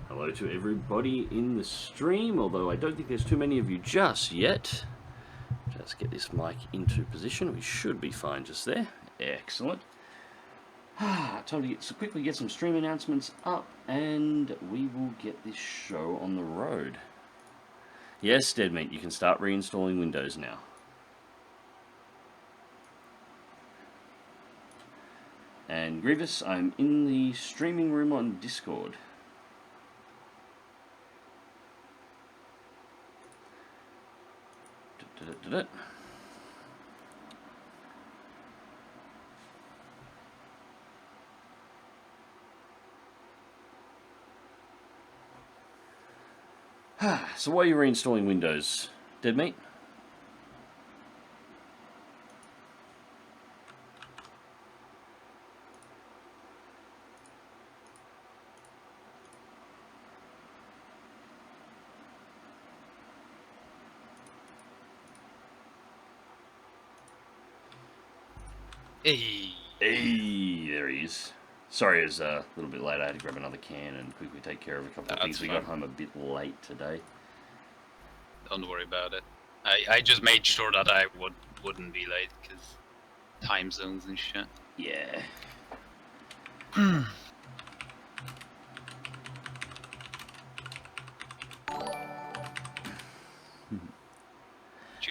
Hello to everybody in the stream, although I don't think there's too many of you just yet. Just get this mic into position. We should be fine just there. Excellent. Time to quickly get some stream announcements up, and we will get this show on the road. Yes, Deadmeat, you can start reinstalling Windows now. And Grievous, I'm in the streaming room on Discord. So why are you reinstalling Windows, Deadmeat? Hey, There he is. Sorry, it was a little bit late. I had to grab another can and quickly take care of a couple of things. We got home a bit late today. Don't worry about it. I just made sure that I wouldn't be late because time zones and shit. Yeah.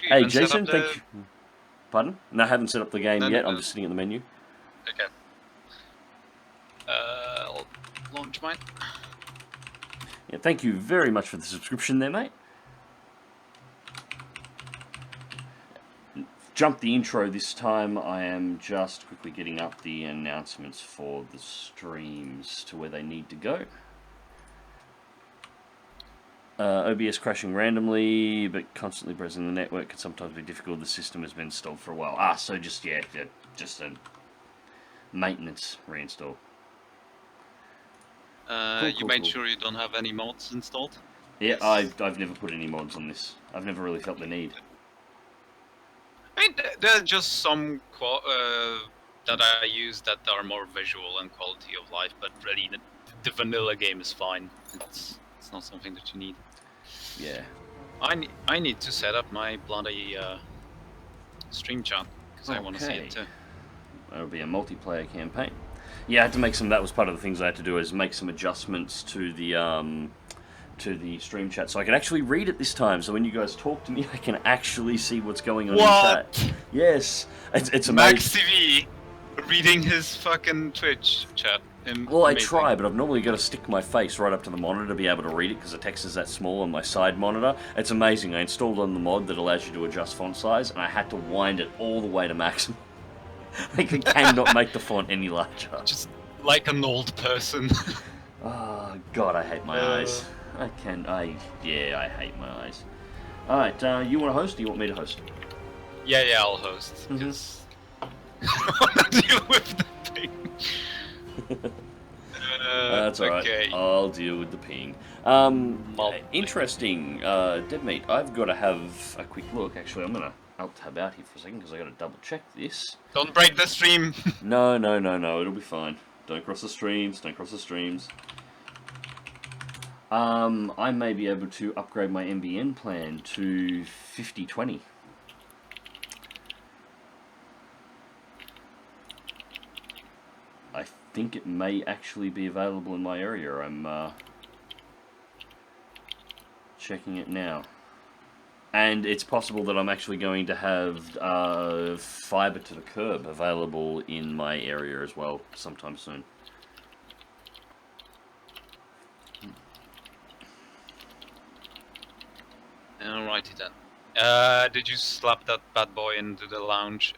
Hey, Jason, thank you. Pardon? No, I haven't set up the game yet. I'm just sitting at the menu. Okay. I'll launch mine. Yeah, thank you very much for the subscription there, mate. Jump the intro this time. I am just quickly getting up the announcements for the streams to where they need to go. OBS crashing randomly, but constantly pressing the network can sometimes be difficult. The system has been installed for a while. So just a maintenance reinstall. You made sure you don't have any mods installed? Yeah, I've never put any mods on this. I've never really felt the need. I mean, there are just some that I use that are more visual and quality of life, but really the vanilla game is fine. It's not something that you need. Yeah. I need to set up my bloody stream chat because I want to see it too. That'll be a multiplayer campaign. Yeah, I had to make some. That was part of the things I had to do, is make some adjustments to the stream chat, so I can actually read it this time. So when you guys talk to me, I can actually see what's going on in chat. Yes, it's amazing. MagzTV reading his fucking Twitch chat. Well, I try, but I've normally got to stick my face right up to the monitor to be able to read it because the text is that small on my side monitor. It's amazing. I installed on the mod that allows you to adjust font size, and I had to wind it all the way to maximum. Like, I cannot make the font any larger. Just like an old person. Oh, God, I hate my eyes. I hate my eyes. Alright, you want to host, or you want me to host? Yeah, I'll host. Because I want to deal with the thing. That's alright. Okay. I'll deal with the ping. Interesting. Deadmeat, I've got to have a quick look. Actually, I'm going to alt-tab out here for a second because I've got to double-check this. Don't break the stream. No. It'll be fine. Don't cross the streams. I may be able to upgrade my NBN plan to 5020. I think it may actually be available in my area. I'm checking it now. And it's possible that I'm actually going to have fiber to the curb available in my area as well sometime soon. Alrighty then. Did you slap that bad boy into the lounge?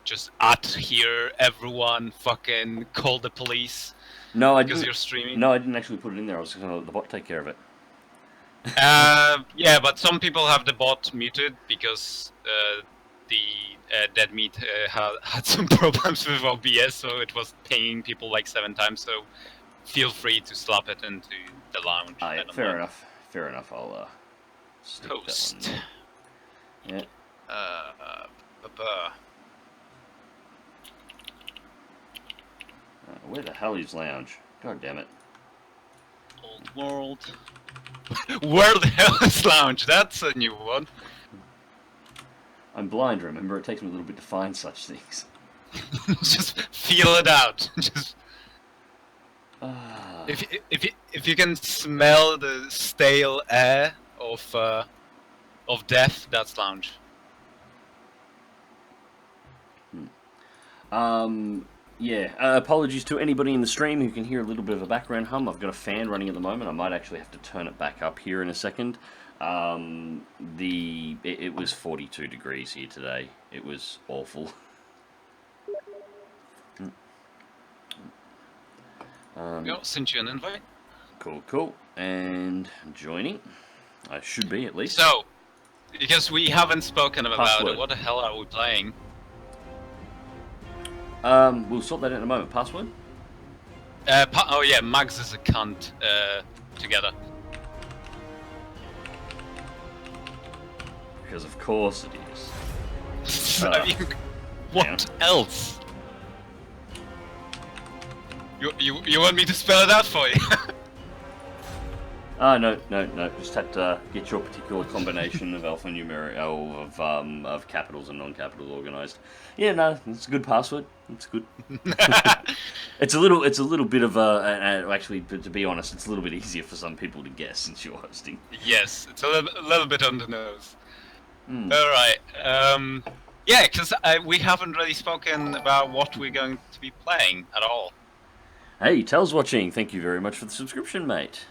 Just here, everyone, fucking call the police. No, I didn't. Because you're streaming. No, I didn't actually put it in there. I was going to let the bot take care of it. Yeah, but some people have the bot muted because the Deadmeat had some problems with OBS, so it was pinging people like 7 times. So feel free to slap it into the lounge. Yeah, fair enough. Fair enough. I'll stick host. that one there. Yeah. Where the hell is Lounge? God damn it. Old world. Where the hell is Lounge? That's a new one. I'm blind, remember? It takes me a little bit to find such things. Just feel it out. Just Ah. if you can smell the stale air of death, that's Lounge. Yeah, apologies to anybody in the stream who can hear a little bit of a background hum. I've got a fan running at the moment. I might actually have to turn it back up here in a second. It was 42 degrees here today. It was awful. Sent you an invite. Cool. And joining. I should be, at least. So, because we haven't spoken about Password. it, what the hell are we playing? We'll sort that out in a moment. Password? Oh yeah, Mags is a cunt, together. Because of course it is. I mean, what else? You want me to spell it out for you? No. Just had to get your particular combination of alphanumeric, of capitals and non-capitals organised. Yeah, no, it's a good password. It's good. It's a little bit of actually, to be honest, it's a little bit easier for some people to guess since you're hosting. Yes, it's a little bit on the nose. All right. Yeah, because we haven't really spoken about what we're going to be playing at all. Hey, Tel's watching. Thank you very much for the subscription, mate.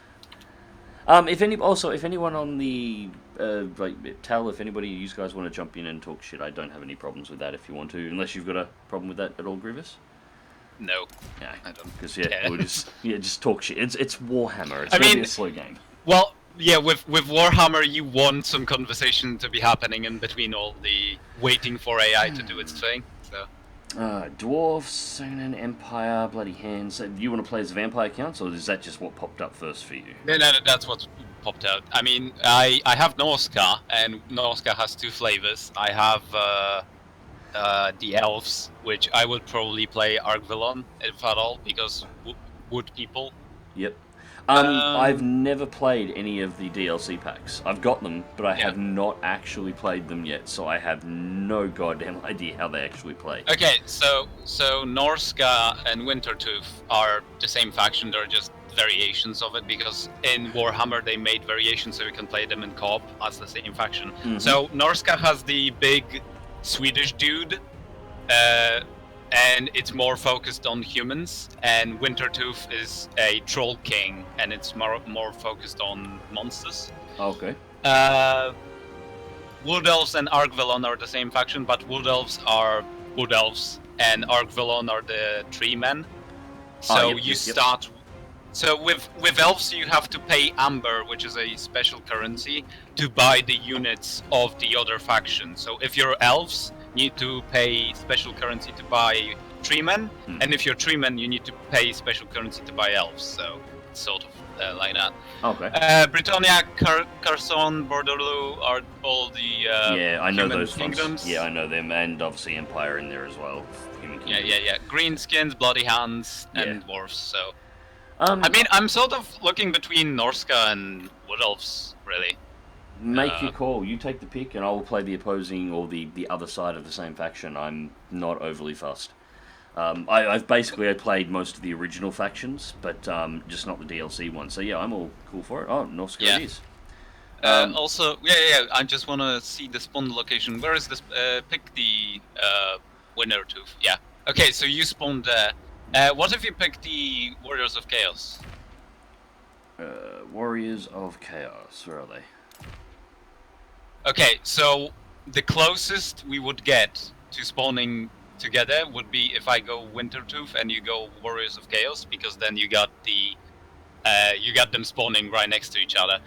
If anyone on the Tel, if anybody you guys want to jump in and talk shit, I don't have any problems with that. If you want to, unless you've got a problem with that at all, Grivius. No, Yeah, I don't. because care. we'll just talk shit. It's Warhammer. It's gonna be a slow game. Well, yeah, with Warhammer, you want some conversation to be happening in between all the waiting for AI to do its thing. So. Dwarves, Second Empire, bloody hands. Do you want to play as vampire counts, or is that just what popped up first for you? No, that's what popped out. I mean, I have Norsca, and Norsca has two flavors. I have the elves, which I would probably play Argvilon, if at all, because wood people. Yep. I've never played any of the DLC packs. I've got them, but I have not actually played them yet, so I have no goddamn idea how they actually play. Okay, so Norsca and Wintertooth are the same faction. They're just variations of it, because in Warhammer they made variations so you can play them in co-op as the same faction. So Norsca has the big Swedish dude, and it's more focused on humans, and Wintertooth is a troll king, and it's more focused on monsters. Okay. Wood Elves and Argvilon are the same faction, but Wood Elves are Wood Elves, and Argvilon are the tree men. So start. So with Elves you have to pay Amber, which is a special currency, to buy the units of the other faction. So if you're Elves, you need to pay special currency to buy Treemen, and if you're Treemen, you need to pay special currency to buy Elves. So it's sort of like that. Okay. Britannia, Carson, Bordeaux are all the I know those kingdoms. ones. Yeah, I know them, and obviously Empire in there as well. Human kingdoms. Yeah. Greenskins, Bloody Hands, and Dwarfs. So. I mean, I'm sort of looking between Norsca and Wood Elves, really. Make your call. You take the pick, and I will play the opposing or the other side of the same faction. I'm not overly fussed. I've basically played most of the original factions, but just not the DLC one. So yeah, I'm all cool for it. Oh, Norsca it is. Also, I just want to see the spawn location. Where is this? Pick the Wintertooth. Yeah. Okay, so you spawned there. What if you pick the Warriors of Chaos? Warriors of Chaos. Where are they? Okay, so the closest we would get to spawning together would be if I go Wintertooth and you go Warriors of Chaos, because then you got them spawning right next to each other.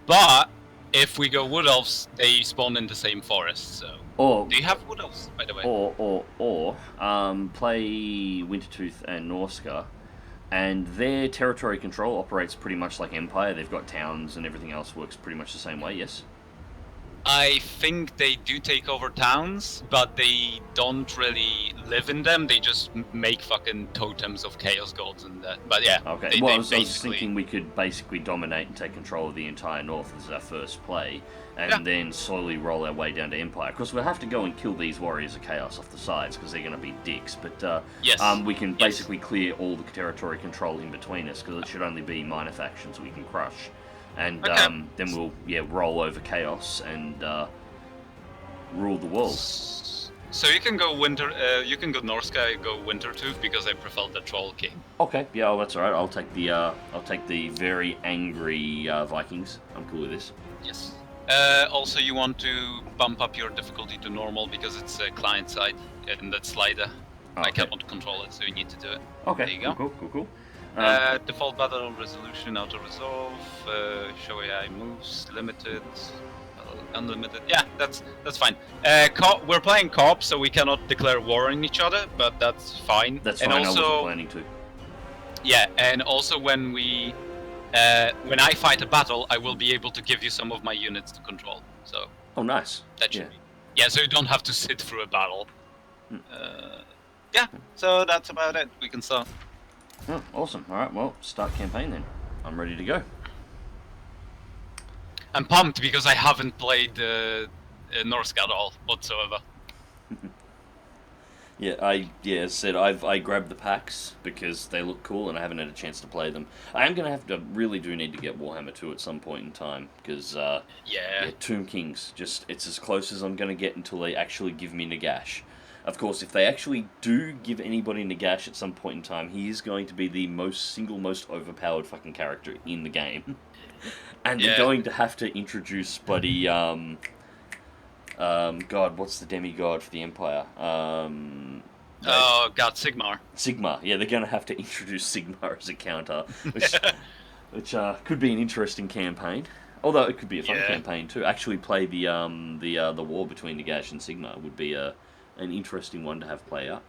But if we go Wood Elves, they spawn in the same forest. So. Do you have Wood Elves, by the way? Or play Wintertooth and Norsca, and their territory control operates pretty much like Empire. They've got towns and everything else works pretty much the same way. Yes. I think they do take over towns, but they don't really live in them. They just make fucking totems of chaos gods and that. But yeah, Okay, well, I was thinking we could basically dominate and take control of the entire north as our first play, and then slowly roll our way down to Empire. Of course, we'll have to go and kill these warriors of chaos off the sides, because they're going to be dicks, but we can basically clear all the territory control in between us, because it should only be minor factions we can crush. And then we'll roll over chaos and rule the world. So you can go you can go Norsca, go Wintertooth, because I prefer the Troll King. Okay, yeah, well, that's all right. I'll take the very angry Vikings. I'm cool with this. Yes. Also, you want to bump up your difficulty to normal because it's client side and that slider. Okay. I cannot control it, so you need to do it. Okay. There you go. Cool. Default battle resolution, auto resolve, show AI moves, limited, unlimited. Yeah, that's fine. We're playing co-op, so we cannot declare war on each other, but that's fine. That's fine. Also, I wasn't planning to. Yeah, and also when I fight a battle, I will be able to give you some of my units to control. So. Oh, nice. That should be. Yeah, so you don't have to sit through a battle. Yeah, so that's about it. We can start. Oh, awesome. Alright, well, start campaign then. I'm ready to go. I'm pumped because I haven't played Norsca at all, whatsoever. As I said, I grabbed the packs because they look cool and I haven't had a chance to play them. I am going to really do need to get Warhammer 2 at some point in time, because, Tomb Kings, it's as close as I'm going to get until they actually give me Nagash. Of course, if they actually do give anybody Nagash at some point in time, he is going to be the most overpowered fucking character in the game. And they're going to have to introduce bloody, God, what's the demigod for the Empire? God, Sigmar. Sigmar, yeah, they're going to have to introduce Sigmar as a counter, which could be an interesting campaign. Although it could be a fun campaign too. Actually play the war between Nagash and Sigmar would be an interesting one to have play out.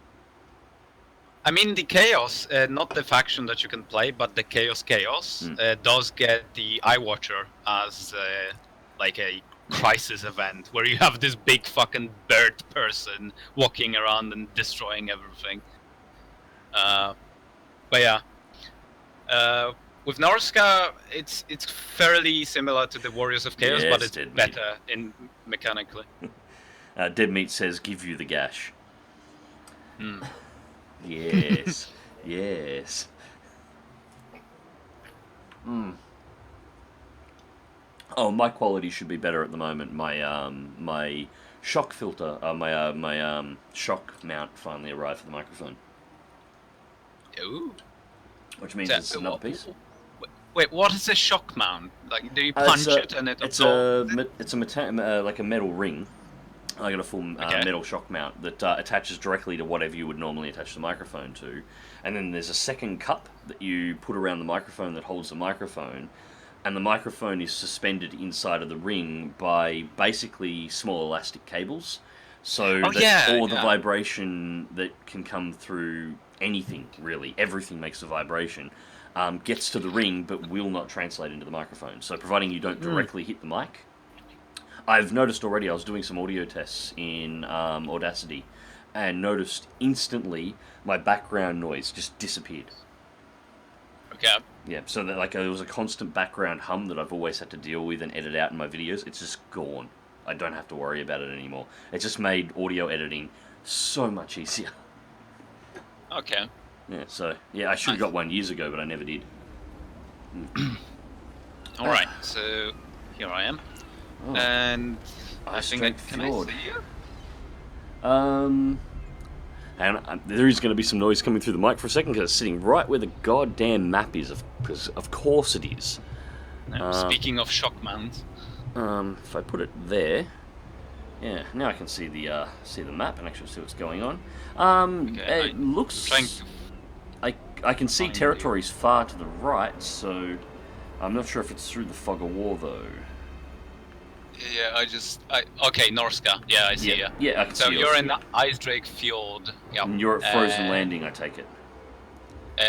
I mean, the Chaos, not the faction that you can play, but the Chaos does get the Eye Watcher as like a crisis event, where you have this big fucking bird person walking around and destroying everything. But yeah. With Norsca, it's fairly similar to the Warriors of Chaos, but it's better mechanically. Dead Meat says, give you the gash. Yes. Yes. Oh, my quality should be better at the moment. My shock filter, my shock mount finally arrived for the microphone. Ooh. Which means it's another piece. Wait, what is a shock mount? Like, do you punch it and it absorbs? It's like a metal ring. I got a full metal shock mount that attaches directly to whatever you would normally attach the microphone to. And then there's a second cup that you put around the microphone that holds the microphone. And the microphone is suspended inside of the ring by basically small elastic cables. So the vibration that can come through anything, really, everything makes a vibration, gets to the ring but will not translate into the microphone. So providing you don't directly hit the mic. I've noticed already, I was doing some audio tests in Audacity, and noticed instantly my background noise just disappeared. Okay. Yeah, so that there was a constant background hum that I've always had to deal with and edit out in my videos. It's just gone. I don't have to worry about it anymore. It just made audio editing so much easier. Okay. Yeah, so, I should have got one years ago, but I never did. Alright, so here I am. Oh. And I think can I see you? And there is going to be some noise coming through the mic for a second because it's sitting right where the goddamn map is. Because of course it is. Speaking of shock mounts. If I put it there, now I can see the map and actually see what's going on. It looks. I can see territories far to the right, so I'm not sure if it's through the fog of war though. Yeah, okay, Norsca. Yeah, I see you. Yeah, I can see you. So you're in the Ice Drake Fjord. Yeah. And you're at Frozen Landing, I take it.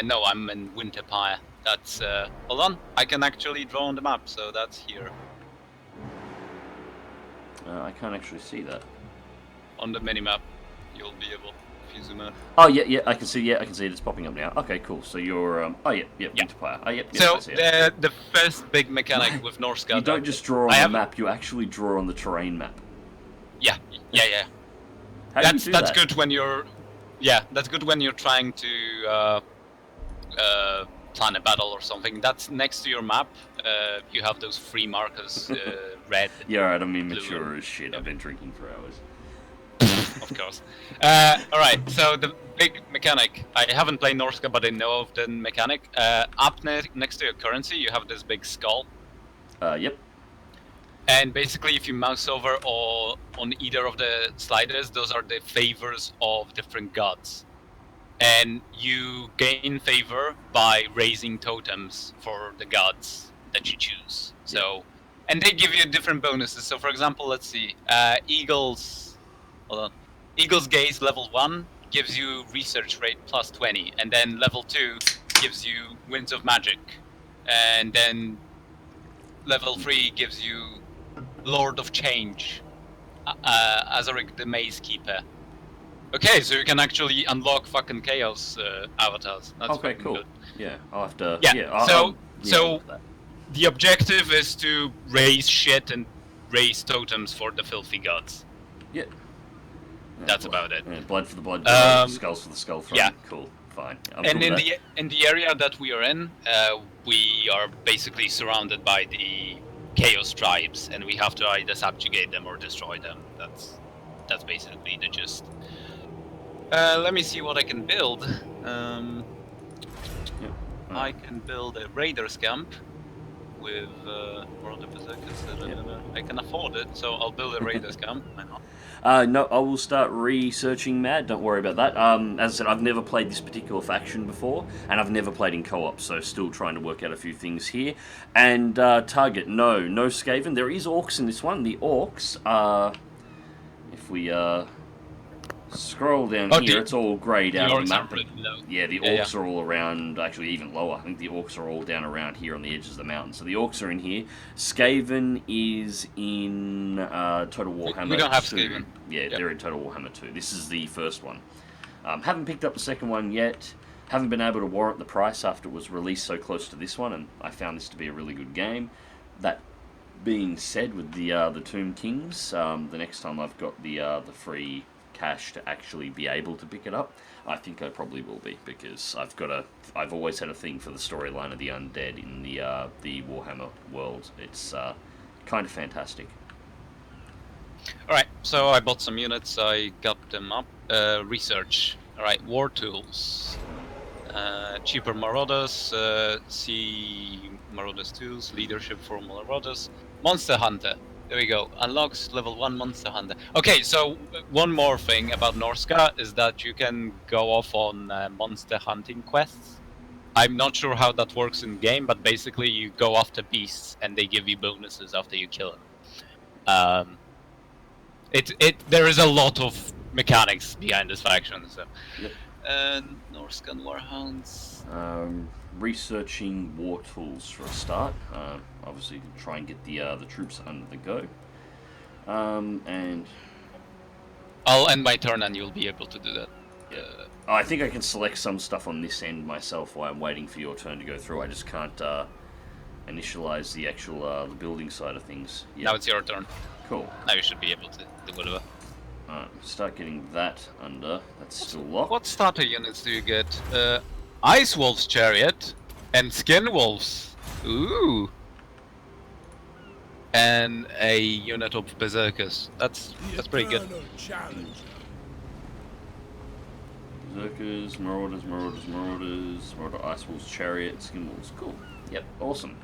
No, I'm in Winterpire. That's, hold on. I can actually draw on the map, so that's here. I can't actually see that. On the minimap, you'll be able if you zoom out. Oh yeah, I can see. Yeah, I can see it. It's popping up now. Okay, cool. So you're. Oh yeah, Interfire. Oh yep. So I see it. the first big mechanic Right. with Norsca. You don't just draw on the map. You actually draw on the terrain map. Yeah. How do you do that's that? good when you're. Yeah, that's good when you're trying to plan a battle or something. That's next to your map. You have those 3 markers, red. Yeah, alright. I'm immature blue. as shit. Yeah. I've been drinking for hours. Of course. Alright, so the big mechanic. I haven't played Norsca, but I know of the mechanic. Up next to your currency, you have this big skull. Yep. And basically, if you mouse over or on either of the sliders, those are the favors of different gods. And you gain favor by raising totems for the gods that you choose. So, and they give you different bonuses. So, for example, let's see, Eagle's Gaze level 1 gives you research rate plus 20, and then level 2 gives you Winds of Magic, and then level 3 gives you Lord of Change, Azaric the Maze Keeper. Okay, so you can actually unlock fucking Chaos avatars. That's Okay, cool. Good. Yeah, I'll have to. Yeah, so the objective is to raise shit and raise totems for the filthy gods. Yeah. That's about it. Yeah, blood for the blood, skulls for the skull front. Yeah. Cool, fine. And in the area that we are in, we are basically surrounded by the Chaos tribes, and we have to either subjugate them or destroy them. That's basically the gist. Let me see what I can build. I can build a Raiders camp with World of Berserkers. I can afford it, so I'll build a Raiders camp. Why not? No, I will start researching Mad. Don't worry about that. As I said, I've never played this particular faction before, and I've never played in co-op, so still trying to work out a few things here. And target, no Skaven. There is orcs in this one. The orcs are, if we scroll down here, it's all greyed out on the map. Yeah, the orcs are all around, actually even lower. I think the orcs are all down around here on the edges of the mountain. So the orcs are in here. Skaven is in Total Warhammer 2. We don't have Skaven. Yeah, they're in Total Warhammer 2. This is the first one. Haven't picked up the second one yet. Haven't been able to warrant the price after it was released so close to this one, and I found this to be a really good game. That being said, with the Tomb Kings, the next time I've got the free cash to actually be able to pick it up, I think I probably will be, because I've always had a thing for the storyline of the undead in the Warhammer world. It's kind of fantastic. Alright, so I bought some units, I got them up. Research. Alright, War Tools. Cheaper Marauders, see Marauders Tools, Leadership for Marauders. Monster Hunter. There we go. Unlocks level 1 Monster Hunter. Okay, so one more thing about Norsca is that you can go off on monster hunting quests. I'm not sure how that works in game, but basically you go after beasts and they give you bonuses after you kill them. There is a lot of mechanics behind this faction. So, Norscan Warhounds. Researching war tools for a start. Obviously, try and get the troops under the go. And I'll end my turn, and you'll be able to do that. Yeah. I think I can select some stuff on this end myself while I'm waiting for your turn to go through. I just can't initialize the actual the building side of things. Now it's your turn. Cool. Now you should be able to do whatever. Alright, start getting that under. That's still locked. What starter units do you get? Ice Wolf's Chariot and Skin Wolves. Ooh. And a unit of Berserkers. That's pretty good. Berserkers, Marauder, Ice Wolf's Chariot, Skin Wolves. Cool. Yep, awesome.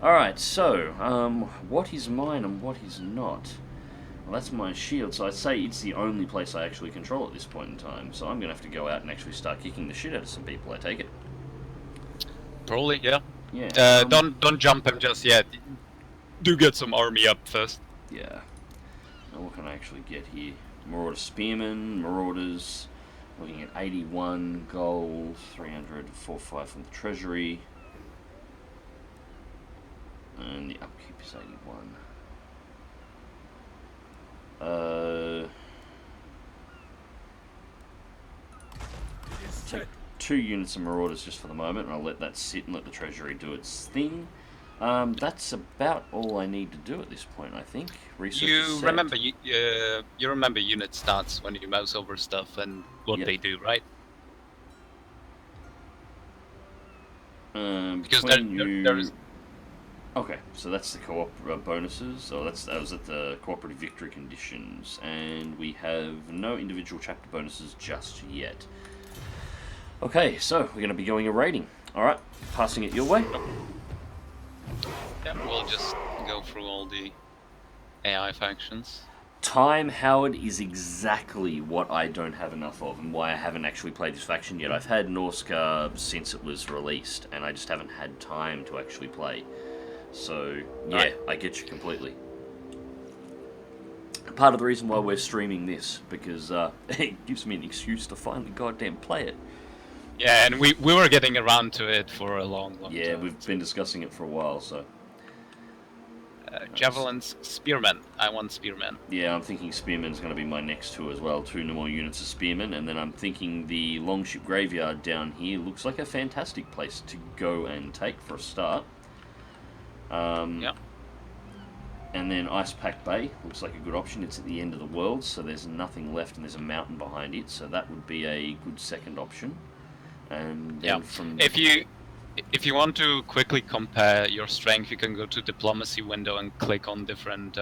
Alright, so, what is mine and what is not? Well, that's my shield, so I'd say it's the only place I actually control at this point in time. So I'm going to have to go out and actually start kicking the shit out of some people, I take it. Probably, yeah. Yeah. Don't jump him just yet. Do get some army up first. Yeah. Now what can I actually get here? Marauder Spearmen, Marauders, looking at 81 gold, 300, 45 from the Treasury. And the upkeep is 81. Take 2 units of Marauders just for the moment, and I'll let that sit and let the Treasury do its thing. That's about all I need to do at this point, I think. Research You remember you remember unit stats when you mouse over stuff and what Yep. they do, right? Because Between there is Okay, so that's the co-op bonuses. So that was at the cooperative victory conditions, and we have no individual chapter bonuses just yet. Okay, so we're going to be going a rating. All right, passing it your way. yeah, we'll just go through all the AI factions. Time, Howard, is exactly what I don't have enough of, and why I haven't actually played this faction yet. I've had Norsca since it was released, and I just haven't had time to actually play. So, yeah, Right. I get you completely. Part of the reason why we're streaming this, because it gives me an excuse to finally goddamn play it. Yeah, and we were getting around to it for a long time. Yeah, we've been discussing it for a while, so... Javelins, Spearmen. I want Spearmen. Yeah, I'm thinking Spearman's going to be my next 2 as well. 2 more units of Spearmen, and then I'm thinking the Longship Graveyard down here looks like a fantastic place to go and take for a start. Yeah. And then Ice Pack Bay looks like a good option. It's at the end of the world, so there's nothing left, and there's a mountain behind it, so that would be a good second option. And then from if you want to quickly compare your strength, you can go to diplomacy window and click on different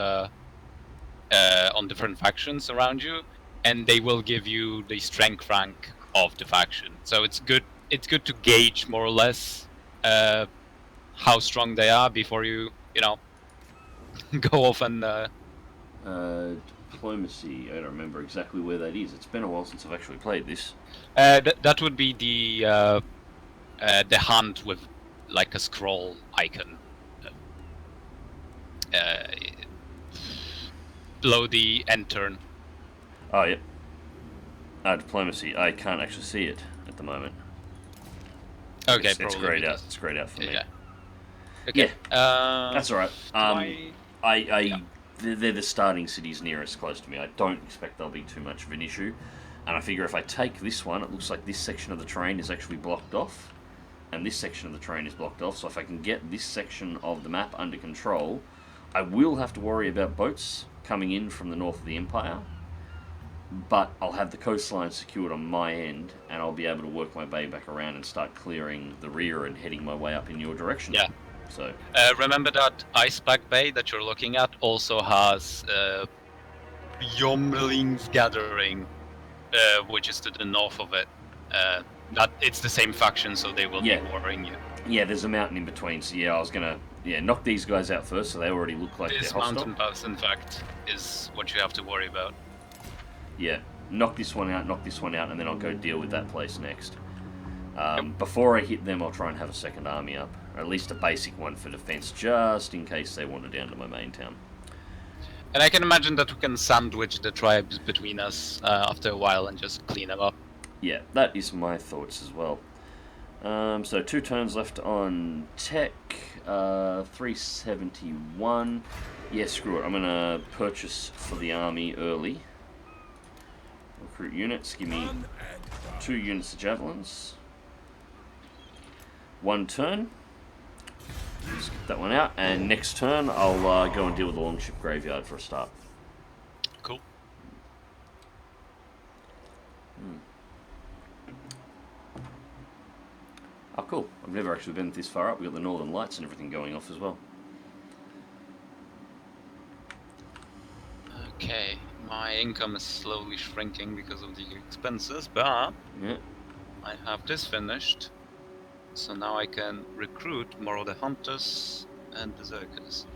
factions around you, and they will give you the strength rank of the faction. So it's good. It's good to gauge more or less how strong they are before you go off and. Diplomacy, I don't remember exactly where that is. It's been a while since I've actually played this. That would be the hunt with like a scroll icon below the end turn. Oh, yeah. Diplomacy. I can't actually see it at the moment. Okay, it's grayed out. It's grayed out for me. Yeah. Okay. Yeah. That's all right. Yeah. They're the starting cities nearest close to me. I don't expect they'll be too much of an issue. And I figure if I take this one, it looks like this section of the terrain is actually blocked off. And this section of the terrain is blocked off. So if I can get this section of the map under control, I will have to worry about boats coming in from the north of the Empire. But I'll have the coastline secured on my end, and I'll be able to work my bay back around and start clearing the rear and heading my way up in your direction. Yeah. So remember that Icepack Bay that you're looking at also has Yomling's Gathering, which is to the north of it. That it's the same faction, so they will be warring you. Yeah, there's a mountain in between. So yeah, I was gonna knock these guys out first, so they already look like this they're hostile. Mountain pass, in fact, is what you have to worry about. Yeah, knock this one out, and then I'll go deal with that place next. Before I hit them, I'll try and have a second army up, or at least a basic one for defense, just in case they wander down to my main town. And I can imagine that we can sandwich the tribes between us after a while and just clean them up. Yeah, that is my thoughts as well. So 2 turns left on tech, 371. Yeah, screw it, I'm going to purchase for the army early. Recruit units, give me 2 units of javelins. 1 turn. Skip that one out, and next turn I'll go and deal with the Longship Graveyard for a start. Cool. Oh, cool. I've never actually been this far up. We've got the Northern Lights and everything going off as well. Okay, my income is slowly shrinking because of the expenses, but Yeah. I have this finished. So now I can recruit more of the hunters and berserkers.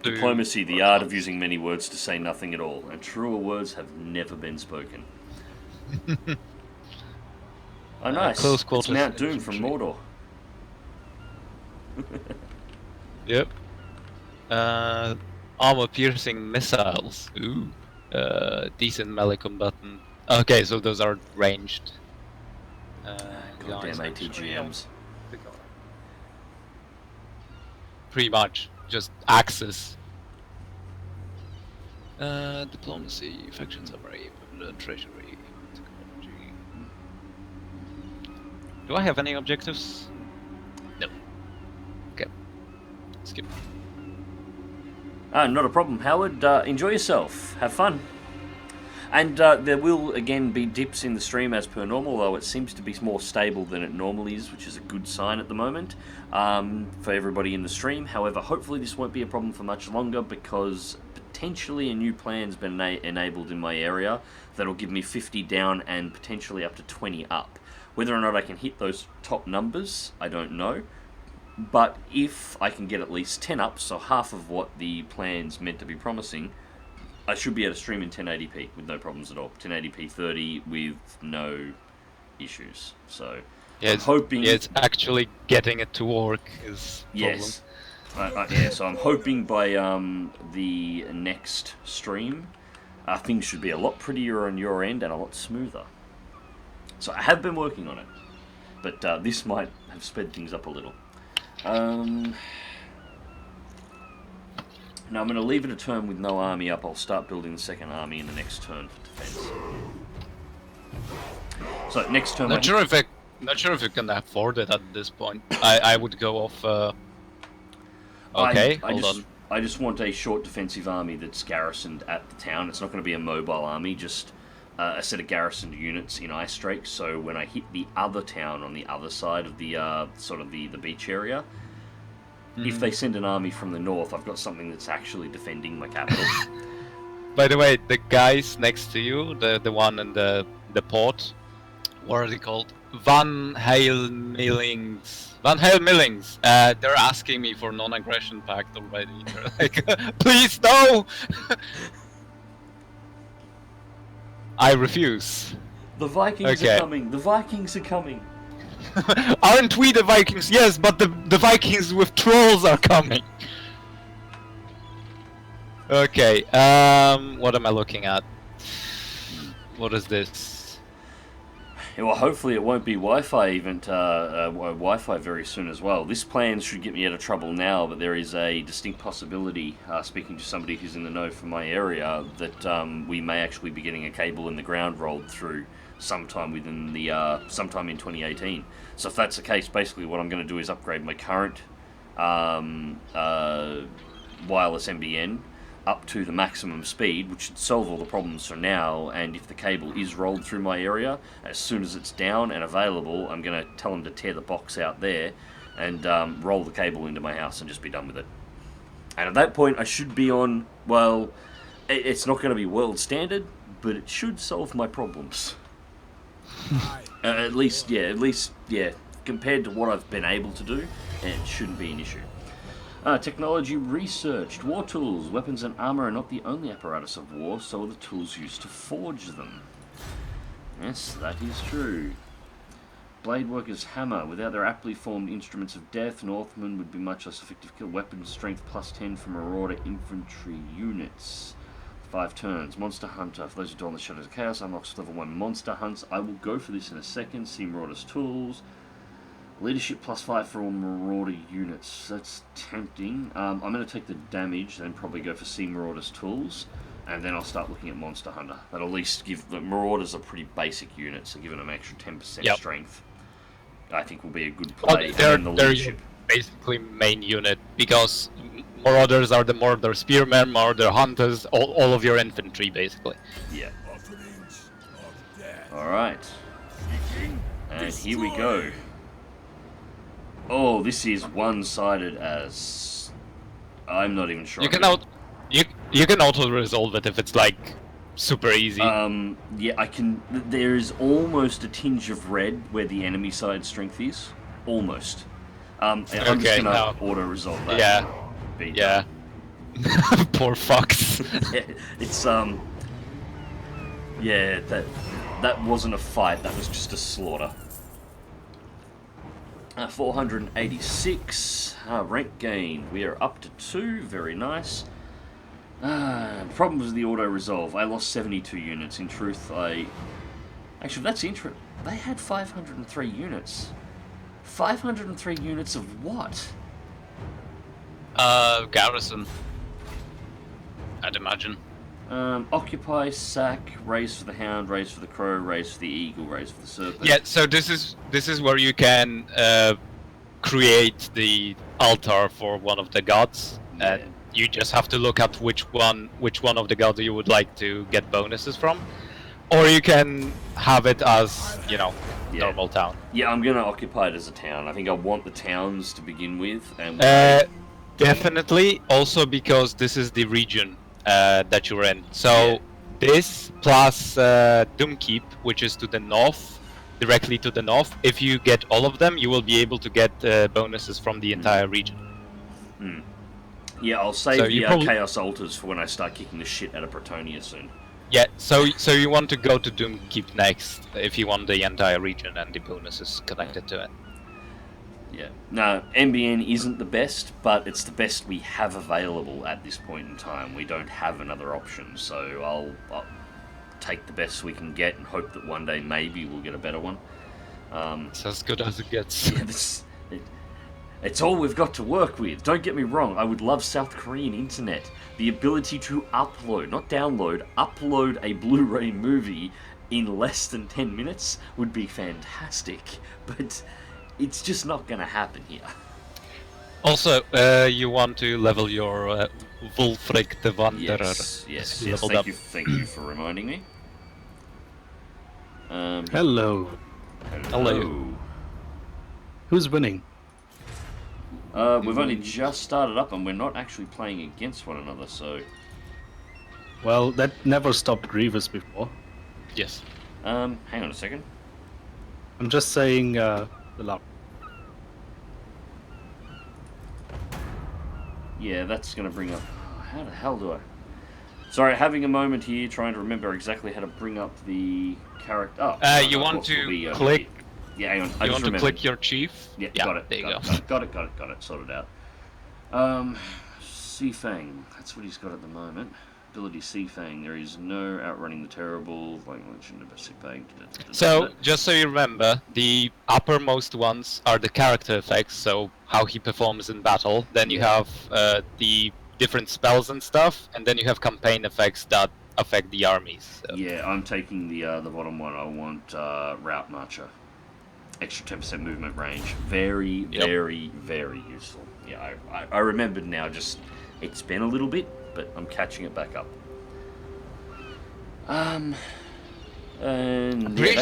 Diplomacy, the art of using many words to say nothing at all, and truer words have never been spoken. Oh, nice. Close It's quarters Mount Doom from infantry. Mordor. Yep. Armor-piercing missiles. Ooh. Decent melee combatant. Okay, so those are ranged. Goddamn ATGMs. Pretty much. just access. Diplomacy, faction summary, treasury, technology. Do I have any objectives? No. Okay. Skip. Not a problem, Howard. Enjoy yourself. Have fun. And there will, again, be dips in the stream as per normal, though it seems to be more stable than it normally is, which is a good sign at the moment for everybody in the stream. However, hopefully this won't be a problem for much longer, because potentially a new plan's been enabled in my area that'll give me 50 down and potentially up to 20 up. Whether or not I can hit those top numbers, I don't know. But if I can get at least 10 up, so half of what the plan's meant to be promising, I should be able to stream in 1080p with no problems at all. 1080p 30 with no issues. So yeah, I'm hoping... Yeah, it's actually getting it to work is yes. Yeah, so I'm hoping by the next stream, things should be a lot prettier on your end and a lot smoother. So I have been working on it, but this might have sped things up a little. Now I'm going to leave it a turn with no army up. I'll start building the second army in the next turn for defense. So next turn... Not sure if you can afford it at this point. I would go off... Okay, hold on. I just want a short defensive army that's garrisoned at the town. It's not going to be a mobile army, just a set of garrisoned units in Ice Drake. So when I hit the other town on the other side of the sort of the beach area, if they send an army from the north, I've got something that's actually defending my capital. By the way, the guys next to you, the one in the port, what are they called? Van Hale Millings. They're asking me for non-aggression pact already. They're like, please no! I refuse. The Vikings are coming. The Vikings are coming. Aren't we the Vikings? Yes, but the Vikings with trolls are coming. Okay, what am I looking at? What is this? Yeah, well, hopefully it won't be Wi-Fi event, Wi-Fi very soon as well. This plan should get me out of trouble now, but there is a distinct possibility, speaking to somebody who's in the know from my area, that we may actually be getting a cable in the ground rolled through sometime within the sometime in 2018. So if that's the case, basically what I'm going to do is upgrade my current wireless NBN up to the maximum speed, which should solve all the problems for now. And if the cable is rolled through my area, as soon as it's down and available, I'm going to tell them to tear the box out there and roll the cable into my house and just be done with it. And at that point I should be on, well, it's not going to be world standard, but it should solve my problems. At least, compared to what I've been able to do, it shouldn't be an issue. Technology researched. War tools, weapons and armor are not the only apparatus of war, so are the tools used to forge them. Yes, that is true. Blade worker's hammer. Without their aptly formed instruments of death, Northmen would be much less effective to kill. Weapon strength +10 for marauder infantry units. 5 turns. Monster Hunter. For those who dwell in the shadows of chaos, unlocks level 1 monster hunts. I will go for this in a second. See Marauder's tools. Leadership +5 for all marauder units. That's tempting. I'm going to take the damage, then probably go for Sea Marauder's tools, and then I'll start looking at Monster Hunter. That'll at least give the Marauders a pretty basic unit, so giving them extra 10% strength, I think will be a good play. They're basically main unit, because Marauders are the Marauder Spearmen, Marauder Hunters, all of your infantry, basically. Yeah. Alright. And here we go. Oh, this is one-sided as... I'm not even sure. You can auto-resolve it if it's like super easy. Yeah, I can. There is almost a tinge of red where the enemy side strength is. Almost. I'm just gonna auto-resolve that. Yeah. Yeah. Poor fucks. It's yeah, that wasn't a fight. That was just a slaughter. 486 rank gain. We are up to 2. Very nice. Problem was the auto resolve. I lost 72 units. In truth, actually that's interesting. They had 503 units. 503 units of what? Garrison, I'd imagine. Occupy, sack, raise for the hound, raise for the crow, raise for the eagle, raise for the serpent. Yeah, so this is where you can create the altar for one of the gods, and you just have to look at which one of the gods you would like to get bonuses from, or you can have it as, you know, normal town. Yeah, I'm gonna occupy it as a town. I think I want the towns to begin with, and definitely also because this is the region that you're in. So this plus Doomkeep, which is to the north, directly to the north. If you get all of them, you will be able to get bonuses from the entire region. Yeah, I'll save the Chaos Altars for when I start kicking the shit out of Bretonia soon. Yeah, so you want to go to Doomkeep next if you want the entire region and the bonuses connected to it. Yeah. No, MBN isn't the best, but it's the best we have available at this point in time. We don't have another option, so I'll take the best we can get and hope that one day maybe we'll get a better one. It's as good as it gets. Yeah, it's all we've got to work with. Don't get me wrong, I would love South Korean internet. The ability to upload, not download, upload a Blu-ray movie in less than 10 minutes would be fantastic, but it's just not going to happen here. Also, you want to level your Wolfric the Wanderer. Yes. Thank you for reminding me. Hello. Who's winning? We've only just started up and we're not actually playing against one another, so... Well, that never stopped Grievous before. Yes. Hang on a second. I'm just saying, the love. Yeah, that's gonna bring up... How the hell do I... Sorry, having a moment here, trying to remember exactly how to bring up the character... you want to click... Yeah, hang on. You want to click your chief? Yeah, got it. There you go. Got it. Sorted out. Seafang. That's what he's got at the moment. Ability Seafang. There is no outrunning the terrible. Like I mentioned about Seafang. So, just so you remember, the uppermost ones are the character effects, so how he performs in battle. Then you have the different spells and stuff, and then you have campaign effects that affect the armies. So. Yeah, I'm taking the bottom one. I want Route Marcher. Extra 10% movement range. Very, very useful. Yeah, I remembered now, just... It's been a little bit, but I'm catching it back up. I'm pretty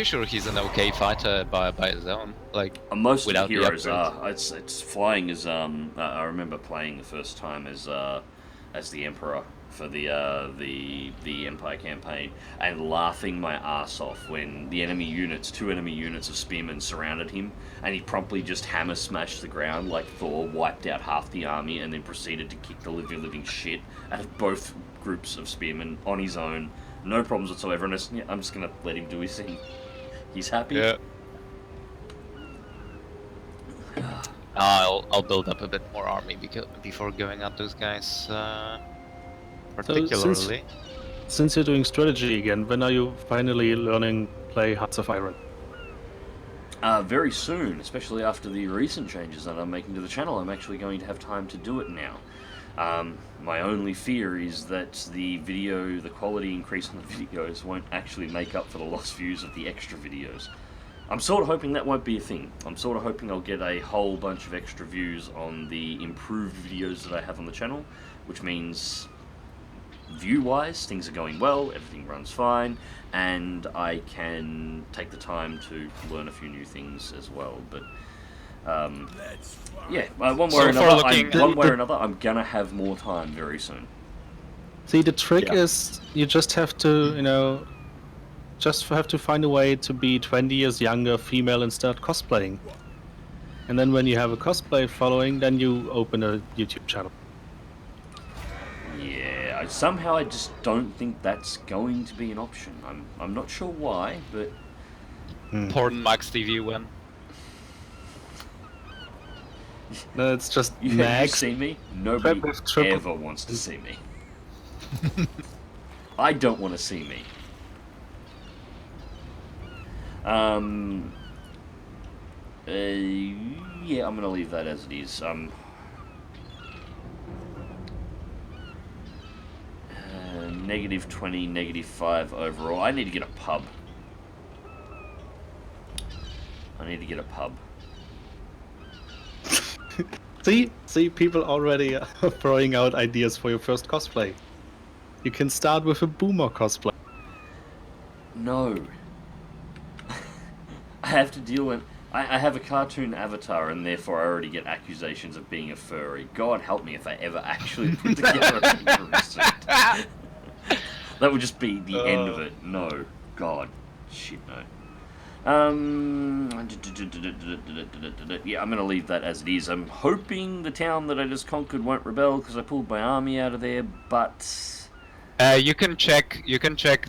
sure he's an okay fighter by his own. Like, most of the heroes are. It's flying as... I remember playing the first time as the Emperor for the Empire campaign, and laughing my ass off when the two enemy units of spearmen surrounded him, and he promptly just hammer smashed the ground like Thor, wiped out half the army, and then proceeded to kick the living shit out of both groups of spearmen on his own, no problems whatsoever. And I'm just gonna let him do his thing. He's happy. Yeah. I'll build up a bit more army before going at those guys. Particularly. So since you're doing strategy again, when are you finally learning play Hearts of Iron? Very soon, especially after the recent changes that I'm making to the channel. I'm actually going to have time to do it now. My only fear is that the quality increase on the videos won't actually make up for the lost views of the extra videos. I'm sort of hoping that won't be a thing. I'm sort of hoping I'll get a whole bunch of extra views on the improved videos that I have on the channel, which means... view-wise, things are going well, everything runs fine, and I can take the time to learn a few new things as well. But one way or another, I'm gonna have more time very soon. See, the trick is you just have to, have to find a way to be 20 years younger, female, and start cosplaying. And then when you have a cosplay following, then you open a YouTube channel. Yeah, somehow I just don't think that's going to be an option. I'm not sure why, but... Important MagzTV win. No, it's just you Max. See me? Nobody ever wants to see me. I don't want to see me. Yeah, I'm going to leave that as it is. -20, -5 overall. I need to get a pub. See, people already are throwing out ideas for your first cosplay. You can start with a boomer cosplay. No. I have to deal with... I have a cartoon avatar, and therefore I already get accusations of being a furry. God help me if I ever actually put together a kangaroo suit. That would just be the end of it. No. God. Shit, no. Yeah, I'm going to leave that as it is. I'm hoping the town that I just conquered won't rebel because I pulled my army out of there, but... You can check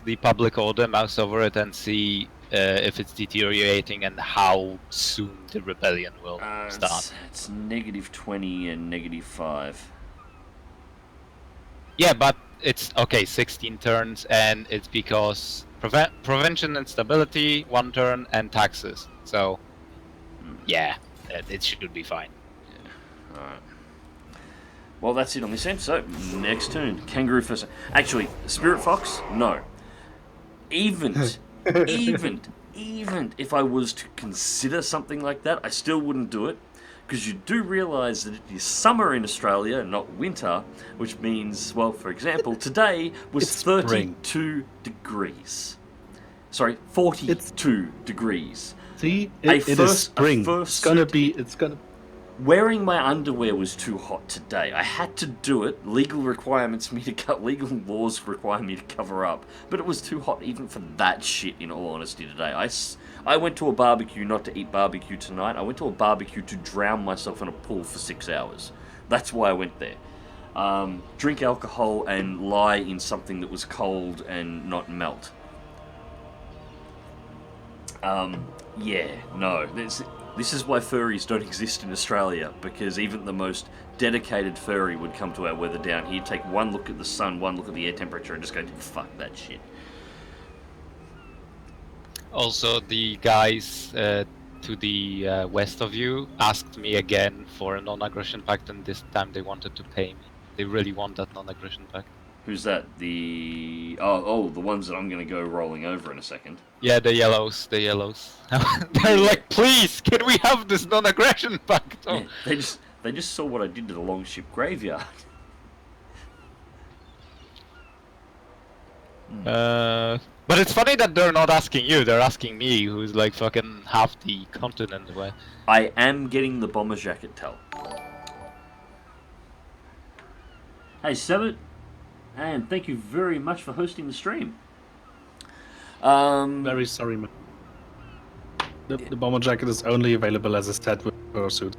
the public order, mouse over it, and see if it's deteriorating and how soon the rebellion will start. It's -20 and -5. Yeah, but it's okay. 16 turns, and it's because prevention and stability, 1 turn, and taxes. So, yeah, it should be fine. Yeah. All right. Well, that's it on this end. So, next turn, Kangaroo first. Actually, Spirit Fox, no. Even if I was to consider something like that, I still wouldn't do it. Because you do realise that it is summer in Australia, not winter, which means, well, for example, today was 32 degrees. Sorry, 42 degrees. See, it is spring. It's gonna be. Wearing my underwear was too hot today. I had to do it. Legal laws require me to cover up. But it was too hot even for that shit, in all honesty, today. I went to a barbecue not to eat barbecue tonight. I went to a barbecue to drown myself in a pool for 6 hours. That's why I went there. Drink alcohol and lie in something that was cold and not melt. Yeah, no. This is why furries don't exist in Australia, because even the most dedicated furry would come to our weather down here, take one look at the sun, one look at the air temperature, and just go, fuck that shit. Also, the guys to the west of you asked me again for a non-aggression pact, and this time they wanted to pay me. They really want that non-aggression pact. Who's that? The ones that I'm going to go rolling over in a second. Yeah, the yellows. They're like, please, can we have this non-aggression pact? Oh. Yeah, they just saw what I did to the Longship Graveyard. But it's funny that they're not asking you, they're asking me, who's like fucking half the continent away. I am getting the bomber jacket tell. Hey, Sabbath. And thank you very much for hosting the stream. Very sorry, man. The bomber jacket is only available as a set with fursuit.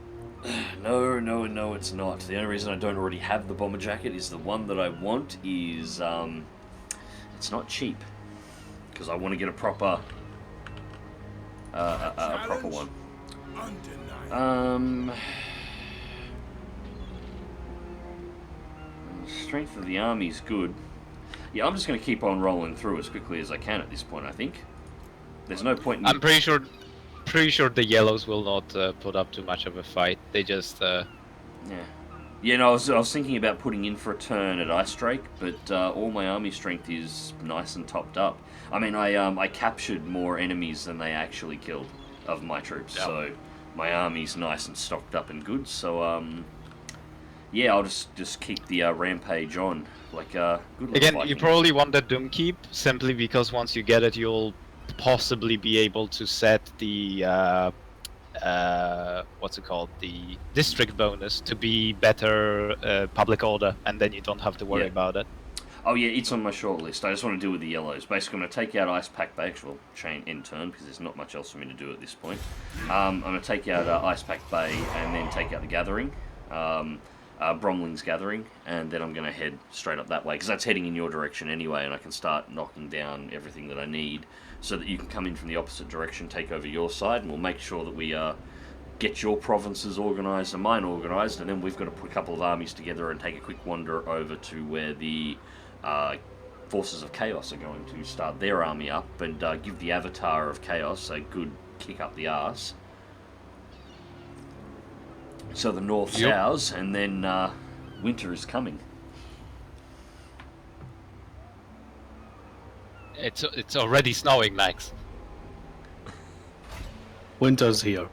No, it's not. The only reason I don't already have the bomber jacket is the one that I want is, it's not cheap. Because I want to get a proper one. Strength of the army is good. Yeah, I'm just going to keep on rolling through as quickly as I can at this point, I think. There's no point in... I'm pretty sure the yellows will not put up too much of a fight. They just... Yeah. Yeah, no, I was thinking about putting in for a turn at Ice Drake, but all my army strength is nice and topped up. I mean, I captured more enemies than they actually killed of my troops, yep. So my army's nice and stocked up and good, so... Yeah, I'll just keep the rampage on. Like, good luck. Again, Viking. you probably want the Doom Keep, simply because once you get it, you'll possibly be able to set the, what's it called? The district bonus to be better public order, and then you don't have to worry about it. Oh yeah, it's on my short list. I just want to deal with the yellows. Basically, I'm going to take out Ice Pack Bay, actually, chain end turn, because there's not much else for me to do at this point. I'm going to take out Ice Pack Bay, and then take out the Gathering. Bromling's Gathering, and then I'm going to head straight up that way, because that's heading in your direction anyway, and I can start knocking down everything that I need, so that you can come in from the opposite direction, take over your side, and we'll make sure that we get your provinces organised and mine organised, and then we've got to put a couple of armies together and take a quick wander over to where the Forces of Chaos are going to start their army up, and give the Avatar of Chaos a good kick up the arse. So the north Yep. sours, and then winter is coming. It's already snowing, Max. Winter's here.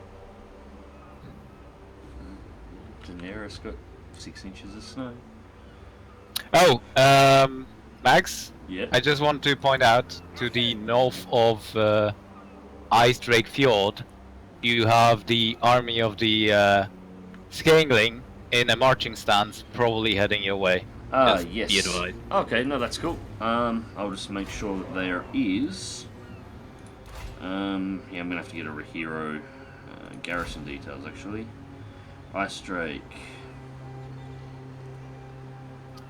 Daenerys got 6 inches of snow. Oh, Max, Yeah. I just want to point out to the north of Ice Drake Fjord, you have the army of the Skangling in a marching stance, probably heading your way. Just be Yes. advised. Okay, no, that's cool. I'll just make sure that there is. Yeah, I'm gonna have to get a hero garrison details actually. Ice Drake.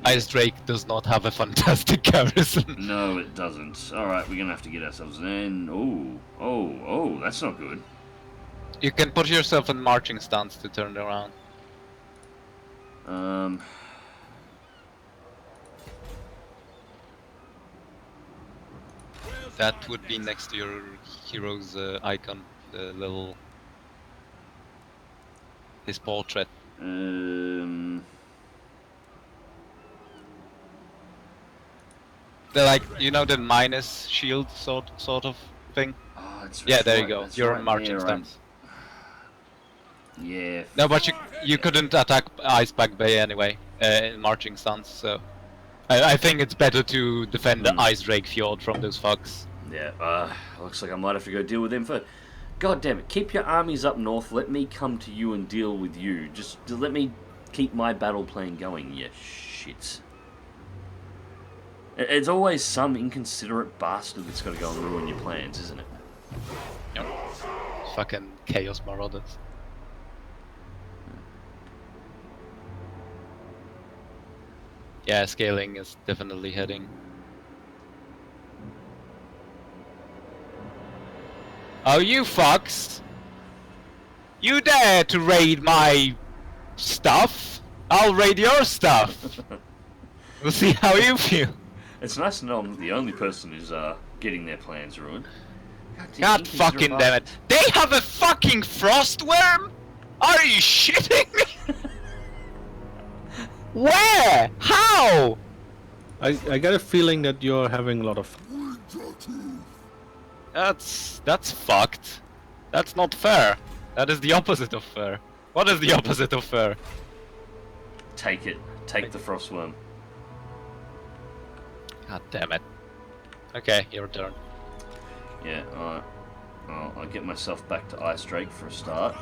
Ice Drake does not have a fantastic garrison. No, it doesn't. All right, we're gonna have to get ourselves in. Oh, that's not good. You can put yourself in marching stance to turn it around. That would be next to your hero's icon, the little... his portrait. The like, you know, the minus shield sort of thing? Oh, it's Yeah, there you right, go. that's You're right in marching there, stance. Yeah. No, but you couldn't attack Iceberg Bay anyway, in marching stance, so... I think it's better to defend the Ice Drake Fjord from those fucks. Yeah, looks like I might have to go deal with them first. God damn it, keep your armies up north, let me come to you and deal with you. Just let me keep my battle plan going, you shits. It's always some inconsiderate bastard that's got to go and ruin your plans, isn't it? Yep. Fucking Chaos Marauders. Yeah, scaling is definitely heading. Oh, you fucks! You dare to raid my stuff? I'll raid your stuff! We'll see how you feel. It's nice to know I'm the only person who's getting their plans ruined. God fucking damn it. They have a fucking frost worm? Are you shitting me? Where? How? I got a feeling that you're having a lot of fun. That's fucked. That's not fair. That is the opposite of fair. What is the opposite of fair? Take it. Take the frostworm. God damn it. Okay, your turn. Yeah, alright. I'll get myself back to Ice Drake for a start.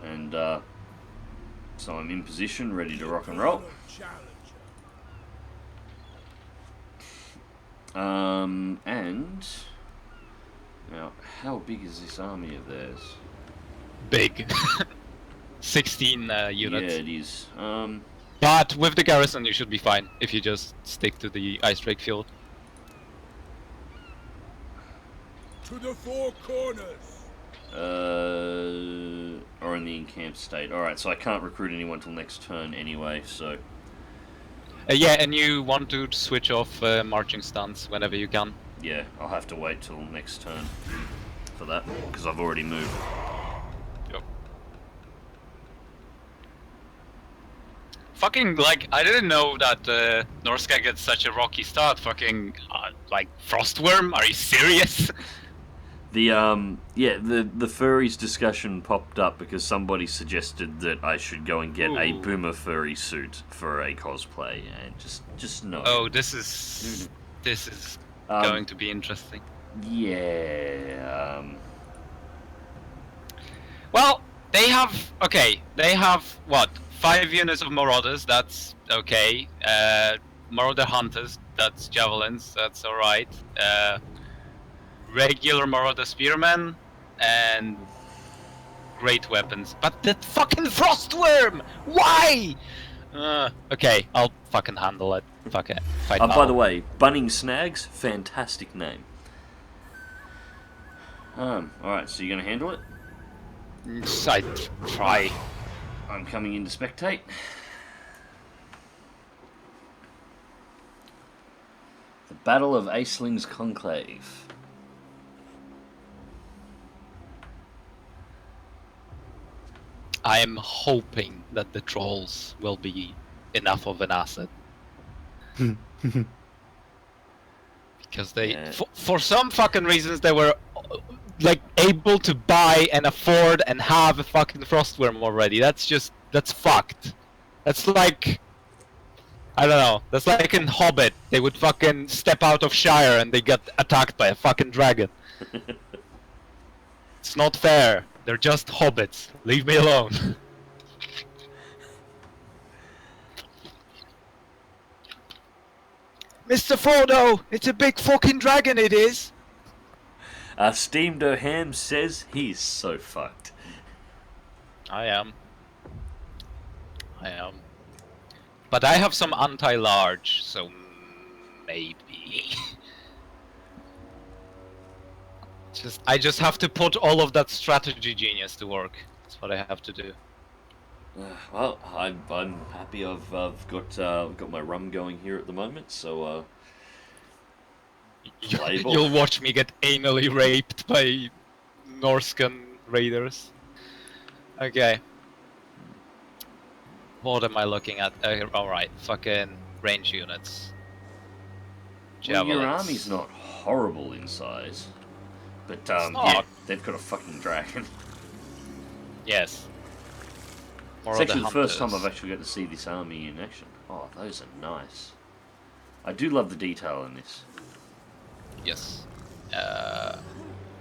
And, so I'm in position, ready to rock and roll. And... Now, how big is this army of theirs? Big. 16 units. Yeah, it is. But with the garrison you should be fine, if you just stick to the Ice Drake Field. To the four corners! Or in the encamped state. Alright, so I can't recruit anyone till next turn anyway, so... Yeah, and you want to switch off marching stance whenever you can. Yeah, I'll have to wait till next turn for that, because I've already moved. Yep. Fucking, like, I didn't know that Norsca gets such a rocky start. Fucking, like, Frostworm? Are you serious? The the furries discussion popped up because somebody suggested that I should go and get a Ooh. boomer furry suit for a cosplay, and just no. Oh, this is going to be interesting. Yeah. Well, they have, okay, they have, what, 5 units of Marauders, that's okay. Marauder Hunters, that's Javelins, that's alright. Regular Marauder Spearmen, and great weapons. But that fucking Frostworm! Why? Okay, I'll fucking handle it. Fuck it. Fight By battle. the way, Bunning Snags, fantastic name. Alright, so you're gonna handle it? I try. I'm coming in to spectate. The Battle of Aceling's Conclave. I am hoping that the trolls will be enough of an asset. Because they, Yeah. for some fucking reasons, they were like able to buy and afford and have a fucking Frostworm already. That's fucked. That's like, I don't know. That's like in Hobbit. They would fucking step out of Shire and they got attacked by a fucking dragon. It's not fair. They're just hobbits. Leave me alone. Mr. Frodo, it's a big fucking dragon, it is. Steam Doham says he's so fucked. I am. But I have some anti-large, so maybe. I just have to put all of that strategy genius to work. That's what I have to do. Well, I'm happy I've got my rum going here at the moment, so playable. You'll watch me get anally raped by Norscan raiders. Okay. What am I looking at? Alright, fucking range units. Well, your Javelins. army's not horrible in size, but yeah, not. they've got a fucking dragon. Yes. More It's of actually the first time hunters. I've actually got to see this army in action. Oh, those are nice. I do love the detail in this. Yes.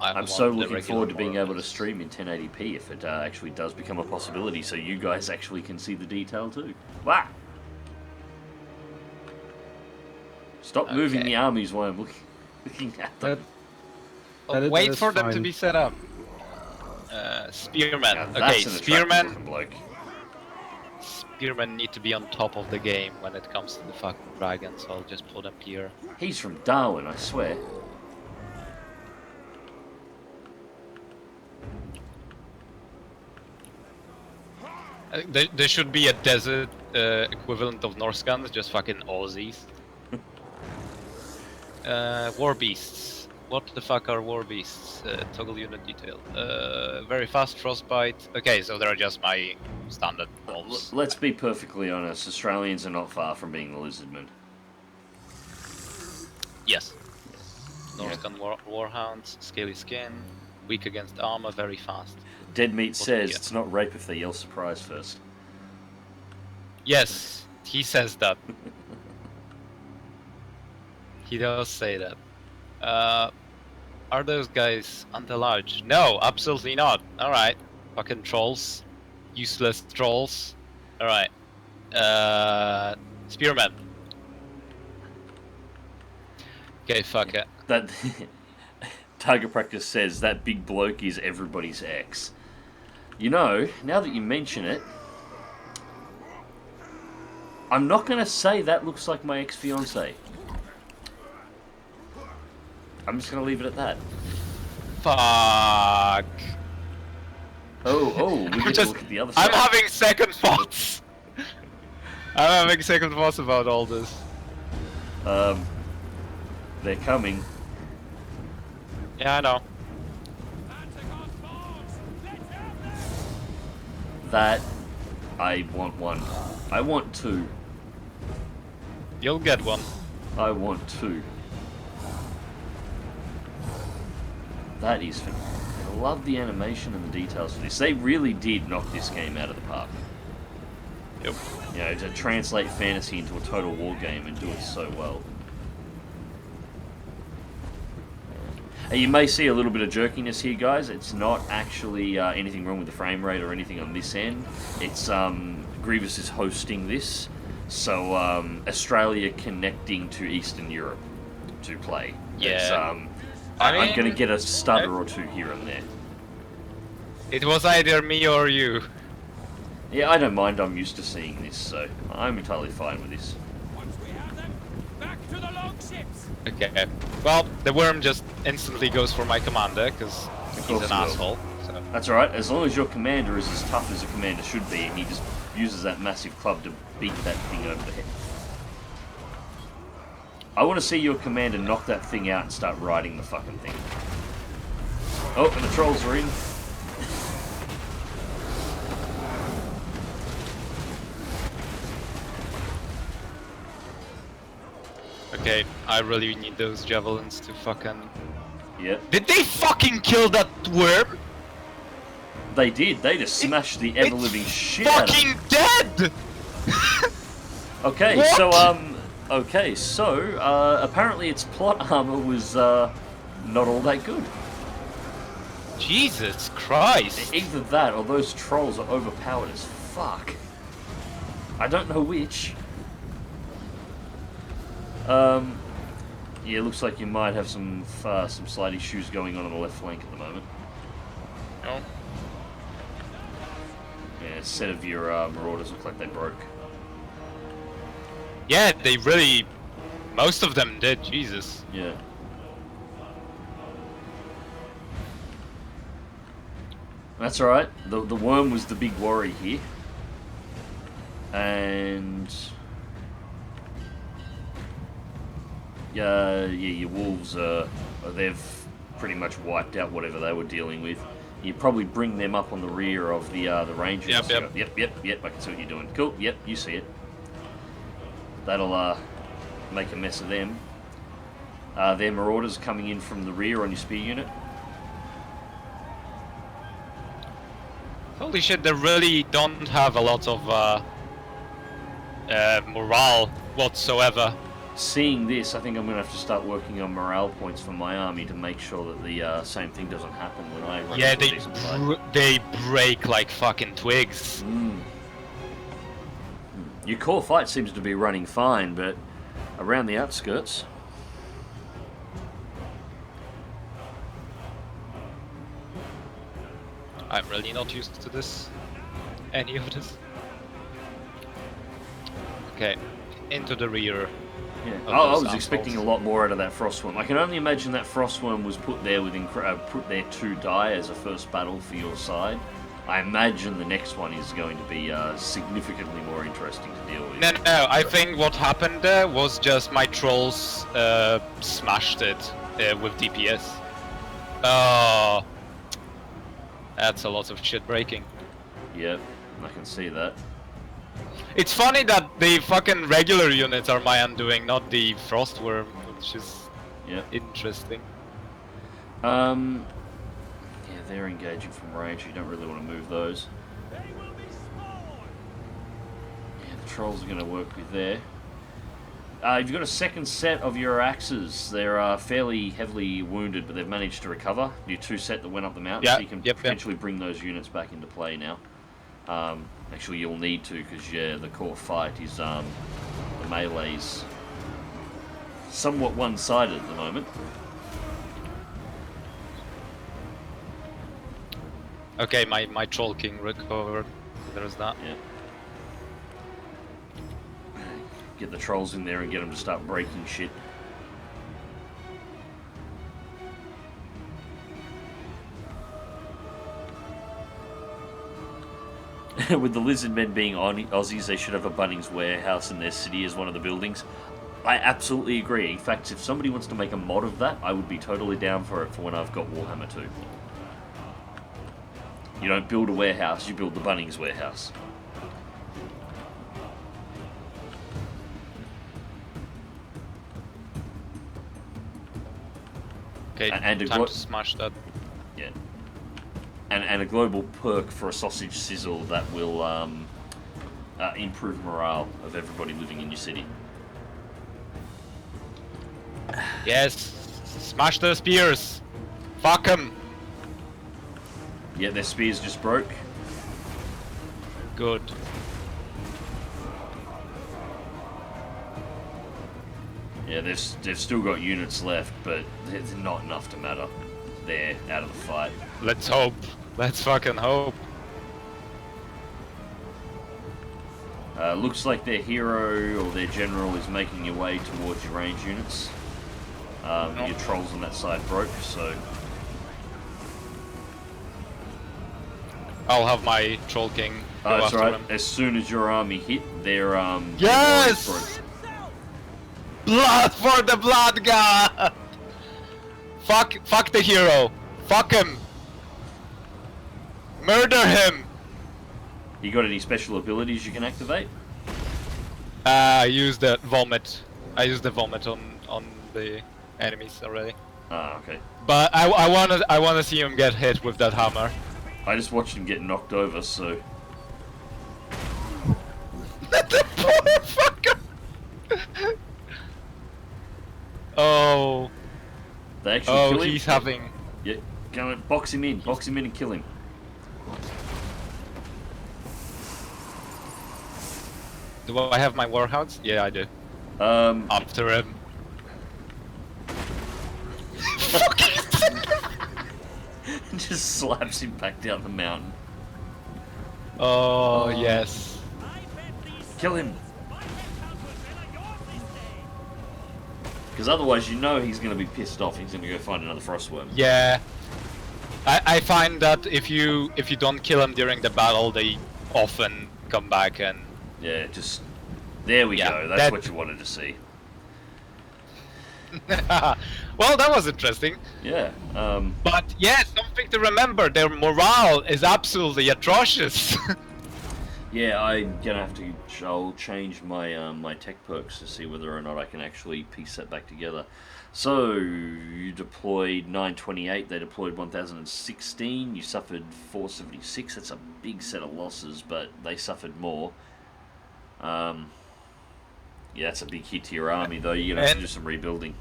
I'm so looking forward to being able to stream in 1080p if it actually does become a possibility, so you guys actually can see the detail too. Wow! Stop moving Okay. the armies while I'm looking at them. Wait is for them to fine. be set up. Spearmen. Now, Okay, that's an attractive spearmen. looking bloke. Spearmen need to be on top of the game when it comes to the fucking dragons, so I'll just put them here. He's from Darwin, I swear. There should be a desert equivalent of Norscans, just fucking Aussies. War beasts. What the fuck are war beasts? Toggle unit detail. Very fast frostbite. Okay, so they're just my standard wolves. Let's be perfectly honest, Australians are not far from being the lizardmen. Yes. Norscan warhounds, scaly skin, weak against armor, very fast. Dead Meat says yeah. it's not rape if they yell surprise first. Yes, he says that. He does say that. Are those guys anti-large? No, absolutely not. Alright. Fucking trolls. Useless trolls. Alright. Spearmen. Okay, fuck it. That Target Practice says that big bloke is everybody's ex. You know, now that you mention it, I'm not going to say that looks like my ex-fiancée. I'm just going to leave it at that. Fuck. Oh, we get to look at the other side. I'm having second thoughts. I'm having second thoughts about all this. They're coming. Yeah, I know. That, I want one. I want two. You'll get one. I want two. That is phenomenal. I love the animation and the details for this. They really did knock this game out of the park. Yep. You know, to translate fantasy into a total war game and do it so well. You may see a little bit of jerkiness here, guys. It's not actually anything wrong with the frame rate or anything on this end. It's Grivius is hosting this, so Australia connecting to Eastern Europe to play. Yeah. It's, I I'm mean, going to get a stutter or two here and there. It was either me or you. Yeah, I don't mind. I'm used to seeing this, so I'm entirely fine with this. Once we have them, back to the longships. Okay. Well, the worm just instantly goes for my commander because he's course an he will. asshole. So. That's alright, as long as your commander is as tough as a commander should be, and he just uses that massive club to beat that thing over the head. I want to see your commander knock that thing out and start riding the fucking thing. Oh, and the trolls are in. Okay, I really need those javelins to fucking... Yep. Did they fucking kill that worm? They did. They just smashed the ever-living shit out of it. Fucking dead! Okay, What? so apparently its plot armor was not all that good. Jesus Christ! Either that or those trolls are overpowered as fuck. I don't know which. Yeah, looks like you might have some slight issues going on the left flank at the moment. No. Yeah, a set of your marauders look like they broke. Yeah, they really... Most of them did, Jesus. Yeah. That's alright. The worm was the big worry here. And... yeah, your wolves, they've pretty much wiped out whatever they were dealing with. You probably bring them up on the rear of the rangers. Yep, I can see what you're doing. Cool, yep, you see it. That'll make a mess of them. Their marauders coming in from the rear on your spear unit. Holy shit, they really don't have a lot of morale whatsoever. Seeing this, I think I'm going to have to start working on morale points for my army to make sure that the same thing doesn't happen when I run Yeah, into a decent fight. they break like fucking twigs. Your core fight seems to be running fine, but around the outskirts... I'm really not used to this. Any of this. Okay, into the rear. Yeah. Of I those was expecting a assholes. lot more out of that frostworm. I can only imagine that frostworm was put there with put there to die as a first battle for your side. I imagine the next one is going to be significantly more interesting to deal with. No, I think what happened there was just my trolls smashed it with DPS. Oh, that's a lot of shit breaking. Yep, I can see that. It's funny that the fucking regular units are my undoing, not the frostworm, which is interesting. Yeah, they're engaging from range. You don't really want to move those. They will be small. Yeah, the trolls are going to work with there. You've got a second set of your axes. They're fairly heavily wounded, but they've managed to recover. Your two set that went up the mountain, so you can potentially bring those units back into play now. Actually, you'll need to, because the core fight is the melee's somewhat one-sided at the moment. Okay, my Troll King recovered. There's that. Yeah. Get the trolls in there and get them to start breaking shit. With the lizard men being Aussies, they should have a Bunnings warehouse in their city as one of the buildings. I absolutely agree. In fact, if somebody wants to make a mod of that, I would be totally down for it for when I've got Warhammer 2. You don't build a warehouse, you build the Bunnings warehouse. Okay, and time to smash that. Yeah. And a global perk for a sausage sizzle that will improve morale of everybody living in your city. Yes, smash the spears. Fuck 'em. Yeah, their spears just broke. Good. Yeah, they've still got units left, but it's not enough to matter. They're out of the fight. Let's hope. Let's fucking hope. Looks like their hero or their general is making your way towards your range units. Your trolls on that side broke, so... I'll have my Troll King go that's after right. him. As soon as your army hit, their Yes! their warriors broke. Blood for the blood god! Fuck the hero. Fuck him. Murder him. You got any special abilities you can activate? I use the vomit. I use the vomit on the enemies already. Ah, okay. But I wanna see him get hit with that hammer. I just watched him get knocked over, so... The poor fucker! Oh. They actually kill him? Oh, he's having... Yeah, go and box him in and kill him. Do I have my warhounds? Yeah, I do. After him. Just slaps him back down the mountain. Oh, yes. Kill him! Because otherwise you know he's going to be pissed off. He's going to go find another frostworm. Yeah. I find that if you don't kill them during the battle, they often come back and... Yeah, just... There we go. That's what you wanted to see. Well, that was interesting. Yeah. But yeah, something to remember, their morale is absolutely atrocious. Yeah, I'm gonna have to. I'll change my my tech perks to see whether or not I can actually piece that back together. So you deployed 928. They deployed 1016. You suffered 476. That's a big set of losses, but they suffered more. Yeah, that's a big hit to your army, though. You're gonna have to do some rebuilding.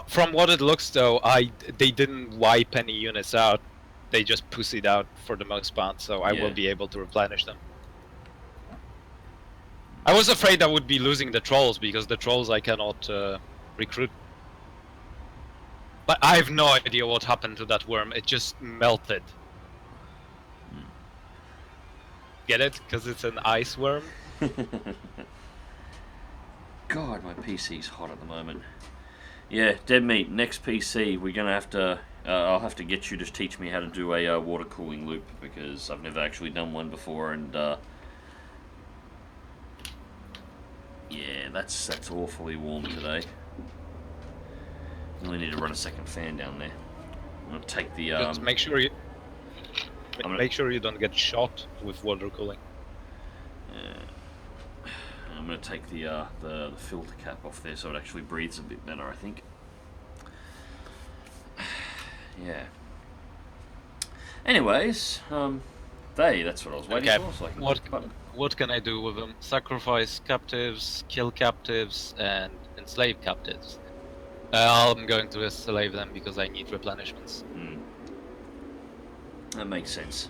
From what it looks, though, they didn't wipe any units out. They just pussied out for the most part, so I will be able to replenish them. I was afraid I would be losing the trolls, because the trolls I cannot recruit. But I have no idea what happened to that worm. It just melted. Get it? Because it's an ice worm? God, my PC's hot at the moment. Yeah, dead meat. Next PC, we're gonna have to. I'll have to get you to teach me how to do a water cooling loop, because I've never actually done one before, and yeah, that's awfully warm today. Really need to run a second fan down there. I'm gonna take the. Just make sure you make sure you don't get shot with water cooling. I'm gonna take the filter cap off there so it actually breathes a bit better, I think. Yeah. Anyways, that's what I was waiting for. So I can what can I do with them? Sacrifice captives, kill captives, and enslave captives. I'm going to enslave them because I need replenishments. That makes sense.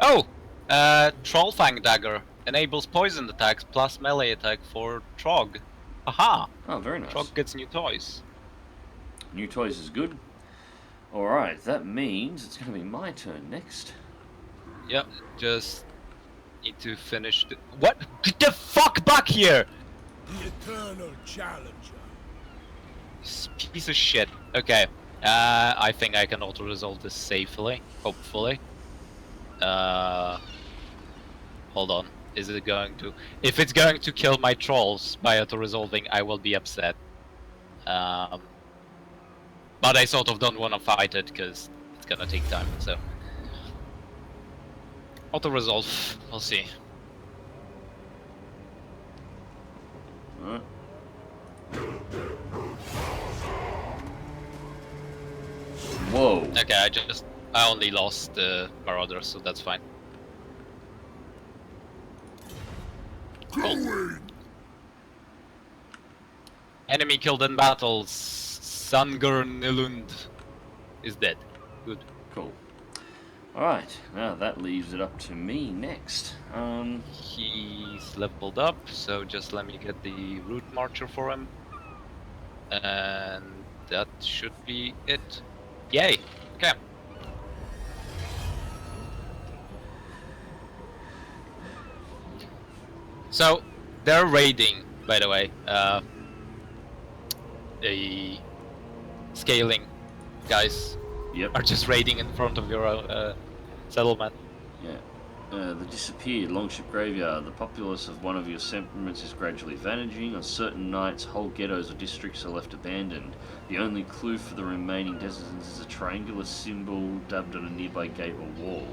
Oh! Trollfang Dagger. Enables poison attacks plus melee attack for Trog. Aha! Oh, very nice. Trog gets new toys. New toys is good. Alright, that means it's going to be my turn next. Yep, just need to finish the... What? Get the fuck back here! The eternal challenger. Piece of shit. Okay. I think I can auto-resolve this safely, hopefully. Hold on. Is it going to... If it's going to kill my trolls by auto-resolving, I will be upset. But I sort of don't want to fight it, because it's gonna take time, so... Auto-resolve. We'll see. Alright. Whoa. Okay, I only lost the Marauders, so that's fine. Cool. Enemy killed in battles. Sangur Nilund is dead. Good. Cool. Alright, now that leaves it up to me next. He's leveled up, so just let me get the Root Marcher for him. And that should be it. Yay! Okay. So, they're raiding, by the way. The scaling guys are just raiding in front of your settlement. Yeah. The disappeared Longship Graveyard. The populace of one of your settlements is gradually vanishing. On certain nights, whole ghettos or districts are left abandoned. The only clue for the remaining denizens is a triangular symbol dabbed on a nearby gate or wall.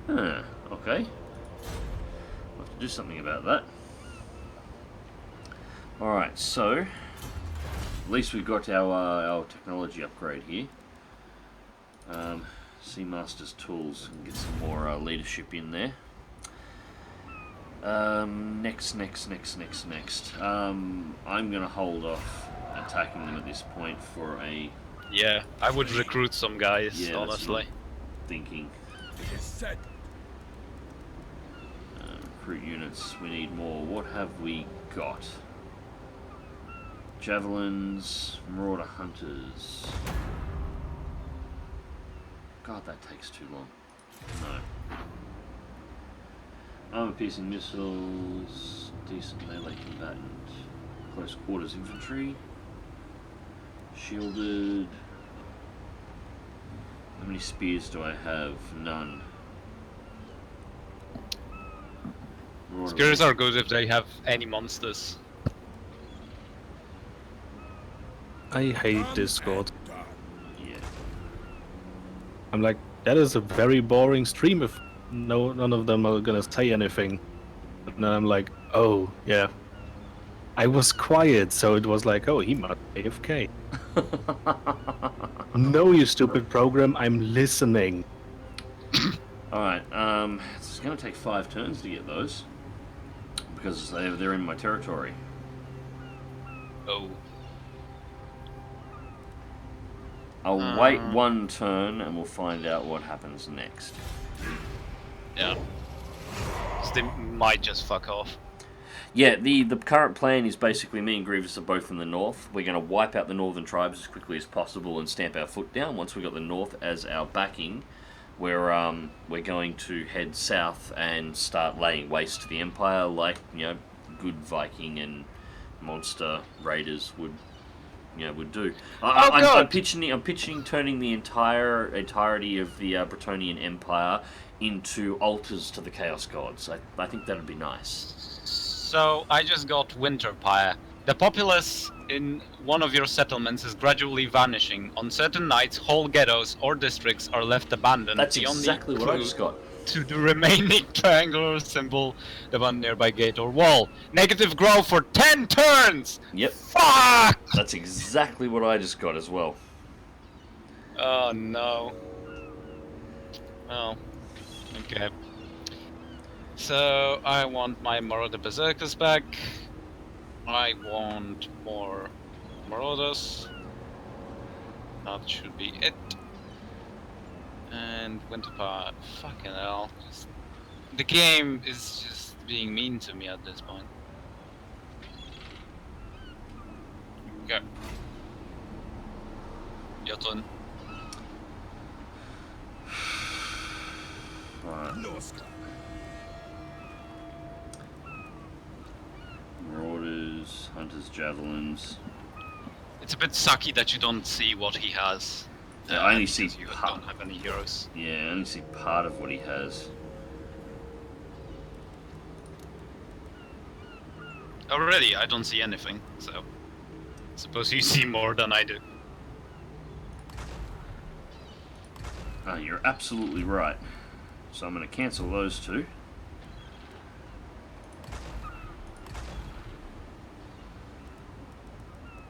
Huh, okay. I'll have to do something about that. Alright, so at least we've got our technology upgrade here. Seamaster's tools and get some more leadership in there. Next. I'm gonna hold off attacking them at this point for a... Yeah, I would recruit some guys, Yeah, honestly. thinking. It is set. Recruit units, we need more. What have we got? Javelins, Marauder Hunters. God, that takes too long. No. Armor-piercing missiles, decent melee combatant, close quarters infantry, shielded. How many spears do I have? None. Spears are good if they have any monsters. I hate Discord. Yeah. I'm like, that is a very boring stream if none of them are gonna say anything. And then I'm like, oh, yeah. I was quiet, so it was like, oh, he must be AFK. No, you stupid program, I'm listening. Alright, it's going to take 5 turns to get those. Because they're in my territory. Oh. I'll wait 1 turn and we'll find out what happens next. Yeah. So they might just fuck off. Yeah, the current plan is basically me and Grivius are both in the north. We're going to wipe out the northern tribes as quickly as possible and stamp our foot down. Once we've got the north as our backing, we're going to head south and start laying waste to the Empire like, you know, good Viking and monster raiders would do. I'm pitching turning the entirety of the Bretonnian Empire into altars to the Chaos Gods. I think that'd be nice. So I just got Winterpire. The populace in one of your settlements is gradually vanishing. On certain nights, whole ghettos or districts are left abandoned. That's the exactly only what I clue just got. to the remaining triangular symbol, the one nearby gate or wall. Negative growth for 10 turns! Yep. Fuck! That's exactly what I just got as well. Oh no. Oh. Okay. So, I want my Marauder Berserkers back. I want more Marauders. That should be it. And Winterpire. Fucking hell. The game is just being mean to me at this point. Okay. Your turn. Alright. Norsca. Marauders, Hunters, Javelins. It's a bit sucky that you don't see what he has. Yeah, I only see because you don't have any heroes. Yeah, I only see part of what he has. Already, I don't see anything, so... Suppose you see more than I do. You're absolutely right. So I'm going to cancel those 2.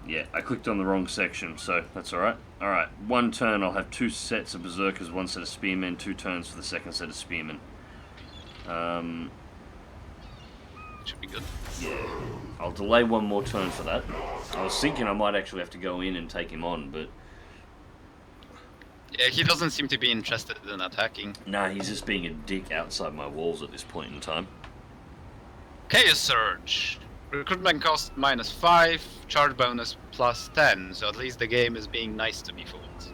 Yeah, I clicked on the wrong section, so that's alright. Alright, 1 turn I'll have 2 sets of Berserkers, 1 set of Spearmen, 2 turns for the second set of Spearmen. Should be good. Yeah, I'll delay 1 more turn for that. I was thinking I might actually have to go in and take him on, but... Yeah, he doesn't seem to be interested in attacking. Nah, he's just being a dick outside my walls at this point in time. Chaos Surge. Recruitment cost -5, charge bonus +10, so at least the game is being nice to me for once.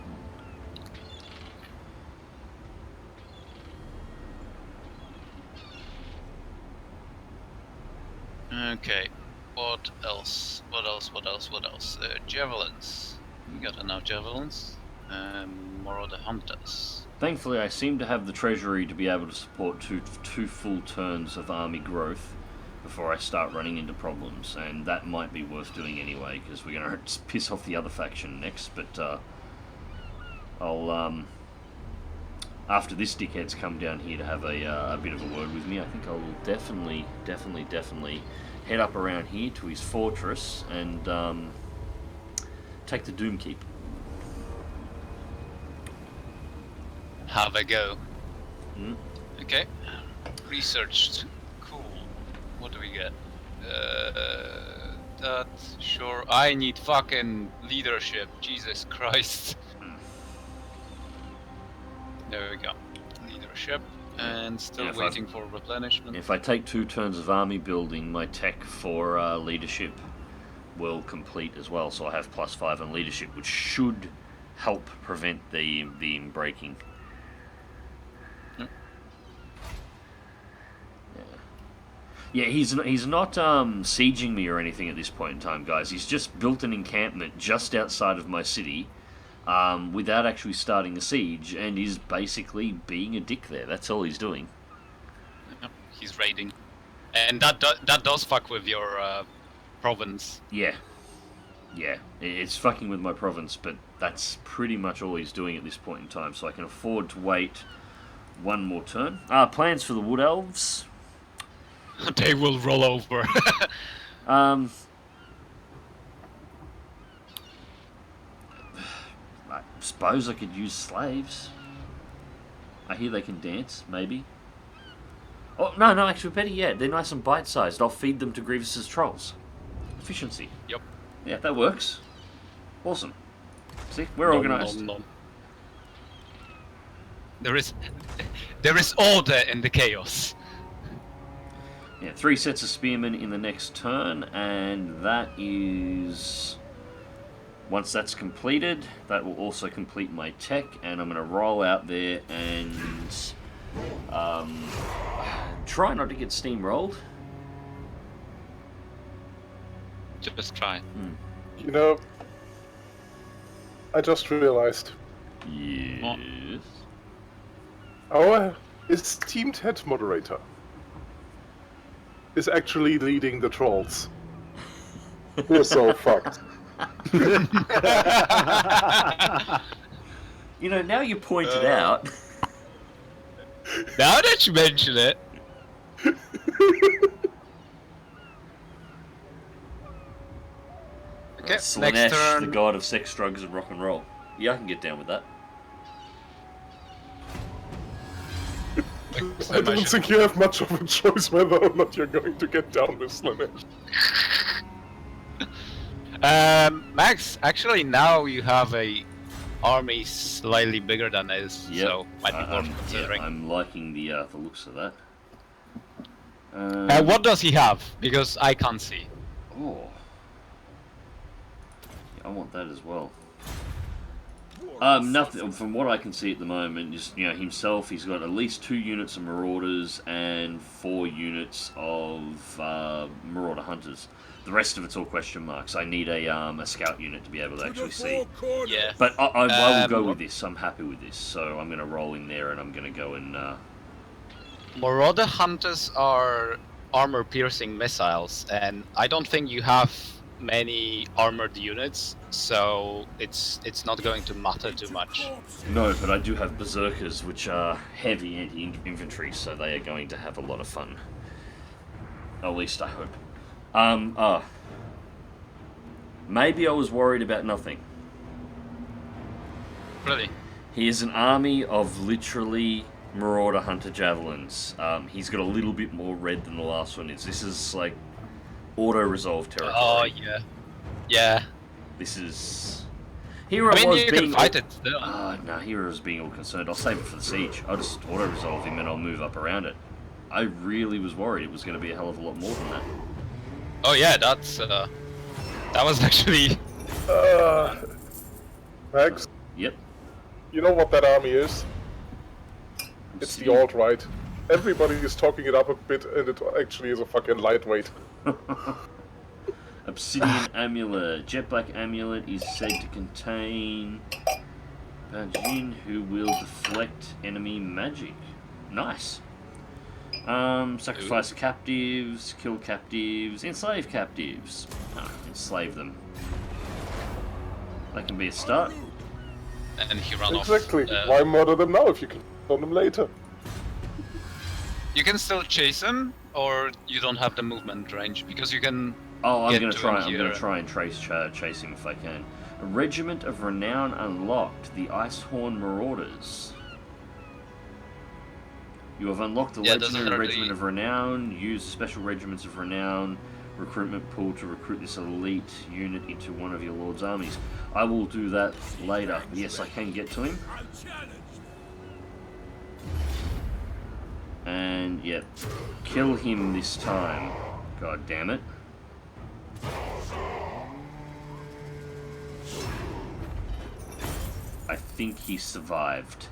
Okay, what else? Javelins. We got enough javelins. Marauder Hunters. Thankfully, I seem to have the treasury to be able to support two full turns of army growth before I start running into problems, and that might be worth doing anyway, because we're going to piss off the other faction next, but I'll, after this dickhead's come down here to have a bit of a word with me, I think I'll definitely head up around here to his fortress and take the Doom Keep. Have a go. Mm. Okay. Researched. Cool. What do we get? That, sure. I need fucking leadership. Jesus Christ. There we go. Leadership. And still waiting for replenishment. If I take 2 turns of army building, my tech for leadership will complete as well. So I have +5 on leadership, which should help prevent the breaking. Yeah, he's not sieging me or anything at this point in time, guys. He's just built an encampment just outside of my city without actually starting a siege, and is basically being a dick there. That's all he's doing. He's raiding. And that does fuck with your province. Yeah. Yeah, it's fucking with my province, but that's pretty much all he's doing at this point in time, so I can afford to wait one more turn. Plans for the Wood Elves. They will roll over. I suppose I could use slaves. I hear they can dance, maybe. Oh, no, actually, better yet, they're nice and bite-sized. I'll feed them to Grievous' trolls. Efficiency. Yep. Yeah, that works. Awesome. See, we're organised. No. There is order in the chaos. Yeah, 3 sets of spearmen in the next turn, and that is... Once that's completed, that will also complete my tech, and I'm going to roll out there and try not to get steamrolled. Just try. You know, I just realized Yes. our esteemed head moderator is actually leading the trolls. We're so fucked. You know, now you point it out. Now that you mention it. Okay, next Sledneck, turn. the god of sex, drugs, and rock and roll. Yeah, I can get down with that. I don't think you have much of a choice whether or not you're going to get down with Sledneck. Max, actually now you have a army slightly bigger than his, Yep. so might be worth considering. Yeah, I'm liking the looks of that. What does he have? Because I can't see. Oh. Yeah, I want that as well. Nothing from what I can see at the moment. Just himself. He's got at least 2 units of Marauders and 4 units of Marauder Hunters. The rest of it's all question marks. I need a scout unit to be able to actually see. Yeah. But I will go with this. I'm happy with this, so I'm going to roll in there and I'm going to go and. Marauder Hunters are armor-piercing missiles, and I don't think you have many armored units, so it's not going to matter too much. No, but I do have Berserkers, which are heavy anti-infantry, so they are going to have a lot of fun. At least I hope. Maybe I was worried about nothing. Really? He is an army of literally Marauder Hunter Javelins. He's got a little bit more red than the last one is. This is like auto-resolve territory. Oh, yeah. Yeah. This is... Here I mean, was you being... can fight it still. No, here I was being all concerned. I'll save it for the siege. I'll just auto-resolve him and I'll move up around it. I really was worried it was going to be a hell of a lot more than that. Oh yeah, that's that was actually... Max, Yep. you know what that army is? It's the alt-right. Everybody is talking it up a bit, and it actually is a fucking lightweight. Obsidian Amulet. Jet Black Amulet is said to contain Bajin who will deflect enemy magic. Nice. Sacrifice captives, kill captives, enslave captives. Enslave them. That can be a start. And he ran Exactly. off. Why murder them now if you can kill them later? You can still chase him, or you don't have the movement range? Because you can. Oh, I'm Get gonna to try. him I'm here. gonna try and chase him if I can. A regiment of renown unlocked. The Icehorn Marauders. You have unlocked the Yeah, those legendary are regiment the- of renown. Use special regiments of renown recruitment pool to recruit this elite unit into one of your lord's armies. I will do that later. Yes, I can get to him. And yep, kill him this time. God damn it. I think he survived.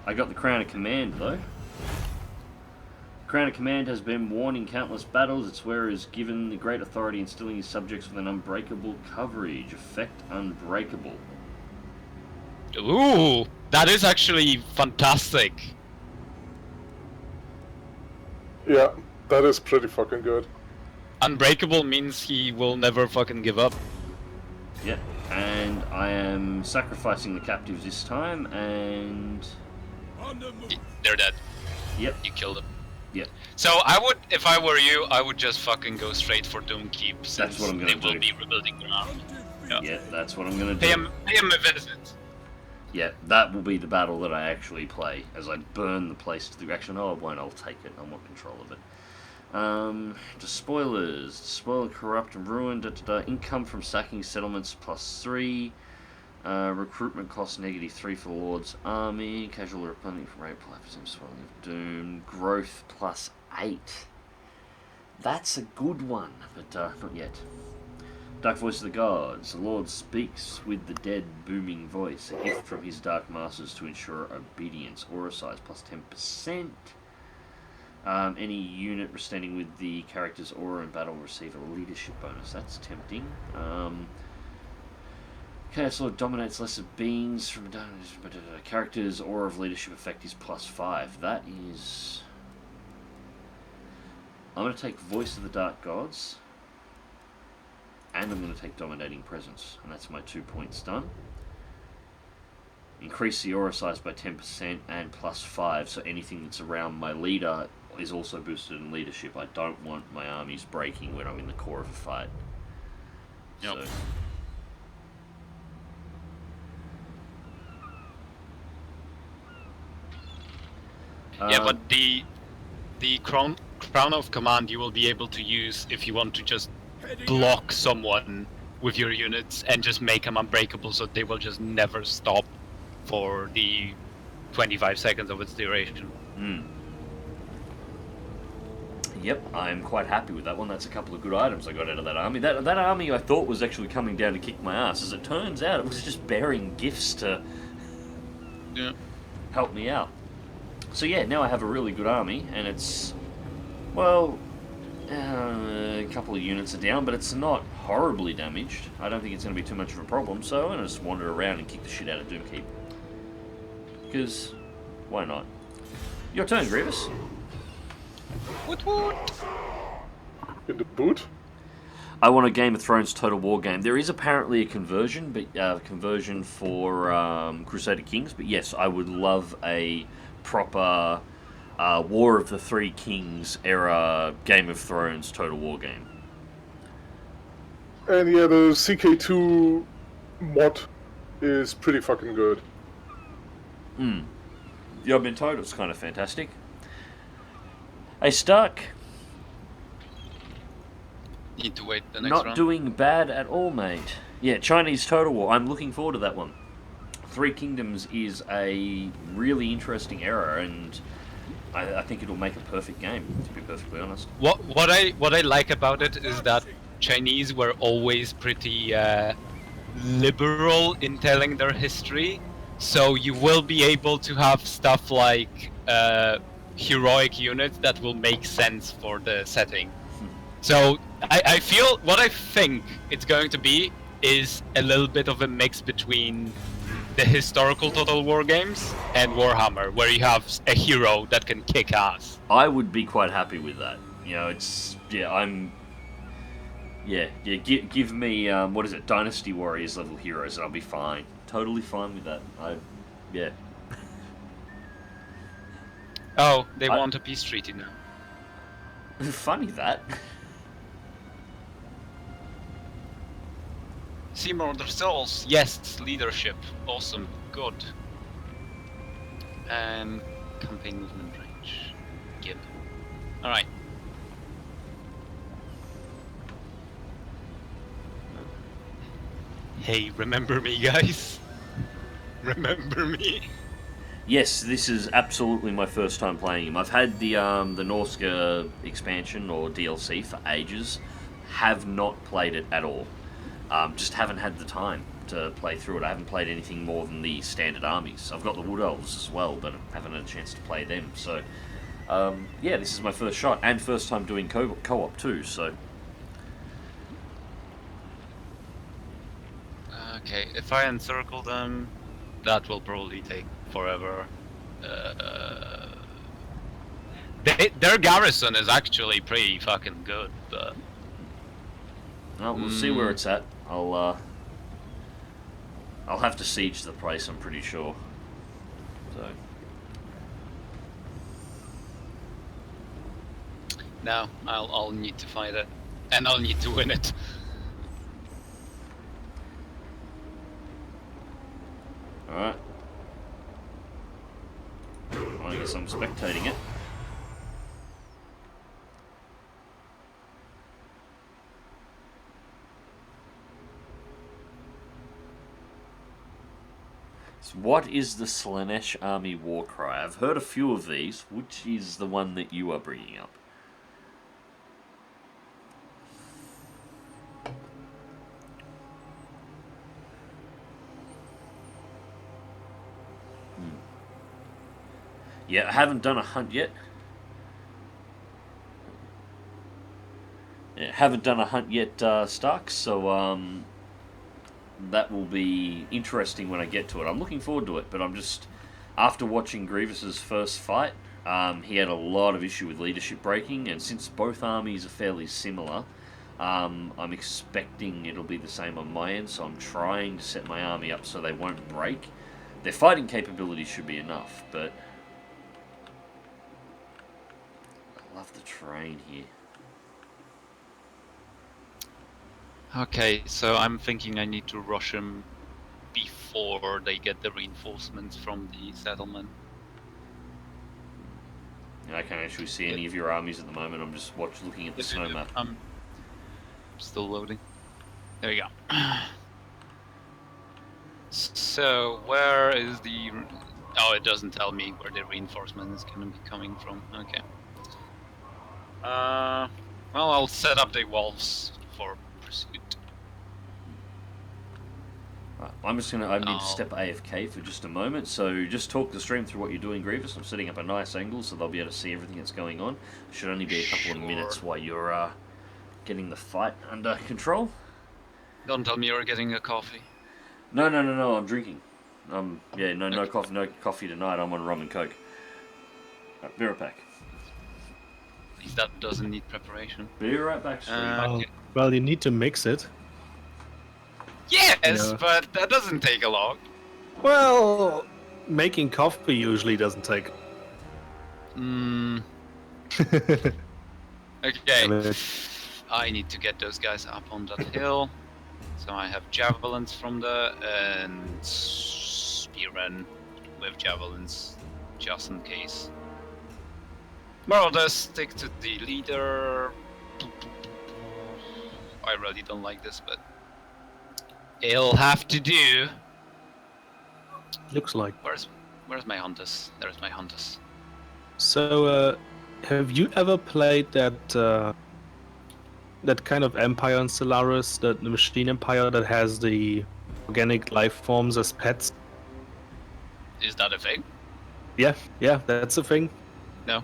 I got the Crown of Command though. Crown of Command has been worn in countless battles. Its wearer is given the great authority, instilling his subjects with an unbreakable coverage. Effect unbreakable. Ooh, that is actually fantastic. Yeah, that is pretty fucking good. Unbreakable means he will never fucking give up. Yep, and I am sacrificing the captives this time, and They're dead. yep, You killed them. yep. So I would, if I were you, I would just fucking go straight for Doom Keep, since what I'm gonna they will do. be rebuilding their army. Yeah. Yeah, that's what I'm gonna do. Pay him a visit. Yeah, that will be the battle that I actually play, as I burn the place to the action. Oh, I won't, I'll take it, I want control of it. Despoilers. Despoil, corrupt, and ruin. Income from sacking settlements +3. Recruitment cost -3 for the Lord's Army. Casual replenishing from rate +5%. Spoiling of Doom. Growth +8. That's a good one, but not yet. Dark Voice of the Gods. The Lord speaks with the dead, booming voice. A gift from his Dark Masters to ensure obedience. Aura size +10%. Any unit standing with the character's aura in battle will receive a leadership bonus. That's tempting. Chaos Lord dominates lesser beings from character's aura of leadership effect is +5. That is. I'm going to take Voice of the Dark Gods. And I'm going to take Dominating Presence. And that's my 2 points done. Increase the aura size by 10% and +5. So anything that's around my leader is also boosted in leadership. I don't want my armies breaking when I'm in the core of a fight. Yep. So. Yeah, but the crown of command you will be able to use if you want to just block someone with your units and just make them unbreakable, so they will just never stop for the 25 seconds of its duration. Yep, I'm quite happy with that one. That's a couple of good items I got out of that army. That army I thought was actually coming down to kick my ass. As it turns out, it was just bearing gifts to help me out. So yeah, now I have a really good army, and it's, well, a couple of units are down, but it's not horribly damaged. I don't think it's going to be too much of a problem, so I'm going to just wander around and kick the shit out of Doomkeep. Because, why not? Your turn, Grievous. Woot woot! In the boot? I want a Game of Thrones Total War game. There is apparently a conversion, but conversion for Crusader Kings. But yes, I would love a proper War of the Three Kings era Game of Thrones Total War game. And yeah, the CK2 mod is pretty fucking good. Yeah, I've been told it's kind of fantastic. Hey, Stark. Need to wait the next Not round. doing bad at all, mate. Yeah, Chinese Total War. I'm looking forward to that one. Three Kingdoms is a really interesting era, and I think it'll make a perfect game, to be perfectly honest. What I like about it is that Chinese were always pretty liberal in telling their history, so you will be able to have stuff like heroic units that will make sense for the setting. So I feel, what I think it's going to be is a little bit of a mix between the historical Total War games and Warhammer, where you have a hero that can kick ass. I would be quite happy with that. You know, it's, yeah, I'm, yeah, give me, what is it, Dynasty Warriors level heroes, and I'll be fine. Totally fine with that. Yeah. Oh, they I- want a peace treaty now. Funny that. Seymour the Souls, yes, leadership, awesome, good. And campaign movement range, Gib. Alright. Hey, remember me, guys? Remember me? Yes, this is absolutely my first time playing him. I've had the Norsca expansion or DLC for ages. Have not played it at all. Just haven't had the time to play through it. I haven't played anything more than the standard armies. I've got the Wood Elves as well, but I haven't had a chance to play them. So, yeah, this is my first shot and first time doing co-op too. So, Okay, if I encircle them, that will probably take forever. Their garrison is actually pretty fucking good, but... well, we'll see where it's at. I'll have to siege the place, I'm pretty sure. So. No, I'll need to fight it, and I'll need to win it. Alright. I guess I'm spectating it. So what is the Sledneck Army War Cry? I've heard a few of these. Which is the one that you are bringing up? Yeah, I haven't done a hunt yet. Yeah, haven't done a hunt yet, Stark, so that will be interesting when I get to it. I'm looking forward to it, but I'm just... After watching Grievous's first fight, he had a lot of issue with leadership breaking, and since both armies are fairly similar, I'm expecting it'll be the same on my end, so I'm trying to set my army up so they won't break. Their fighting capability should be enough, but... I love the terrain here. Okay, so I'm thinking I need to rush them before they get the reinforcements from the settlement. I can't actually see any of your armies at the moment. I'm just looking at the snow map. I'm still loading. There we go. So, where is the... Oh, it doesn't tell me where the reinforcement is going to be coming from. Okay. Well, I'll set up the wolves for pursuit. Right, I need to step AFK for just a moment, so just talk the stream through what you're doing, Grievous. I'm setting up a nice angle so they'll be able to see everything that's going on. It should only be a couple of minutes while you're getting the fight under control. Don't tell me you're getting a coffee. No, I'm drinking. Yeah, no coffee tonight. I'm on rum and coke. Right, be right back. At least that doesn't need preparation. Be right back, stream. Okay. Well, you need to mix it. Yes, Yeah. but that doesn't take a long. Well, making coffee usually doesn't take. Okay. I need to get those guys up on that hill. So I have javelins from there and spearmen with javelins, just in case. More or less stick to the leader. I really don't like this, but it'll have to do. Looks like. Where's my HoTaS? There's my HoTaS. So, have you ever played that that kind of empire in Stellaris, the machine empire that has the organic life forms as pets? Is that a thing? Yeah, that's a thing. No.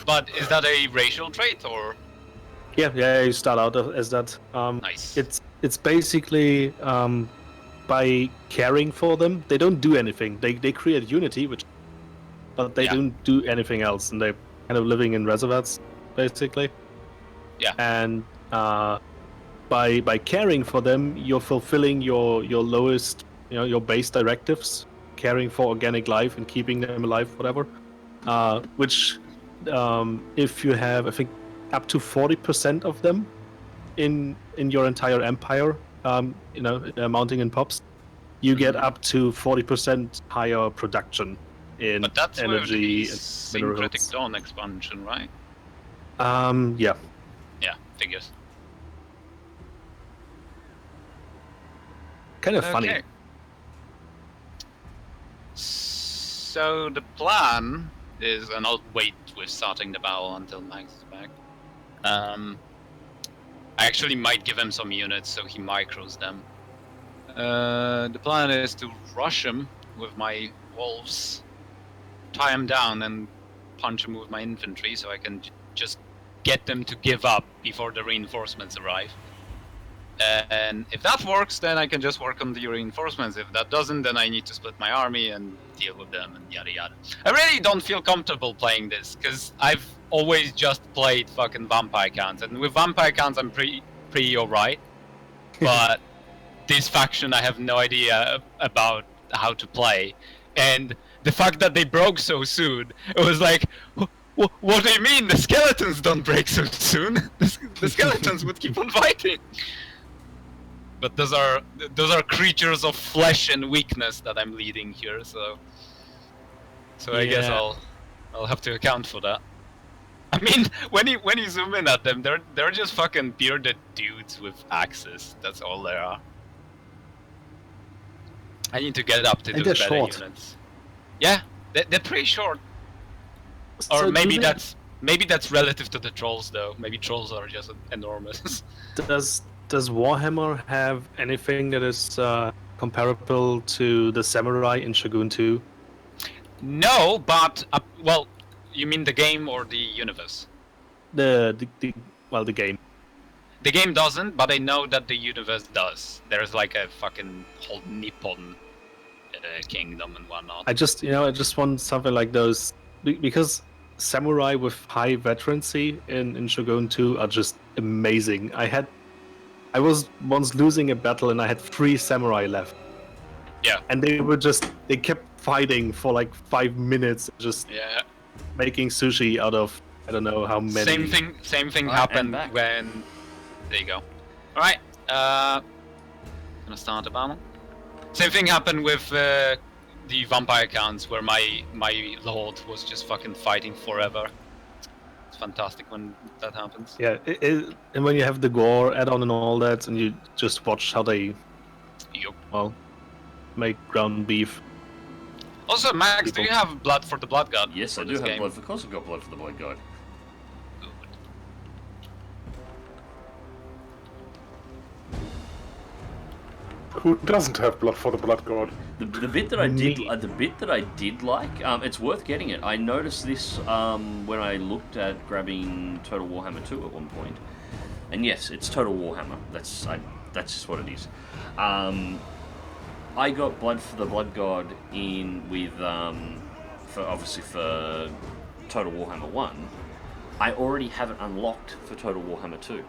But is that a racial trait or? Yeah, you start out as that. Nice. It's basically by caring for them, they don't do anything. They create unity, but they don't do anything else, and they're kind of living in reservoirs, basically. Yeah. And by caring for them, you're fulfilling your lowest, your base directives, caring for organic life and keeping them alive, whatever. which if you have, I think, up to 40% of them in your entire empire, mounting in pops, you get up to 40% higher production in But that's with energy the and Syncretic minerals. Dawn expansion, right? Yeah. Yeah, figures. Kind of funny. Okay. So the plan is, and I'll wait with starting the battle until Max is back. I actually might give him some units so he micros them. The plan is to rush him with my wolves, tie him down, and punch him with my infantry so I can just get them to give up before the reinforcements arrive. And if that works, then I can just work on the reinforcements. If that doesn't, then I need to split my army and deal with them and yada yada. I really don't feel comfortable playing this, because I've always just played fucking vampire counts, and with vampire counts I'm pretty alright. But this faction I have no idea about how to play. And the fact that they broke so soon, it was like, what do you mean? The skeletons don't break so soon? The skeletons would keep on fighting. But those are creatures of flesh and weakness that I'm leading here, so I guess I'll have to account for that. I mean, when you zoom in at them, they're just fucking bearded dudes with axes. That's all they are. I need to get up to And those they're better short. units. Yeah, they're pretty short. Or So maybe that's relative to the trolls, though. Maybe trolls are just enormous. Does Warhammer have anything that is comparable to the samurai in Shogun 2? No, but well, you mean the game or the universe? The game. The game doesn't, but I know that the universe does. There's like a fucking whole Nippon kingdom and whatnot. I just want something like those, because samurai with high veterancy in Shogun 2 are just amazing. I was once losing a battle and I had 3 samurai left. Yeah. And they kept fighting for like 5 minutes, just making sushi out of I don't know how many. Same thing Right, happened when. There you go. All right. Gonna start the battle. Same thing happened with the vampire counts, where my lord was just fucking fighting forever. It's fantastic when that happens. Yeah, and when you have the gore add-on and all that, and you just watch how they, Yup. make ground beef. Also, Max, do you have blood for the Blood God? Yes, for I do this have game? blood. Of course I've got blood for the Blood God. Good. Who doesn't have blood for the Blood God? The bit that I did like, it's worth getting it. I noticed this when I looked at grabbing Total Warhammer 2 at one point, and yes, it's Total Warhammer. That's just what it is. I got blood for the Blood God in with for Total Warhammer 1. I already have it unlocked for Total Warhammer 2.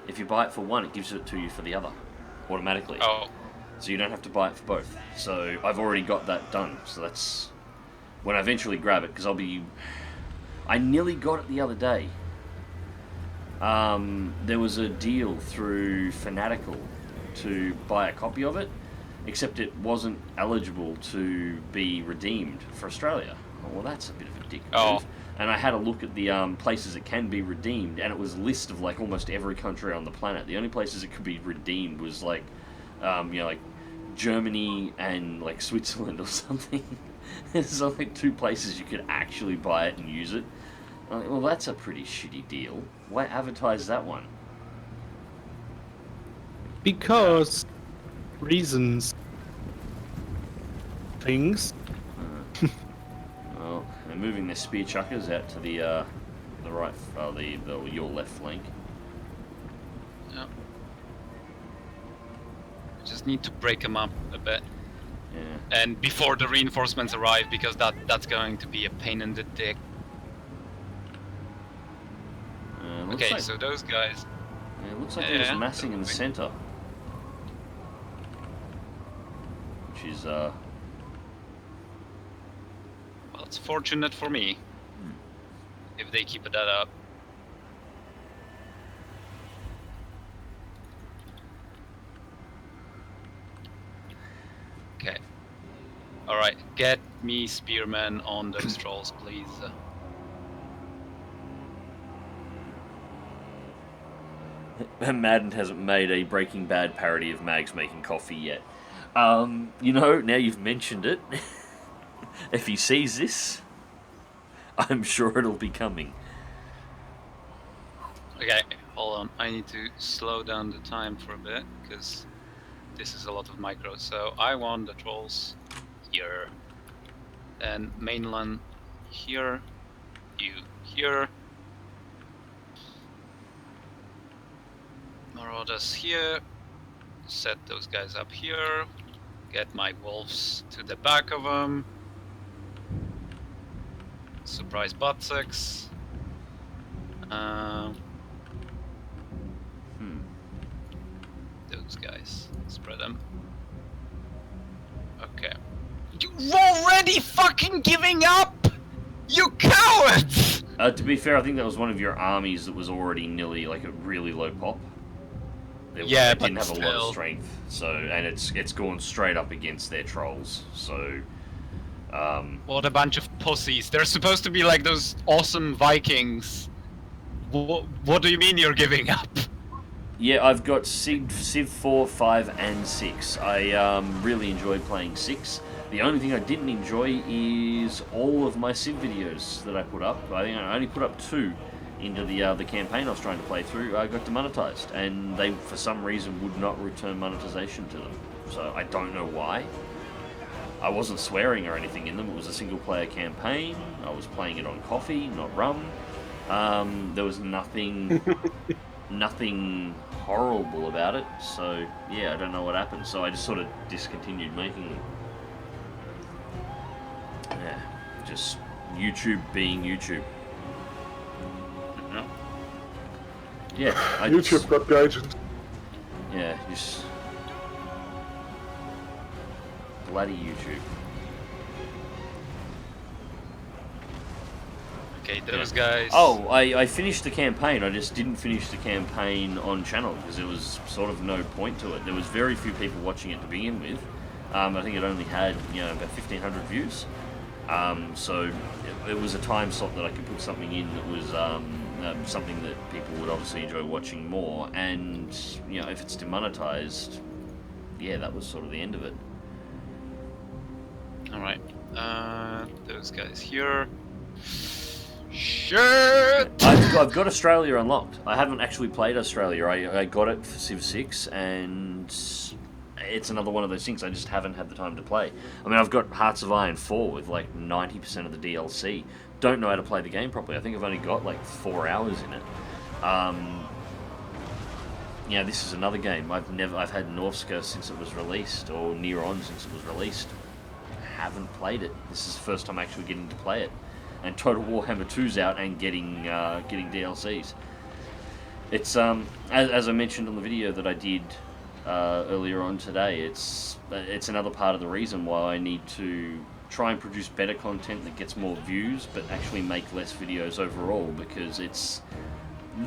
If you buy it for one, it gives it to you for the other automatically. Oh. So you don't have to buy it for both. So I've already got that done. So that's when I eventually grab it, because I nearly got it the other day. There was a deal through Fanatical to buy a copy of it, except it wasn't eligible to be redeemed for Australia. Oh, well, that's a bit of a dick move. Oh. And I had a look at the places it can be redeemed, and it was a list of like almost every country on the planet. The only places it could be redeemed was like, like Germany and like Switzerland or something. There's only 2 places you could actually buy it and use it. I'm like, well, that's a pretty shitty deal. Why advertise that one? Because reasons. Things. Well, they're moving their spear chuckers out to the right, your left flank. Yeah. Just need to break them up a bit. Yeah. And before the reinforcements arrive, because that's going to be a pain in the dick. Okay, Like, so those guys. yeah, it looks like they're just massing in the center. Which is, Well, it's fortunate for me. if they keep that up. Okay. Alright, get me spearmen on those trolls, please. Madden hasn't made a Breaking Bad parody of Mags making coffee yet. You know, now you've mentioned it, if he sees this, I'm sure it'll be coming. Okay, hold on. I need to slow down the time for a bit, because this is a lot of micros. So I want the trolls here, and mainland here, you here, Marauders here, set those guys up here, get my wolves to the back of them, surprise butt-sex. Those guys, spread them. Okay. You're already fucking giving up! You cowards! To be fair, I think that was one of your armies that was already nearly like a really low pop. Yeah, it didn't but have a lot of still. strength, so and it's gone straight up against their trolls. So, What a bunch of pussies! They're supposed to be like those awesome Vikings. What do you mean you're giving up? yeah, I've got Civ 4, 5, and 6. I really enjoy playing 6. The only thing I didn't enjoy is all of my Civ videos that I put up. I think I only put up 2 into the campaign I was trying to play through. I got demonetized, and they, for some reason, would not return monetization to them. So I don't know why. I wasn't swearing or anything in them. It was a single-player campaign. I was playing it on coffee, not rum. There was nothing, nothing horrible about it. So yeah, I don't know what happened. So I just sort of discontinued making them. Yeah, just YouTube being YouTube. Yeah, YouTube got guidance. Yeah, just bloody YouTube. Okay, those guys. Oh, I finished the campaign. I just didn't finish the campaign on channel because there was sort of no point to it. There was very few people watching it to begin with. I think it only had about 1,500 views. So it was a time slot that I could put something in that was something that people would obviously enjoy watching more. And if it's demonetized, yeah, that was sort of the end of it. All right. Those guys here. Shit! I've got Australia unlocked. I haven't actually played Australia. I got it for Civ 6, and it's another one of those things I just haven't had the time to play. I mean, I've got Hearts of Iron 4 with like 90% of the DLC. Don't know how to play the game properly. I think I've only got like 4 hours in it. This is another game. I've had Norsca since it was released, or Near On since it was released. Haven't played it. This is the first time actually getting to play it. And Total Warhammer 2's out and getting DLCs. It's as I mentioned on the video that I did earlier on today. It's another part of the reason why I need to try and produce better content that gets more views, but actually make less videos overall, because it's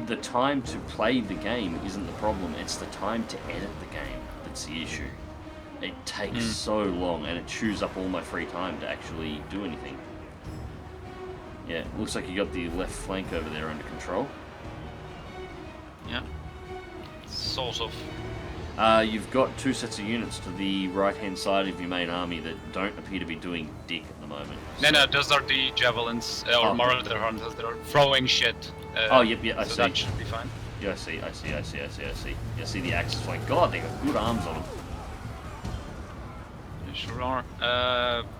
the time to play the game isn't the problem. It's the time to edit the game that's the issue. It takes so long, and it chews up all my free time to actually do anything. Yeah, looks like you got the left flank over there under control. Yeah. Sort of. You've got 2 sets of units to the right-hand side of your main army that don't appear to be doing dick at the moment. No, those are the javelins, or Marauder Hunters that are throwing shit. Yep, I see. That should be fine. Yeah, I see. Yeah, see the axes flank. God, they got good arms on them. They sure are.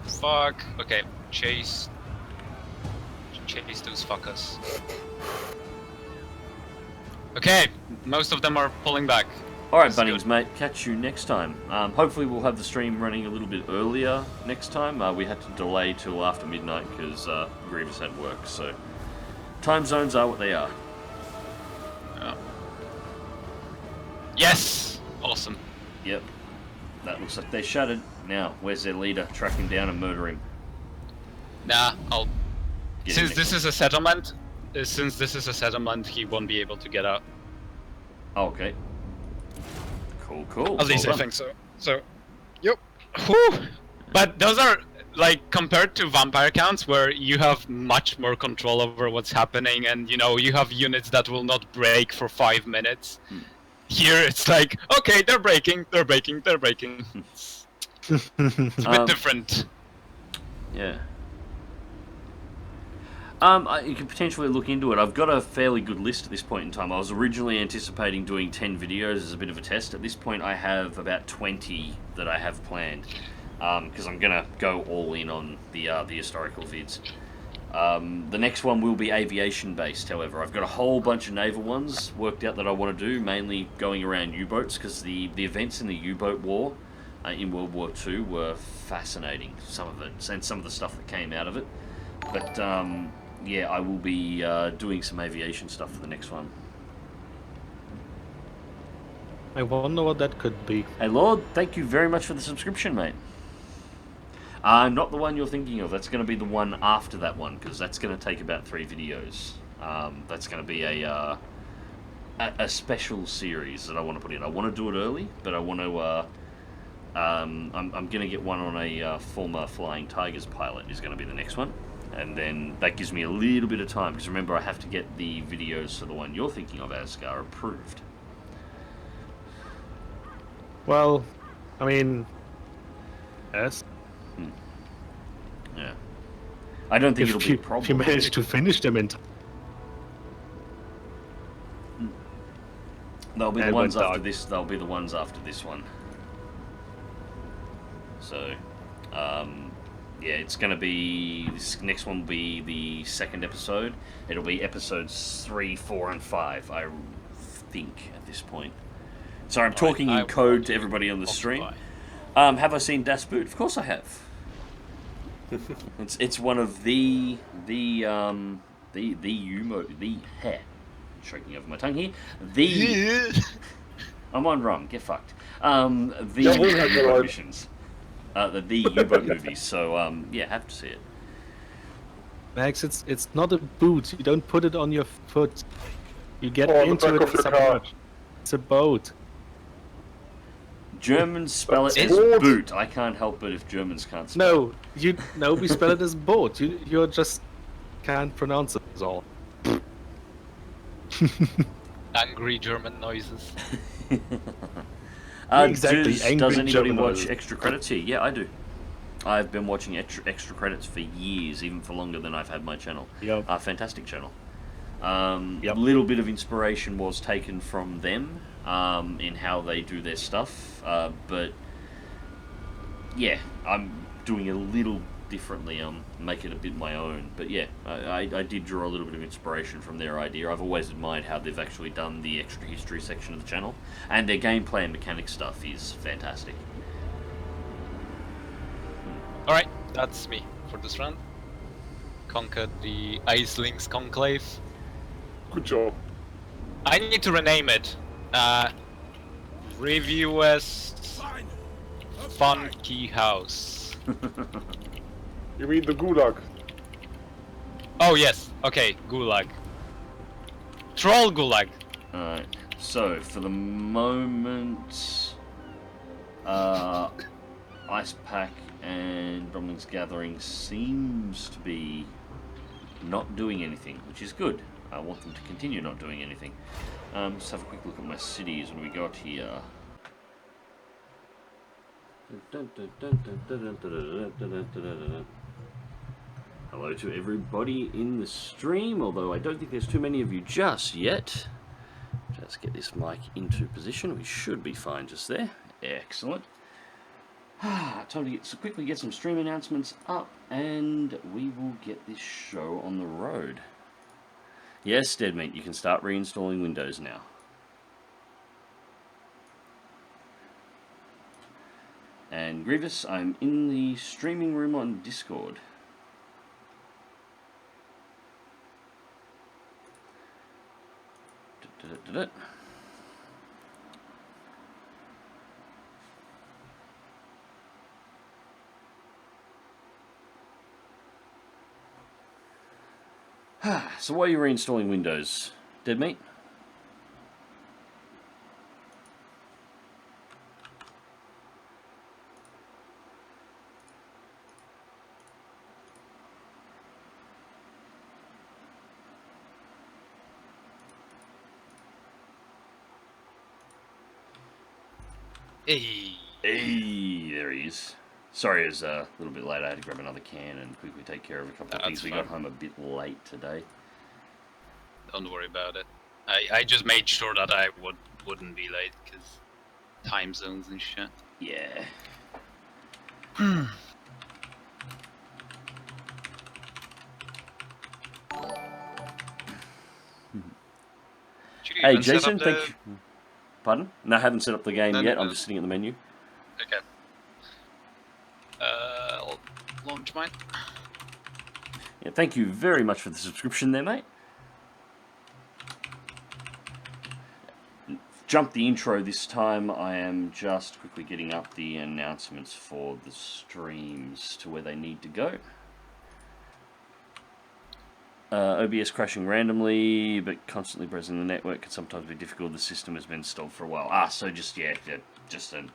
Fuck. Okay, chase those fuckers. Okay, most of them are pulling back. Alright, Bunnings, mate. Catch you next time. Hopefully we'll have the stream running a little bit earlier next time. We had to delay till after midnight because Grivius had work, so time zones are what they are. Yeah. Yes! Awesome. Yep. That looks like they're shattered. Now, where's their leader? Track him down and murder him. Nah, I'll... Get Since him this next is a settlement, since this is a settlement, he won't be able to get out. Okay. Cool, cool. At least Well I done. think so. So, yep. Whew. But those are, like, compared to vampire counts, where you have much more control over what's happening, and, you know, you have units that will not break for 5 minutes. Here, it's like, okay, they're breaking, they're breaking, they're breaking. It's a bit different. Yeah. You could potentially look into it. I've got a fairly good list at this point in time. I was originally anticipating doing 10 videos as a bit of a test. At this point, I have about 20 that I have planned, because I'm going to go all in on the historical vids. The next one will be aviation-based, however. I've got a whole bunch of naval ones worked out that I want to do, mainly going around U-boats, because the events in the U-boat war in World War II were fascinating, some of it, and some of the stuff that came out of it. But, yeah, I will be doing some aviation stuff for the next one. I wonder what that could be. Hey, Lord, thank you very much for the subscription, mate. Not the one you're thinking of. That's going to be the one after that one, because that's going to take about 3 videos. That's going to be a special series that I want to put in. I want to do it early, but I want to... I'm going to get one on a former Flying Tigers pilot is going to be the next one. And then that gives me a little bit of time, because remember, I have to get the videos for the one you're thinking of, Asgar, approved. Well, I mean, yes. Yeah. I don't think it'll be a problem. If you manage to finish them in time. They'll be the ones after this. They'll be the ones after this one. So, yeah, it's going to be... This next one will be the second episode. It'll be episodes 3, 4, and 5, I think, at this point. Sorry, I'm talking in code to everybody on the stream. Have I seen Das Boot? Of course I have. It's one of the choking over my tongue here. I'm on rum. Get fucked. The U-boat missions. The U-boat movies. So yeah, have to see it. Max, it's not a boot. You don't put it on your foot. You get into it. It's a boat. Germans spell it as boot. I can't help it if Germans can't spell it. No, we spell it as boat. You just can't pronounce it, is all. Angry German noises. Exactly. Does anybody watch Extra Credits here? Yeah, I do. I've been watching extra Credits for years, even for longer than I've had my channel. Yep. Fantastic channel. Little bit of inspiration was taken from them in how they do their stuff, but yeah, I'm doing a little differently. Make it a bit my own. But yeah, I did draw a little bit of inspiration from their idea. I've always admired how they've actually done the extra history section of the channel, and their gameplay and mechanic stuff is fantastic. Alright, that's me for this round. Conquered the Icelings Conclave. Good job. I need to rename it. Griviues Funky House. You mean the Gulag? Oh yes, okay, Gulag. Troll Gulag. Alright, so for the moment, Ice Pack and Bromling's Gathering seems to be not doing anything, which is good. I want them to continue not doing anything. Let's have a quick look at my cities. What do we got here? Hello to everybody in the stream, although I don't think there's too many of you just yet. Just get this mic into position. We should be fine just there. Excellent. Time to quickly get some stream announcements up, and we will get this show on the road. Yes, Deadmeat, you can start reinstalling Windows now. And Grievous, I'm in the streaming room on Discord. So why are you reinstalling Windows, Dead Meat? Hey. Hey, there he is. Sorry, it was a little bit late. I had to grab another can and quickly take care of a couple of things. We got home a bit late today. Don't worry about it. I just made sure that I wouldn't be late because time zones and shit. Yeah. Hey, Jason, thank you. Pardon? No, I haven't set up the game yet. I'm just sitting at the menu. Okay. I'll launch mine. Yeah, thank you very much for the subscription there, mate. Jump the intro this time. I am just quickly getting up the announcements for the streams to where they need to go. OBS crashing randomly, but constantly pressing the network can sometimes be difficult. The system has been installed for a while. So just, yeah, just a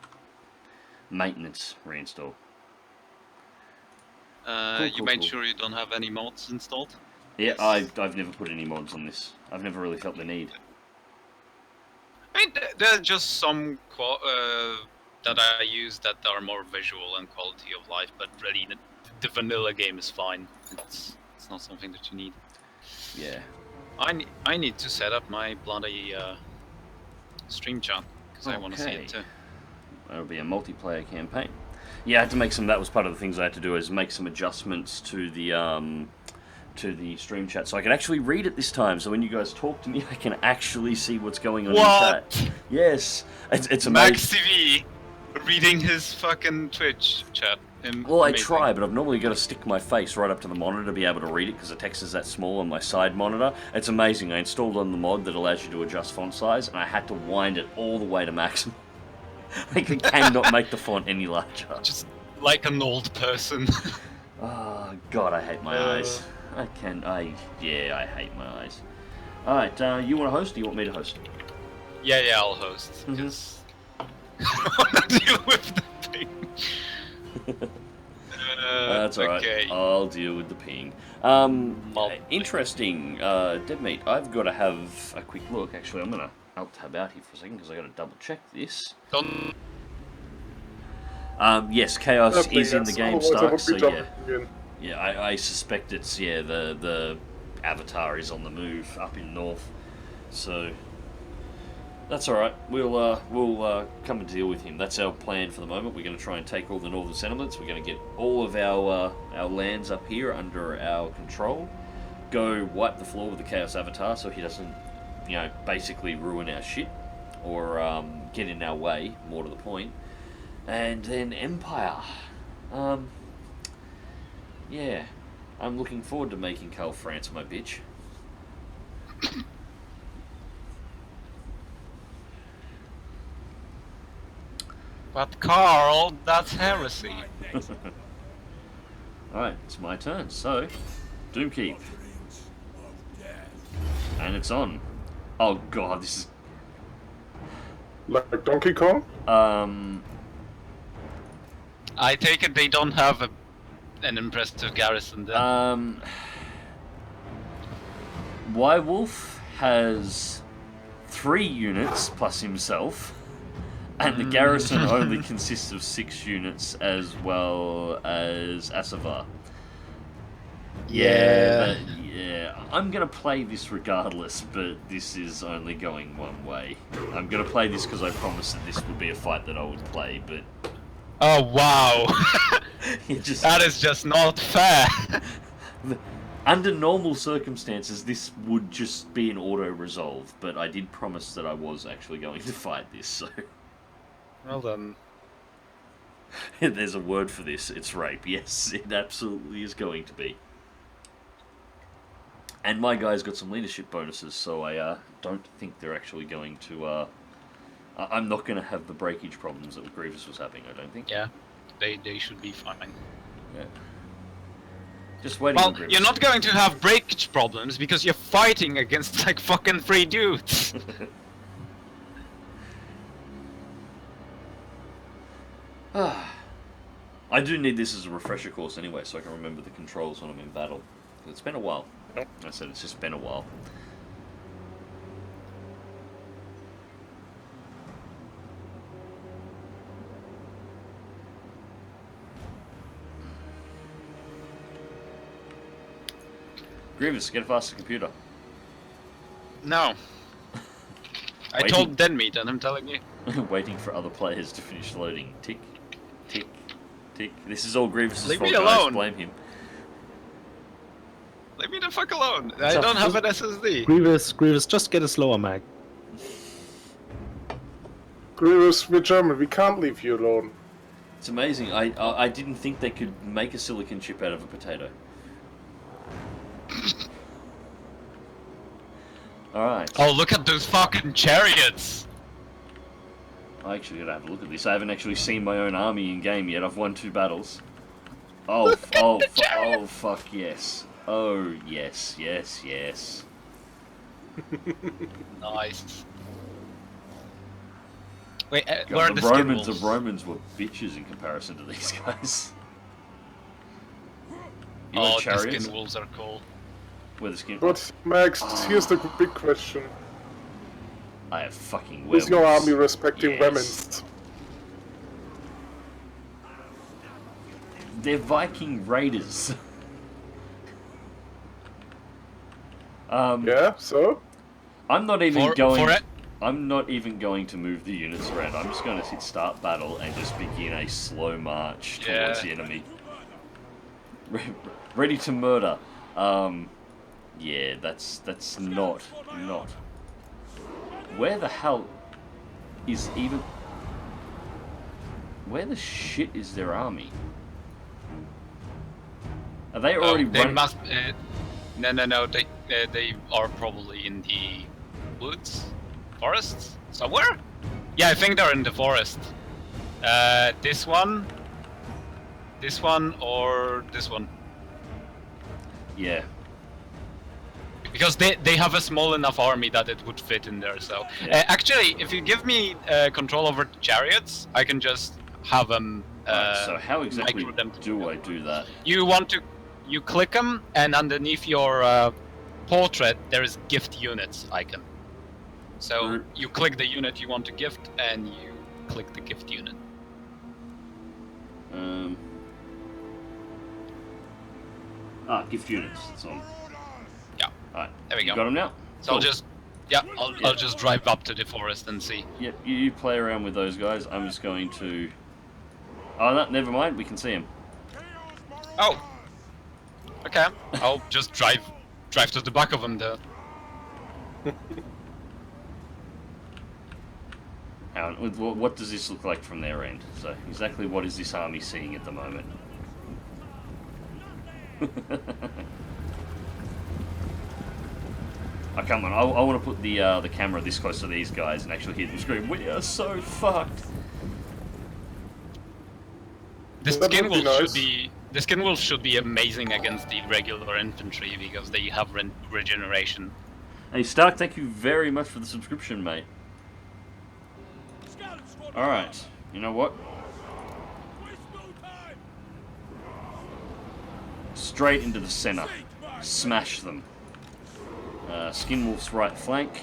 maintenance reinstall. You made sure you don't have any mods installed? Yeah, I've never put any mods on this. I've never really felt the need. I mean, there are just some that I use that are more visual and quality of life, but really the vanilla game is fine. It's not something that you need. Yeah. I need to set up my bloody stream chat because I want to see it too. That'll be a multiplayer campaign. Yeah, I had to make some. That was part of the things I had to do, is make some adjustments to the stream chat, so I can actually read it this time. So when you guys talk to me, I can actually see what's going on in the chat. Yes, it's amazing. MagzTV reading his fucking Twitch chat. Well, I try, but I've normally got to stick my face right up to the monitor to be able to read it because the text is that small on my side monitor. It's amazing. I installed on the mod that allows you to adjust font size, and I had to wind it all the way to maximum. Like, I cannot make the font any larger. Just like an old person. Oh, God, I hate my eyes. I hate my eyes. Alright, you want to host or you want me to host? Yeah, I'll host. Because I want to deal with the thing. That's alright. Okay. I'll deal with the ping. Interesting. Dead Meat, I've got to have a quick look. Actually, I'm going to alt-tab out here for a second because I've got to double-check this. Yes, Chaos is in the game, Stark, so yeah. Yeah, I suspect it's, yeah, the Avatar is on the move up in north. So, that's alright. We'll come and deal with him. That's our plan for the moment. We're going to try and take all the northern settlements. We're going to get all of our lands up here under our control. Go wipe the floor with the Chaos Avatar so he doesn't, basically ruin our shit. Or get in our way, more to the point. And then Empire. Yeah. I'm looking forward to making Carl France my bitch. But Carl, that's heresy. Alright, it's my turn. So, Doomkeep. And it's on. Oh god, this is... Like Donkey Kong? I take it they don't have an impressive garrison then. Wirewolf has 3 units plus himself, and the garrison only consists of 6 units as well as Asavar. Yeah, I'm gonna play this regardless, but this is only going one way. I'm gonna play this because I promised that this would be a fight that I would play, but... Oh wow! That is just not fair! Under normal circumstances, this would just be an auto-resolve, but I did promise that I was actually going to fight this, so... Well done. There's a word for this, it's rape. Yes, it absolutely is going to be. And my guy's got some leadership bonuses, so I don't think they're actually going to... I'm not going to have the breakage problems that Grivius was having, I don't think. Yeah, they should be fine. Yeah. Just waiting Well, on Grivius. you're not going to have breakage problems because you're fighting against like fucking 3 dudes. I do need this as a refresher course anyway, so I can remember the controls when I'm in battle. It's been a while. Yep. I said it's just been a while. Grievous, get a faster computer. No. I Waiting. told Deadmeat and I'm telling you. Waiting for other players to finish loading. Tick, tick, tick. This is all Grievous's Leave fault, me guys. alone. Blame him. Leave me the fuck alone. I So- don't have an SSD. Grievous, just get a slower mag. Grivius, we're German. We can't leave you alone. It's amazing. I didn't think they could make a silicon chip out of a potato. Alright. Oh, look at those fucking chariots! I actually gotta have a look at this. I haven't actually seen my own army in game yet. I've won 2 battles. Oh, oh, oh, fuck yes. Oh, yes, yes, yes. Nice. Wait, God, where are the skin wolves? The Romans were bitches in comparison to these guys. You Oh, want the chariots? skin wolves are cool. Where the skin? But, Max, here's the big question. I have fucking Is your werewolves. army respecting Yes. women's? They're Viking raiders. Yeah, so? I'm not even For going. it? I'm not even going to move the units around. I'm just going to hit start battle and just begin a slow march towards the enemy. Ready to murder. Yeah, that's not. Where the hell is even? Where the shit is their army? Are they already They running? must. No. They are probably in the woods, forests, somewhere. Yeah, I think they're in the forest. This one, or this one. Yeah. Because they have a small enough army that it would fit in there. So Yeah. actually, if you give me control over the chariots, I can just have them. Right, so how exactly micro them do I do that? You click them, and underneath your portrait there is gift units icon. So Mhm. you click the unit you want to gift, and you click the gift unit. Gift units. That's on. Yeah. Alright. There we go. Got them now? So I'll Cool. just I'll just drive up to the forest and see. Yep, you play around with those guys. I'm just going to... Oh, no, never mind. We can see him. Oh. Okay. I'll just drive to the back of them there. Hang on, what does this look like from their end? So, exactly what is this army seeing at the moment? Oh, come on, I want to put the camera this close to these guys and actually hear them scream, "We are so fucked!" The That skin would be wolves nice. should be amazing against the regular infantry because they have regeneration. Hey, Stark, thank you very much for the subscription, mate. Alright, you know what? Straight into the center. Smash them. Skinwolf's right flank.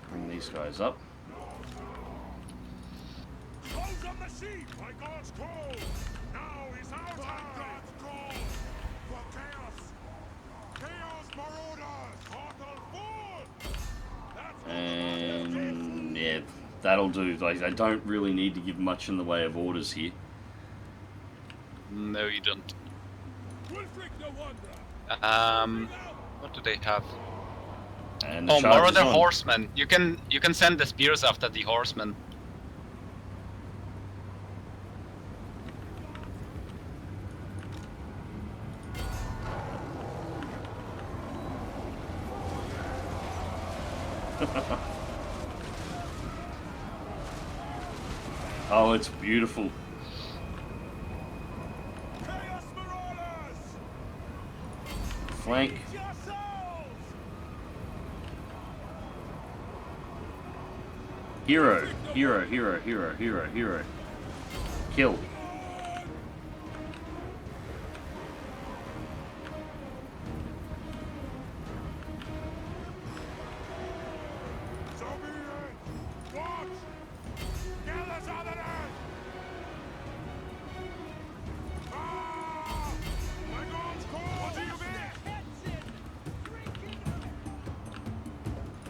Bring these guys up. And yeah, that'll do. I don't really need to give much in the way of orders here. No, you don't. What do they have? And the Oh, charge more is of the on. horsemen. You can send the spears after the horsemen. Oh, it's beautiful. Chaos Marauders! Flank. Your souls! Hero. Hero, hero, hero, hero, hero. Kill. So be it! Watch! Galax on the end! Ah! My God's call! What do you mean?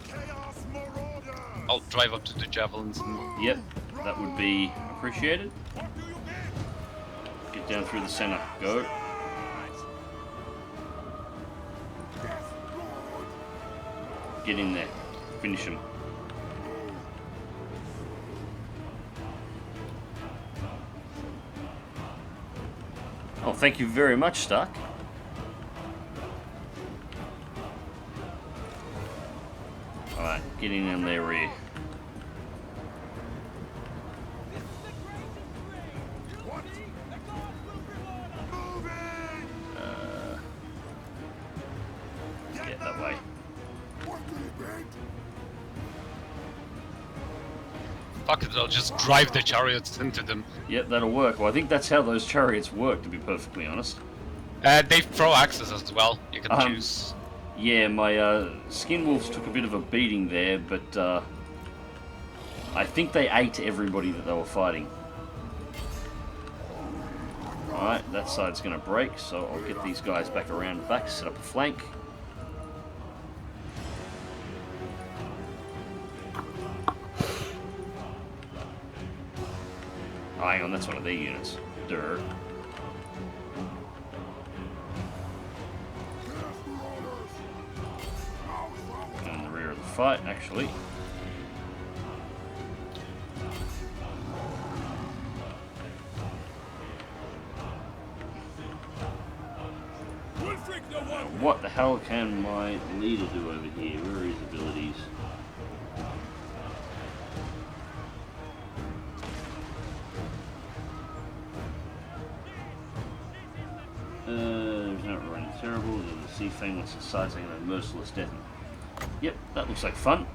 Chaos Marauders! I'll drive up to the javelins and Yep, that would be appreciated. What do you mean? Get down through the center. Go. Get in there. Finish him. Oh, thank you very much, Stark. Alright, get in their rear. Get that way. fuck it, I'll just drive the chariots into them. Yep, that'll work. Well, I think that's how those chariots work, to be perfectly honest. They throw axes as well. You can Um, choose. Yeah, my skin wolves took a bit of a beating there, but I think they ate everybody that they were fighting. Alright, that side's going to break, so I'll get these guys back around the back, set up a flank. Oh, hang on, that's one of their units. Durr. In the rear of the fight, actually. What the hell can my leader do over here? Where are his abilities? There's not running terrible. There's a sea fang wants to side saying a merciless death. Yep, that looks like fun.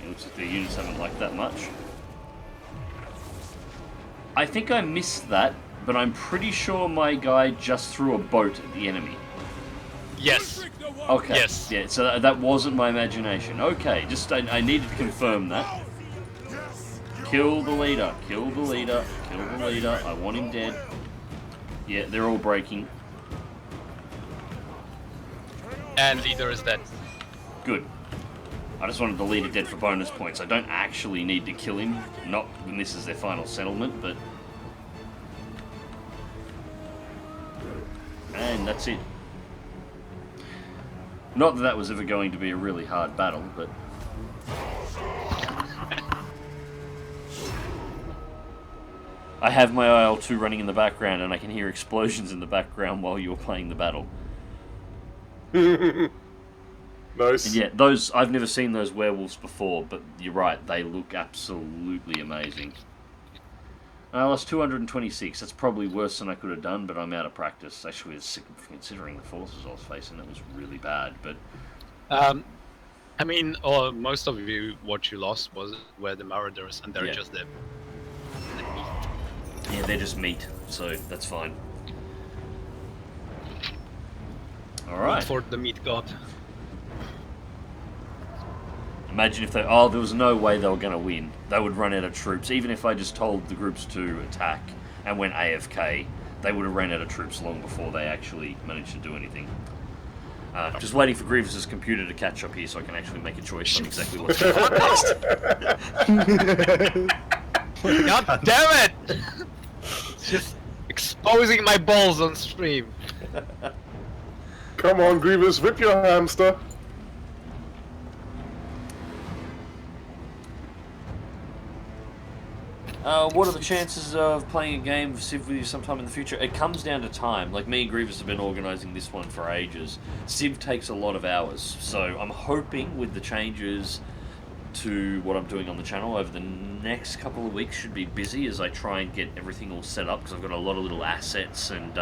Looks like the units haven't liked that much. I think I missed that, but I'm pretty sure my guy just threw a boat at the enemy. Yes. Okay. Yes. Yeah, so that wasn't my imagination. Okay, just I needed to confirm that. Kill the leader. Kill the leader. Kill the leader. I want him dead. Yeah, they're all breaking. And leader is dead. Good. I just wanted the leader dead for bonus points. I don't actually need to kill him, not when this is their final settlement, but... And that's it. Not that that was ever going to be a really hard battle, but... I have my IL-2 running in the background and I can hear explosions in the background while you're playing the battle. Nice. And yeah, those I've never seen those werewolves before, but you're right, they look absolutely amazing. I lost 226. That's probably worse than I could have done, but I'm out of practice. Actually, it's sick considering the forces I was facing. That was really bad, but I mean, most of you, what you lost were the Marauders, and they're just the meat. Yeah, they're just meat, so that's fine. Alright. For the meat god. Imagine if they... Oh, there was no way they were going to win. They would run out of troops. Even if I just told the groups to attack and went AFK, they would have ran out of troops long before they actually managed to do anything. Just waiting for Grievous' computer to catch up here so I can actually make a choice on exactly what's going on next. God damn it! Just exposing my balls on stream. Come on, Grievous, whip your hamster. What are the chances of playing a game of Civ with you sometime in the future? It comes down to time. Like, me and Grievous have been organising this one for ages. Civ takes a lot of hours, so I'm hoping with the changes to what I'm doing on the channel over the next couple of weeks should be busy as I try and get everything all set up, because I've got a lot of little assets and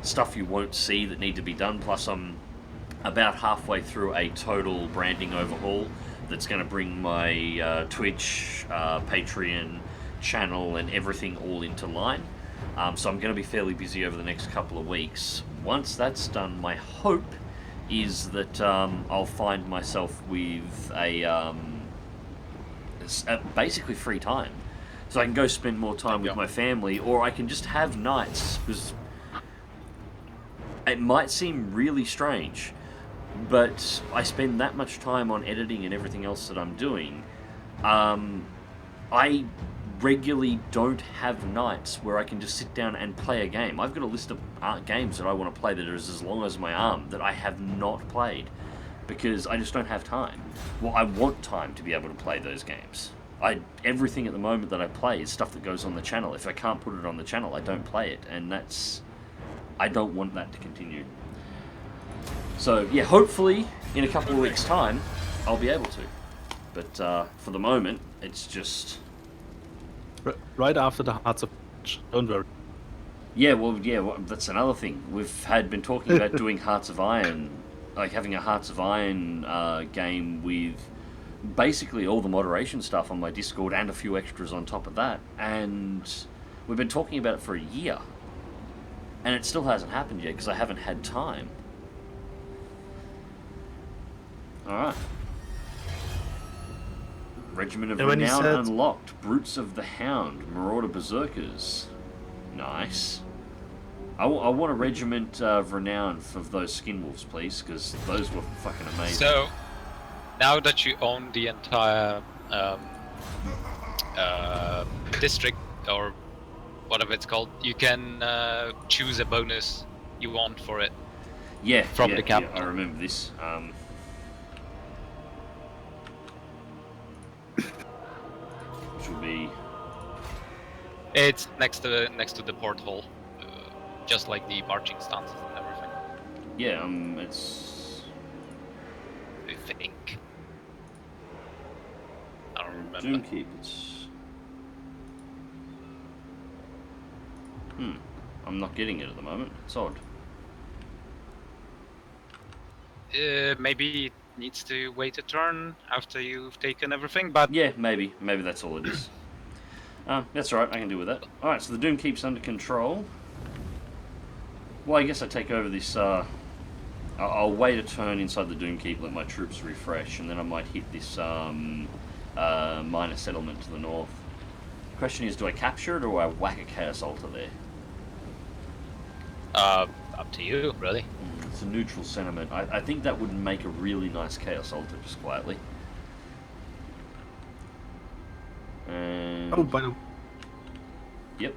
stuff you won't see that need to be done. Plus, I'm about halfway through a total branding overhaul that's going to bring my Twitch, Patreon channel and everything all into line. So I'm going to be fairly busy over the next couple of weeks. Once that's done, my hope is that I'll find myself with a basically free time. So I can go spend more time with my family, or I can just have nights, because it might seem really strange, but I spend that much time on editing and everything else that I'm doing. I regularly don't have nights where I can just sit down and play a game. I've got a list of games that I want to play that is as long as my arm that I have not played because I just don't have time. Well, I want time to be able to play those games. Everything at the moment that I play is stuff that goes on the channel. If I can't put it on the channel, I don't play it, and I don't want that to continue. So yeah, hopefully in a couple of weeks' time, I'll be able to. But for the moment, it's just... Right after the Hearts of don't worry. Yeah, well, that's another thing. We've been talking about doing Hearts of Iron, like having a Hearts of Iron game with basically all the moderation stuff on my Discord and a few extras on top of that. And we've been talking about it for a year. And it still hasn't happened yet because I haven't had time. Alright. Regiment of Renown unlocked. Brutes of the Hound. Marauder Berserkers. Nice. I want a Regiment of Renown for those Skin Wolves, please, because those were fucking amazing. So, now that you own the entire district, or whatever it's called, you can choose a bonus you want for it. Yeah, from the capital. Yeah, I remember this. Which will be... It's next to the porthole, just like the marching stances and everything. Yeah, it's... I think. I don't remember. Doomkeep, it's... I'm not getting it at the moment. It's odd. Maybe it needs to wait a turn after you've taken everything, but... Yeah, maybe. Maybe that's all it is. That's alright, I can deal with that. Alright, so the Doomkeep's under control. Well, I guess I take over this, I'll wait a turn inside the Doomkeep, let my troops refresh, and then I might hit this, minor settlement to the north. The question is, do I capture it, or do I whack a Chaos Altar there? Up to you, really. It's a neutral sentiment. I think that would make a really nice Chaos Altar, just quietly. And... Oh, by the way. Yep.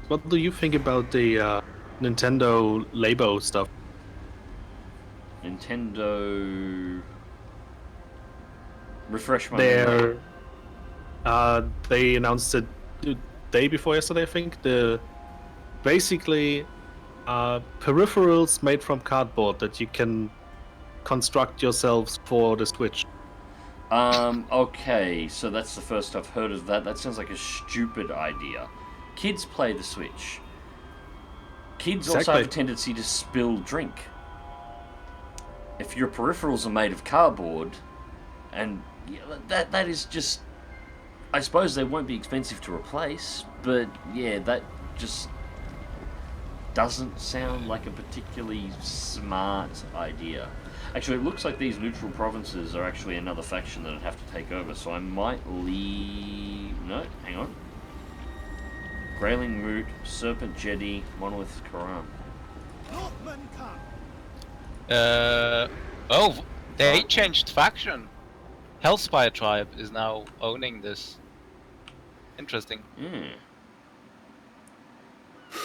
What do you think about the Nintendo Labo stuff? Nintendo... Refresh my memory. They announced it the day before yesterday, I think. Basically peripherals made from cardboard that you can construct yourselves for the Switch. Okay, so that's the first I've heard of that. That sounds like a stupid idea. Kids play the Switch. Kids also have a tendency to spill drink. If your peripherals are made of cardboard, and yeah, that is just... I suppose they won't be expensive to replace, but yeah, that just doesn't sound like a particularly smart idea. Actually, it looks like these neutral provinces are actually another faction that I'd have to take over, so I might leave... No, hang on. Grayling Moot, Serpent Jetty, Monolith Karam. Oh, they changed faction. Hellspire Tribe is now owning this. Interesting. Yeah.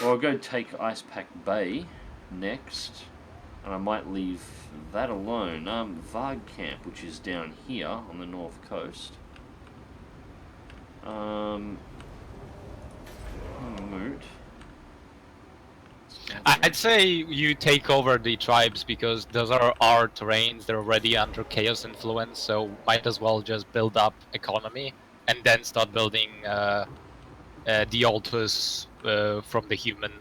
Well, I'll go take Icepack Bay next, and I might leave that alone. Varg Camp, which is down here on the north coast. Moot. I'd say you take over the tribes because those are our terrains. They're already under chaos influence, so might as well just build up economy and then start building the altars from the human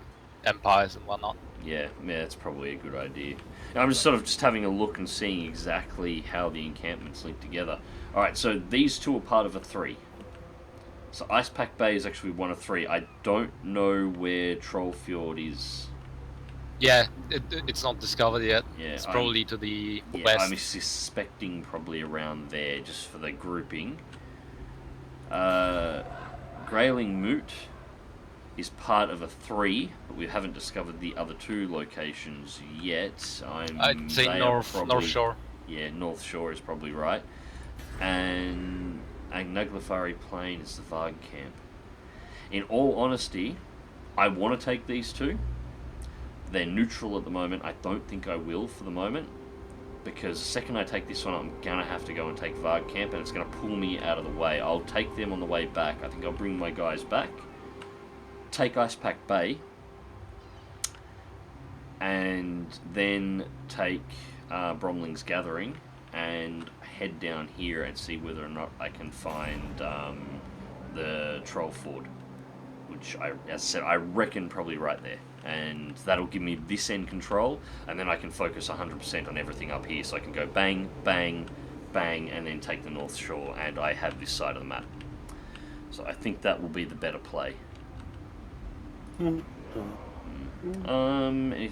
empires and whatnot. Yeah, that's probably a good idea. I'm just sort of just having a look and seeing exactly how the encampments link together. Alright, so these two are part of a 3. So Icepack Bay is actually one of 3. I don't know where Trollfjord is. Yeah, it's not discovered yet. Yeah, it's probably to the Yeah, west. I'm suspecting probably around there, just for the grouping. Grayling Moot is part of a 3, but we haven't discovered the other 2 locations yet. I'd say North Shore. Yeah, North Shore is probably right. And Agnaglifari Plain is the Varg camp. In all honesty, I want to take these 2. They're neutral at the moment. I don't think I will for the moment, because the second I take this one, I'm gonna have to go and take Varg camp, and it's gonna pull me out of the way. I'll take them on the way back. I think I'll bring my guys back, take Icepack Bay, and then take Bromling's Gathering and head down here and see whether or not I can find the Troll Ford, which, as I said, I reckon probably right there. And that'll give me this end control, and then I can focus 100% on everything up here, so I can go bang, bang, bang, and then take the North Shore, and I have this side of the map. So I think that will be the better play. Anything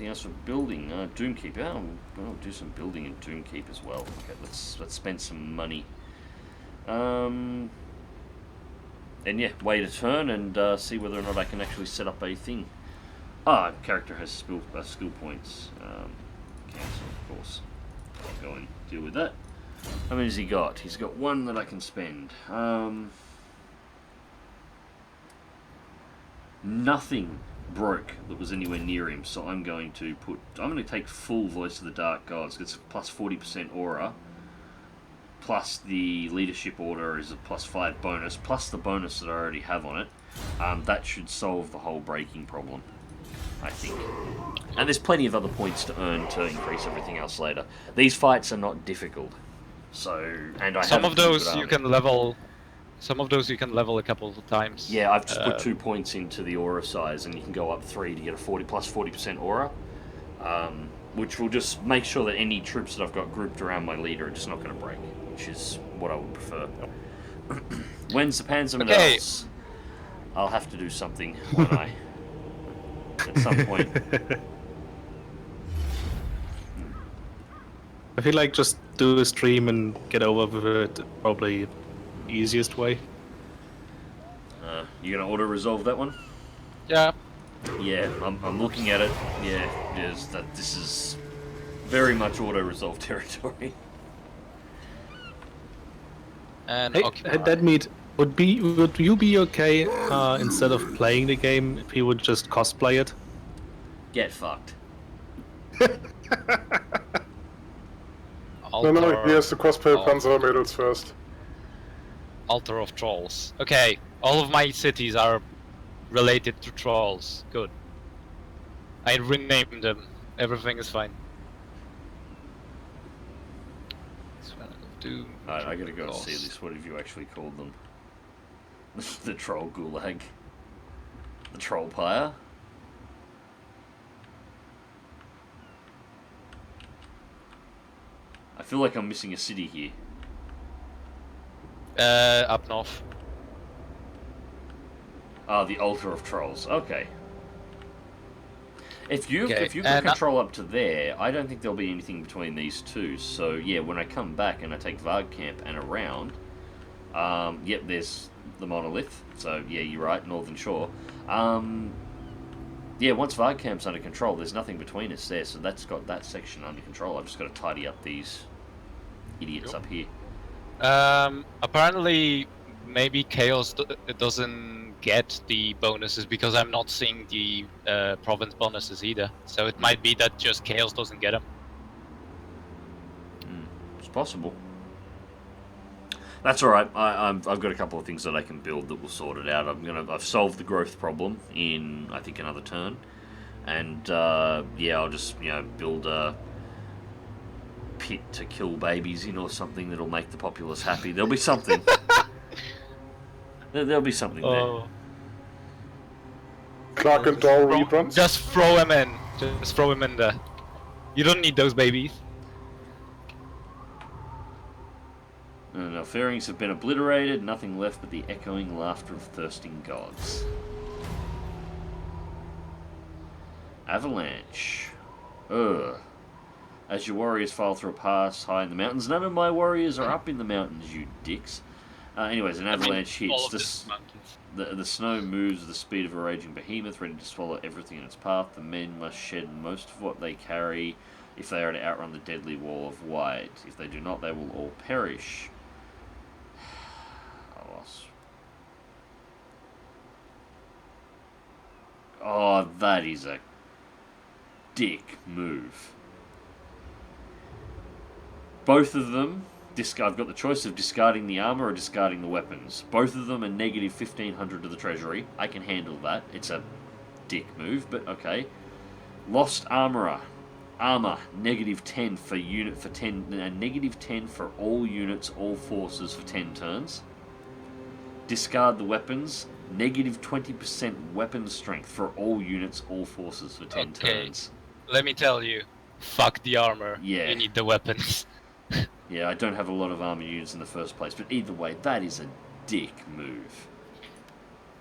else for building? Doomkeep. Yeah, I'll do some building in Doomkeep as well. Okay, let's spend some money. And yeah, wait a turn and see whether or not I can actually set up a thing. Character has skill points. Cancel, of course. I'll go and deal with that. How many has he got? He's got 1 that I can spend. Nothing broke that was anywhere near him, so I'm going to take full Voice of the Dark Gods. It's plus 40% aura, plus the leadership order is a plus 5 bonus, plus the bonus that I already have on it. That should solve the whole breaking problem, I think. And there's plenty of other points to earn to increase everything else later. These fights are not difficult, so some of those you can level. Some of those you can level a couple of times. Yeah, I've just put 2 points into the aura size, and you can go up 3 to get a 40% aura, which will just make sure that any troops that I've got grouped around my leader are just not going to break, which is what I would prefer. When's the Panzermedals? I'll have to do something, won't I? At some point. I feel like just do a stream and get over with it, probably easiest way. You gonna auto-resolve that one? Yeah. Yeah, I'm looking at it. Yeah, this is very much auto-resolve territory. And Hey, occupy. Deadmeat, would you be okay instead of playing the game if you would just cosplay it? Get fucked. No, he has to cosplay Panzermedals first. Altar of Trolls. Okay, all of my cities are related to trolls. Good. I renamed them. Everything is fine. Alright, I gotta go and see this. What have you actually called them? The Troll Gulag. The Troll Pyre? I feel like I'm missing a city here. Up north. The Altar of Trolls. Okay. If you've got and control up to there, I don't think there'll be anything between these two. So yeah, when I come back and I take Varg Camp and around, yep, there's the monolith. So yeah, you're right, Northern Shore. Yeah, once Varg Camp's under control, there's nothing between us there. So that's got that section under control. I've just got to tidy up these idiots up here. Apparently, maybe Chaos doesn't get the bonuses because I'm not seeing the province bonuses either. So it might be that just Chaos doesn't get them. It's possible. That's all right. I've got a couple of things that I can build that will sort it out. I've solved the growth problem in I think another turn, and yeah, I'll just build a pit to kill babies in or something that'll make the populace happy. There'll be something. There'll be something there. Clark and Doll reruns. Just throw him in. Just throw him in there. You don't need those babies. No, fairings have been obliterated, nothing left but the echoing laughter of thirsting gods. Avalanche. Ugh. As your warriors file through a pass high in the mountains, none of my warriors are up in the mountains, you dicks. Anyways, an avalanche hits. The snow moves with the speed of a raging behemoth, ready to swallow everything in its path. The men must shed most of what they carry if they are to outrun the deadly wall of white. If they do not, they will all perish. Oh, that is a dick move. Both of them, I've got the choice of discarding the armor or discarding the weapons. Both of them are negative 1500 to the treasury. I can handle that. It's a dick move, but okay. Lost armorer. Armor, negative 10 for unit for 10, negative 10 for all units, all forces for 10 turns. Discard the weapons, negative 20% weapon strength for all units, all forces for 10 turns. Let me tell you, fuck the armor. Yeah. You need the weapons. Yeah, I don't have a lot of armor units in the first place, but either way, that is a dick move.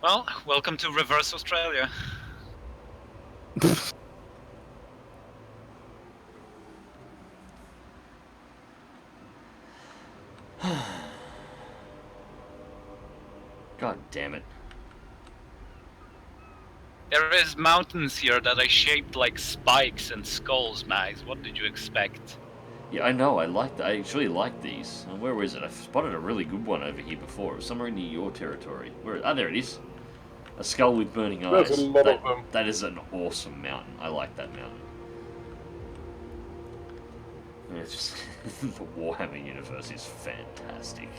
Well, welcome to Reverse Australia. God damn it. There is mountains here that are shaped like spikes and skulls, Mags. What did you expect? Yeah, I know, I actually like these. Where is it? I've spotted a really good one over here before. It was somewhere near your territory. There it is. A skull with burning eyes. There's a lot of them. That is an awesome mountain. I like that mountain. It's just the Warhammer universe is fantastic.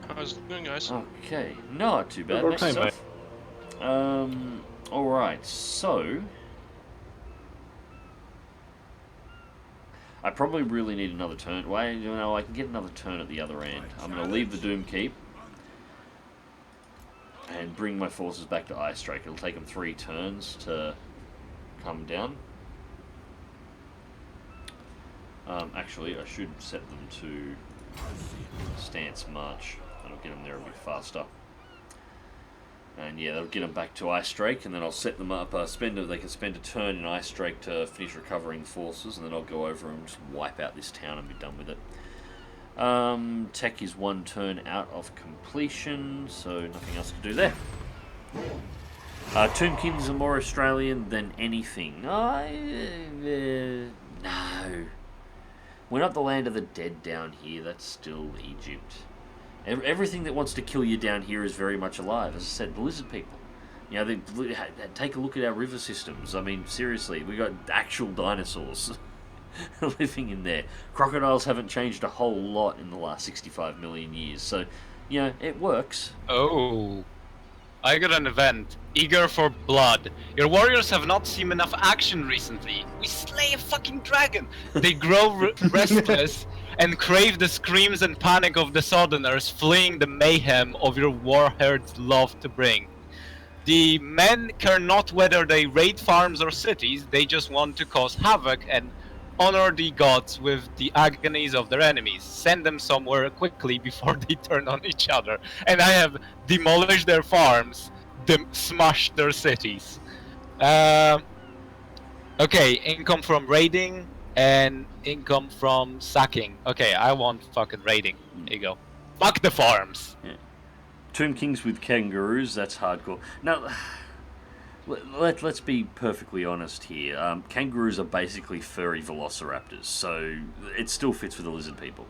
How's it going, guys? Okay, not too bad. Okay, Myself. Alright, so I probably really need another turn. Well, I can get another turn at the other end. I'm going to leave the Doom Keep and bring my forces back to Ice Strike. It'll take them 3 turns to come down. Actually, I should set them to stance march. That'll get them there a bit faster. And yeah, that'll get them back to Ice Strike, and then I'll set them up. They can spend a turn in Ice Strike to finish recovering forces, and then I'll go over and just wipe out this town and be done with it. Tech is 1 turn out of completion, so nothing else to do there. Tomb Kings are more Australian than anything. No. We're not the land of the dead down here. That's still Egypt. Everything that wants to kill you down here is very much alive. As I said, the lizard people. You know, take a look at our river systems. I mean, seriously, we got actual dinosaurs living in there. Crocodiles haven't changed a whole lot in the last 65 million years. So, you know, it works. Oh. I got an event. Eager for blood. Your warriors have not seen enough action recently. We slay a fucking dragon. They grow restless and crave the screams and panic of the Southerners, fleeing the mayhem of your warherds love to bring. The men care not whether they raid farms or cities, they just want to cause havoc and honor the gods with the agonies of their enemies. Send them somewhere quickly before they turn on each other. And I have demolished their farms, smashed their cities. Okay, income from raiding and income from sacking. Okay, I want fucking raiding. There you go. Fuck the farms. Yeah. Tomb Kings with kangaroos, that's hardcore. Now, let's be perfectly honest here. Kangaroos are basically furry velociraptors, so it still fits with the lizard people.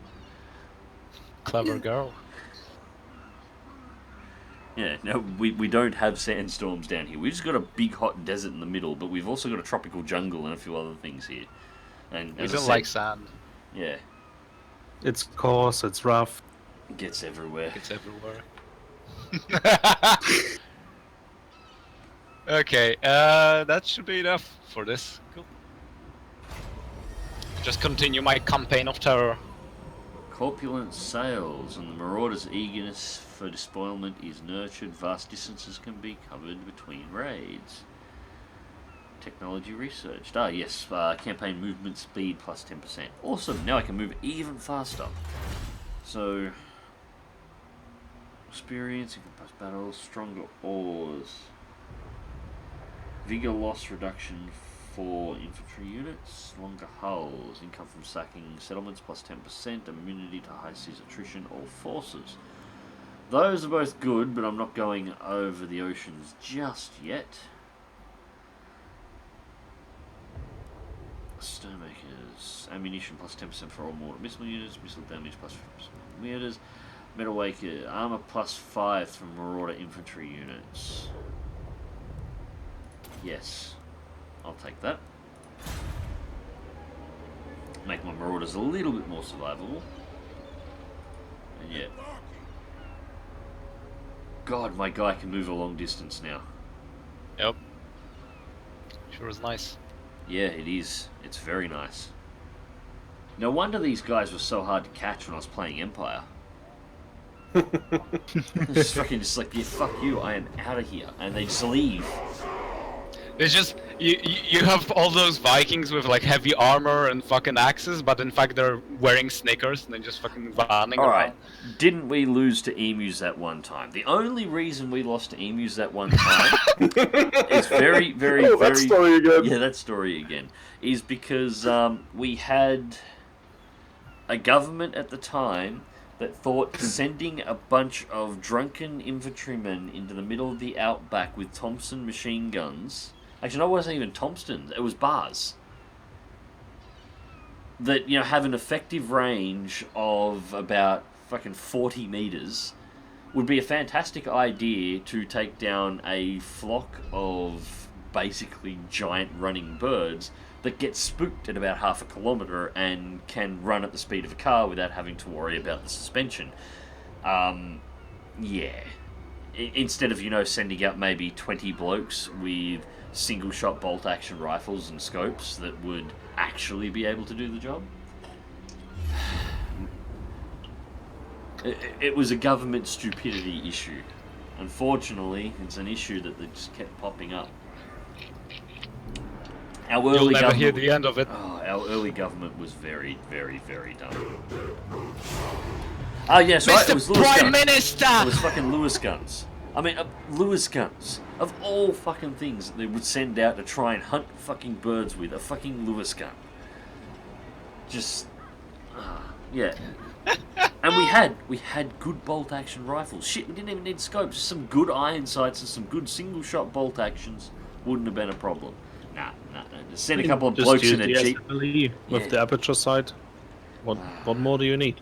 Clever girl. Yeah, no, we don't have sandstorms down here. We've just got a big hot desert in the middle, but we've also got a tropical jungle and a few other things here. And We as I don't said, like sand. Yeah. It's coarse, it's rough. It gets everywhere. It's everywhere. Okay, that should be enough for this. Cool. Just continue my campaign of terror. Corpulent sails and the marauder's eagerness for despoilment is nurtured. Vast distances can be covered between raids. Technology researched. Ah, yes. Campaign movement speed plus 10%. Awesome. Now I can move even faster. So, experience, encompass battles, stronger oars. Vigor loss reduction for infantry units, longer hulls, income from sacking settlements plus 10%, immunity to high seas attrition, all forces. Those are both good, but I'm not going over the oceans just yet. Stonemakers, ammunition plus 10% for all mortar missile units, missile damage plus 50% meters, metalworker, armor plus 5 from marauder infantry units. Yes, I'll take that. Make my marauders a little bit more survivable. And yeah. God, my guy can move a long distance now. Yep. Sure is nice. Yeah, it is. It's very nice. No wonder these guys were so hard to catch when I was playing Empire. It's fucking just like, yeah, fuck you, I am out of here. And they just leave. It's just you have all those Vikings with like heavy armor and fucking axes, but in fact they're wearing sneakers and they're just fucking running Alright, around. didn't we lose to emus that one time? The only reason we lost to emus that one time is very, very, Oh, very... that story again. Yeah, that story again. Is because we had a government at the time that thought sending a bunch of drunken infantrymen into the middle of the outback with Thompson machine guns... Actually, no, it wasn't even Thompson. It was bars. That, you know, have an effective range of about fucking 40 meters would be a fantastic idea to take down a flock of basically giant running birds that get spooked at about half a kilometre and can run at the speed of a car without having to worry about the suspension. Yeah. Instead of, you know, sending out maybe 20 blokes with single-shot bolt-action rifles and scopes that would actually be able to do the job. It was a government stupidity issue. Unfortunately, it's an issue that just kept popping up. Our early You'll never government, hear the end of it. Oh, our early government was very, very, very dumb. Oh yes, right, it was Lewis Prime guns. Minister! It was fucking Lewis guns. I mean, Lewis guns. Of all fucking things that they would send out to try and hunt fucking birds with, a fucking Lewis gun. Just, yeah. And we had good bolt action rifles. Shit, we didn't even need scopes. Just some good iron sights and some good single shot bolt actions wouldn't have been a problem. Nah. Just send a couple of Just blokes use in a the jeep. SLE with Yeah. the aperture sight. What more do you need?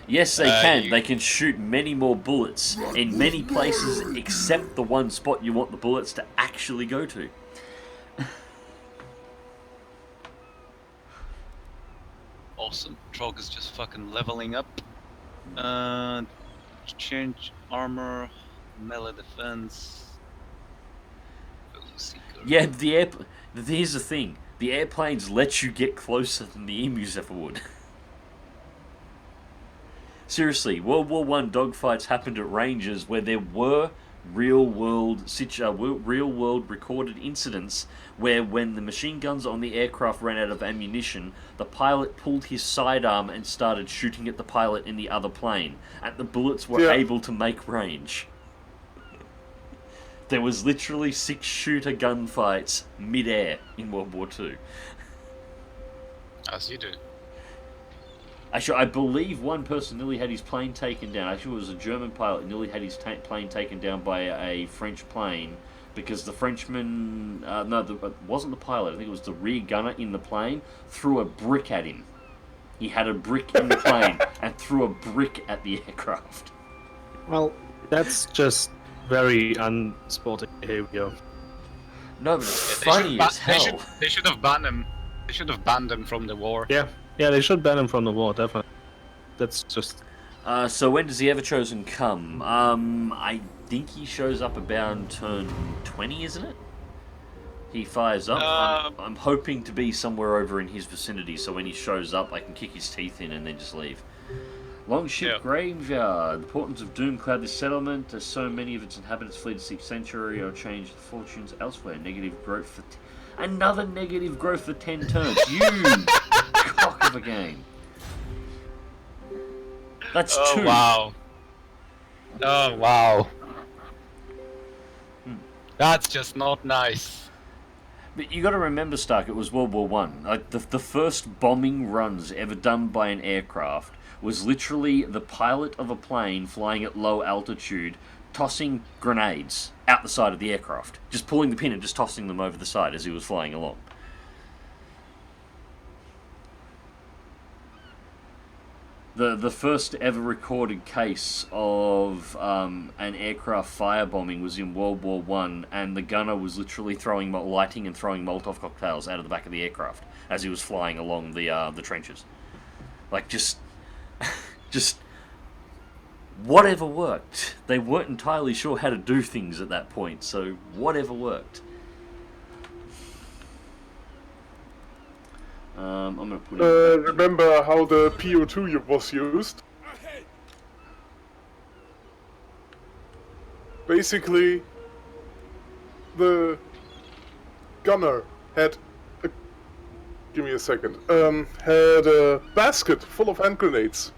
Yes, they can. They can shoot many more bullets in many places except the one spot you want the bullets to actually go to. Awesome. Trog is just fucking leveling up. Change armor, melee defense. Yeah, here's the thing. The airplanes let you get closer than the emus ever would. Seriously, World War I dogfights happened at ranges where there were real-world recorded incidents where when the machine guns on the aircraft ran out of ammunition, the pilot pulled his sidearm and started shooting at the pilot in the other plane, and the bullets were able to make range. There was literally 6-shooter gunfights mid-air in World War II. As you do. Actually, I believe one person nearly had his plane taken down. Actually, it was a German pilot nearly had his plane taken down by a French plane because the Frenchman, it wasn't the pilot, I think it was the rear gunner in the plane, threw a brick at him. He had a brick in the plane and threw a brick at the aircraft. Well, that's just very unsporting behavior. No, but it's funny as hell. They should have banned him. They should have banned them from the war. Yeah, they should ban him from the war, definitely. That's just... So when does the Ever-Chosen come? I think he shows up about turn 20, isn't it? He fires up. I'm hoping to be somewhere over in his vicinity, so when he shows up, I can kick his teeth in and then just leave. Longship Graveyard. The portents of doom cloud this settlement, as so many of its inhabitants flee to seek sanctuary or change the fortunes elsewhere. Negative growth for... Another negative growth for 10 turns. You cock of a game. That's 2. Wow. Oh, wow. That's just not nice. But you got to remember, Stark, it was World War One. Like the first bombing runs ever done by an aircraft was literally the pilot of a plane flying at low altitude, tossing grenades out the side of the aircraft, just pulling the pin and just tossing them over the side as he was flying along. The first ever recorded case of an aircraft firebombing was in World War One, and the gunner was literally lighting and throwing Molotov cocktails out of the back of the aircraft as he was flying along the trenches. Like just whatever worked. They weren't entirely sure how to do things at that point, so whatever worked. I'm gonna put in... Remember how the PO2 was used? Basically, the gunner had a, give me a second, had a basket full of hand grenades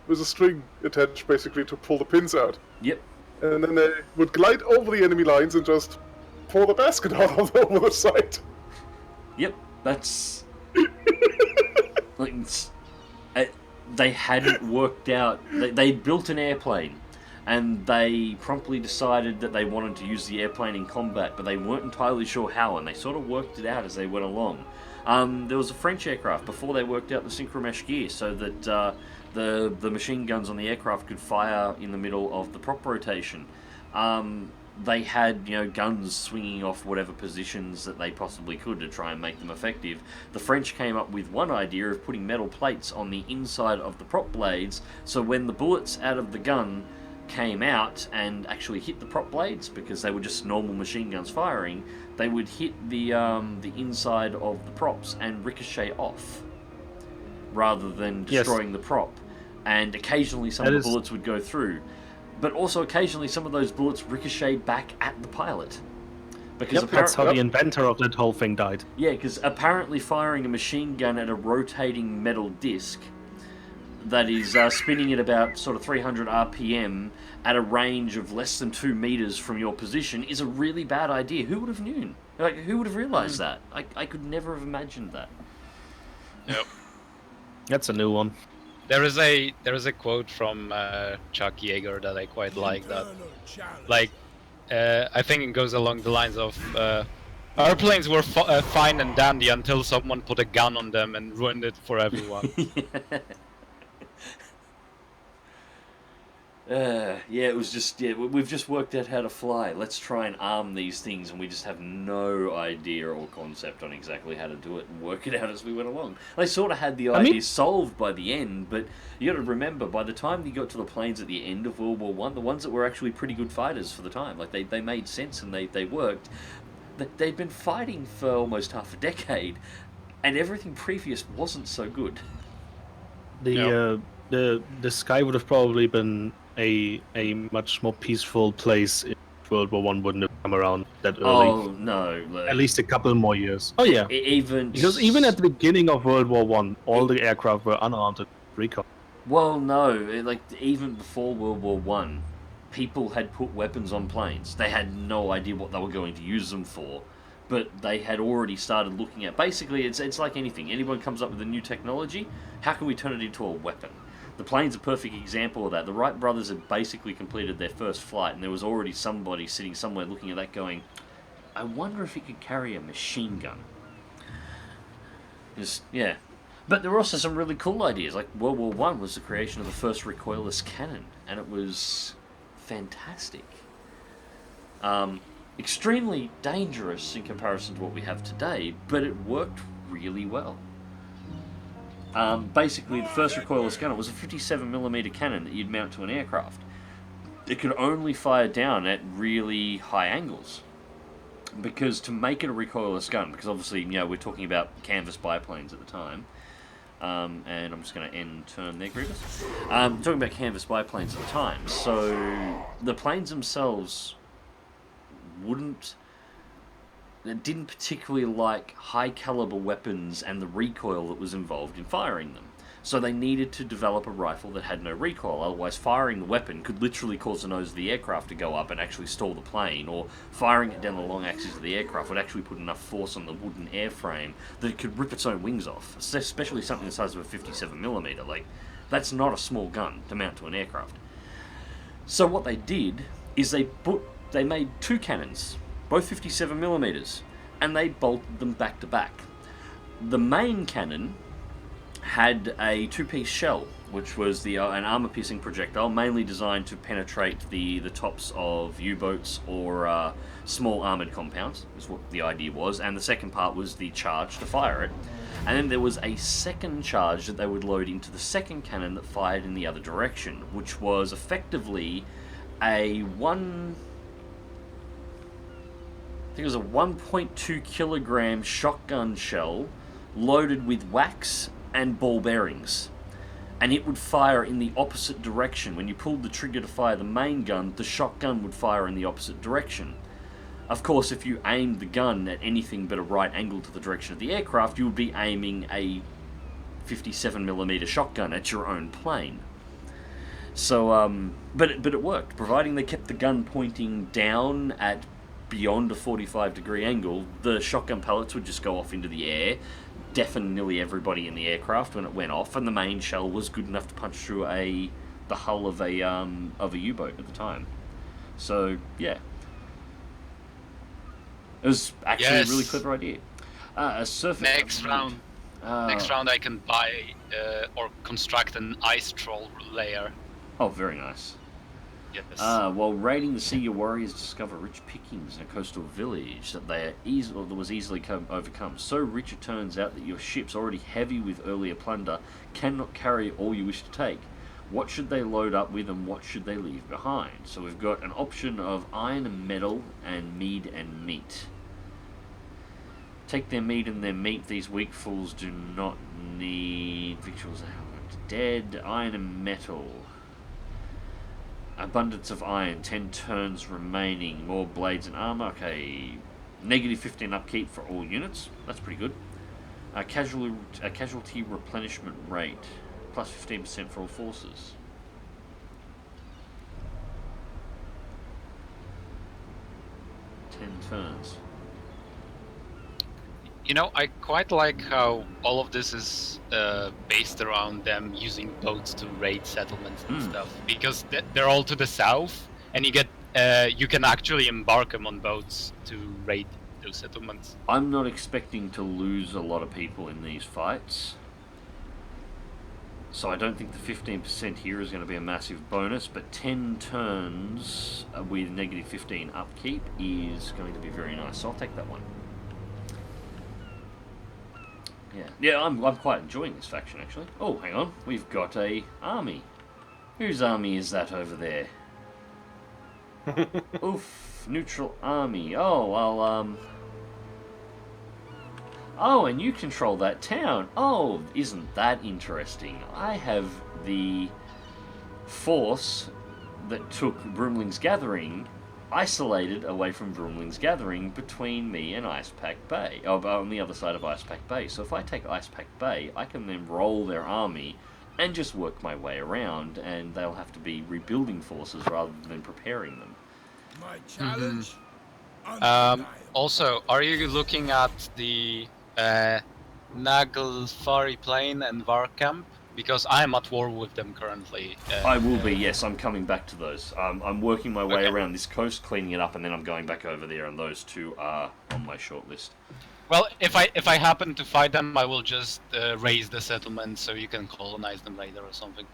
with a string attached basically to pull the pins out. Yep. And then they would glide over the enemy lines and just pour the basket out over the side. Yep, that's... like, they hadn't worked out... They built an airplane, and they promptly decided that they wanted to use the airplane in combat, but they weren't entirely sure how, and they sort of worked it out as they went along. There was a French aircraft before they worked out the synchromesh gear, so that the machine guns on the aircraft could fire in the middle of the prop rotation. They had, guns swinging off whatever positions that they possibly could to try and make them effective. The French came up with one idea of putting metal plates on the inside of the prop blades, so when the bullets out of the gun came out and actually hit the prop blades, because they were just normal machine guns firing, they would hit the inside of the props and ricochet off, rather than destroying the prop. And occasionally some of the bullets would go through. But also occasionally some of those bullets ricocheted back at the pilot. Because that's how the inventor of that whole thing died. Yeah, because apparently firing a machine gun at a rotating metal disc that is spinning at about sort of 300 RPM at a range of less than 2 meters from your position is a really bad idea. Who would have known? Like, who would have realized that? I could never have imagined that. Yep. That's a new one. There is a quote from Chuck Yeager that I quite like. That, like, I think it goes along the lines of, airplanes were fine and dandy until someone put a gun on them and ruined it for everyone. Yeah, it was just, we've just worked out how to fly. Let's try and arm these things, and we just have no idea or concept on exactly how to do it and work it out as we went along. They sort of had the idea solved by the end, but you got to remember, by the time you got to the planes at the end of World War One, the ones that were actually pretty good fighters for the time, like they made sense and they worked. They'd been fighting for almost half a decade, and everything previous wasn't so good. The sky would have probably been a much more peaceful place if World War One wouldn't have come around that early. Oh no! At least a couple more years. Oh yeah. Because even at the beginning of World War One, all the aircraft were unarmed recon. Well, no, like even before World War One, people had put weapons on planes. They had no idea what they were going to use them for, but they had already started looking at. Basically, it's like anything. Anyone comes up with a new technology, how can we turn it into a weapon? The plane's a perfect example of that. The Wright brothers had basically completed their first flight, and there was already somebody sitting somewhere looking at that going, I wonder if it could carry a machine gun. Yeah. But there were also some really cool ideas. Like World War One was the creation of the first recoilless cannon, and it was fantastic. Extremely dangerous in comparison to what we have today, but it worked really well. Basically, the first recoilless gunner was a 57mm cannon that you'd mount to an aircraft. It could only fire down at really high angles. Because to make it a recoilless gun, because obviously, we're talking about canvas biplanes at the time, and I'm just going to end turn there, Grivius. Talking about canvas biplanes at the time, so the planes themselves didn't particularly like high caliber weapons and the recoil that was involved in firing them. So they needed to develop a rifle that had no recoil, otherwise firing the weapon could literally cause the nose of the aircraft to go up and actually stall the plane, or firing it down the long axis of the aircraft would actually put enough force on the wooden airframe that it could rip its own wings off, especially something the size of a 57mm. Like, that's not a small gun to mount to an aircraft. So what they did is they made two cannons, both 57mm, and they bolted them back to back. The main cannon had a two-piece shell, which was an armor-piercing projectile, mainly designed to penetrate the tops of U-boats or small armoured compounds, is what the idea was, and the second part was the charge to fire it. And then there was a second charge that they would load into the second cannon that fired in the other direction, which was effectively a 1.2 kilogram shotgun shell loaded with wax and ball bearings, and it would fire in the opposite direction. When you pulled the trigger to fire the main gun, the shotgun would fire in the opposite direction. Of course, if you aimed the gun at anything but a right angle to the direction of the aircraft, you would be aiming a 57mm shotgun at your own plane. So, but it worked, providing they kept the gun pointing down at beyond a 45-degree angle. The shotgun pellets would just go off into the air, deafen nearly everybody in the aircraft when it went off, and the main shell was good enough to punch through the hull of a U-boat at the time. So yeah, it was actually a really clever idea. A surface. Next round, I can buy or construct an ice troll layer. Oh, very nice. Yes. While raiding the sea, your warriors discover rich pickings in a coastal village that was easily overcome. So rich it turns out that your ships, already heavy with earlier plunder, cannot carry all you wish to take. What should they load up with, and what should they leave behind? So we've got an option of iron and metal, and mead and meat. Take their meat and their meat. These weak fools do not need victuals. Dead. Iron and metal. Abundance of iron, 10 turns remaining, more blades and armor. Okay, negative 15 upkeep for all units. That's pretty good. Casualty replenishment rate, plus 15% for all forces. Turns. You know, I quite like how all of this is based around them using boats to raid settlements and stuff, because they're all to the south, and you can actually embark them on boats to raid those settlements. I'm not expecting to lose a lot of people in these fights, so I don't think the 15% here is going to be a massive bonus, but 10 turns with negative 15 upkeep is going to be very nice, so I'll take that one. Yeah, I'm quite enjoying this faction, actually. Oh, hang on. We've got a army. Whose army is that over there? Oof, neutral army. Oh, well, Oh, and you control that town. Oh, isn't that interesting? I have the force that took Broomling's Gathering isolated away from Broomling's Gathering between me and Icepack Bay, on the other side of Icepack Bay. So if I take Icepack Bay, I can then roll their army and just work my way around, and they'll have to be rebuilding forces rather than preparing them. My challenge. Also, are you looking at the Naglfari Plain and Varkamp? Because I'm at war with them currently. I will be, yes. I'm coming back to those. I'm working my way around this coast, cleaning it up, and then I'm going back over there, and those two are on my short list. Well, if I happen to fight them, I will just raise the settlement so you can colonize them later or something.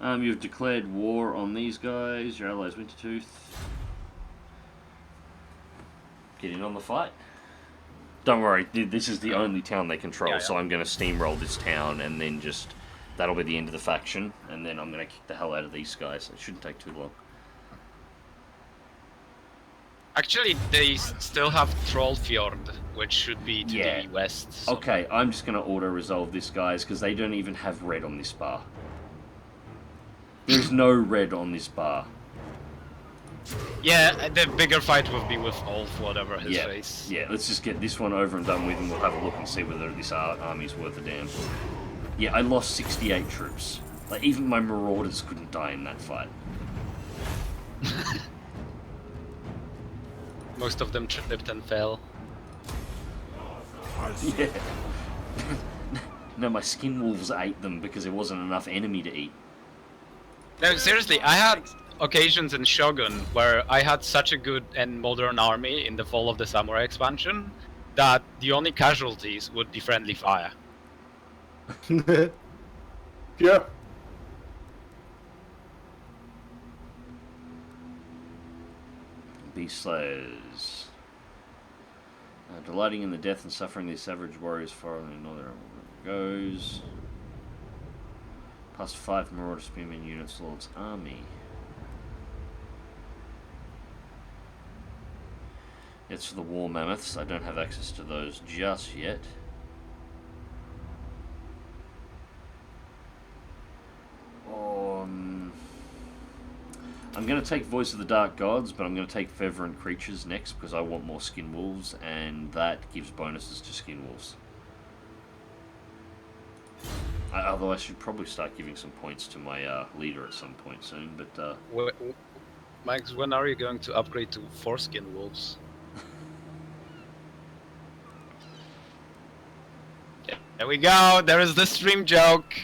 You've declared war on these guys, your allies Wintertooth. Get in on the fight. Don't worry, this is the only town they control, Yeah, so I'm going to steamroll this town, and then just... That'll be the end of the faction, and then I'm going to kick the hell out of these guys. It shouldn't take too long. Actually, they still have Trollfjord, which should be to the west. So. Okay, I'm just going to auto-resolve this, guys, because they don't even have red on this bar. There's no red on this bar. Yeah, the bigger fight will be with Ulf, whatever his face. Yeah, let's just get this one over and done with, and we'll have a look and see whether this army's worth a damn. Yeah, I lost 68 troops. Like, even my marauders couldn't die in that fight. Most of them tripped and fell. Yeah. No, my skin wolves ate them because there wasn't enough enemy to eat. No, seriously, I had occasions in Shogun where I had such a good and modern army in the Fall of the Samurai expansion that the only casualties would be friendly fire. Yeah. Beast Slayers. Delighting in the death and suffering these savage warriors following another goes. Plus 5 Marauder Spearman units, Lord's Army. It's for the War Mammoths. I don't have access to those just yet. I'm going to take Voice of the Dark Gods, but I'm going to take Fevorant Creatures next because I want more Skin Wolves, and that gives bonuses to Skin Wolves. Although I should probably start giving some points to my leader at some point soon, but... Max, when are you going to upgrade to 4 Skin Wolves? There we go, there is the stream joke!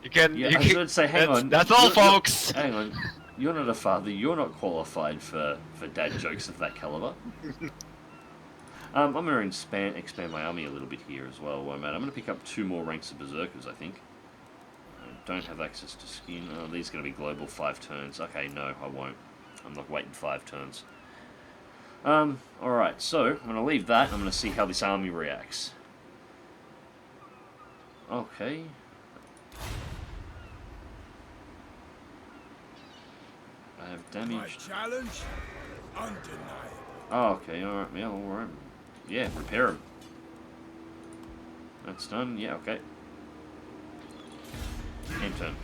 You can... Yeah, you I can, should say, hang on. That's all, folks! Hang on. You're not a father, you're not qualified for dad jokes of that caliber. I'm going to expand my army a little bit here as well, where I'm at. I'm going to pick up 2 more ranks of Berserkers, I think. I don't have access to skin. Oh, these are going to be global 5 turns. Okay, no, I won't. I'm not waiting 5 turns. Alright, so I'm going to leave that. I'm going to see how this army reacts. Okay. I have damage. My challenge? Undeniable. Oh, okay, alright, yeah, alright. Yeah, repair him. That's done, yeah, okay. End turn.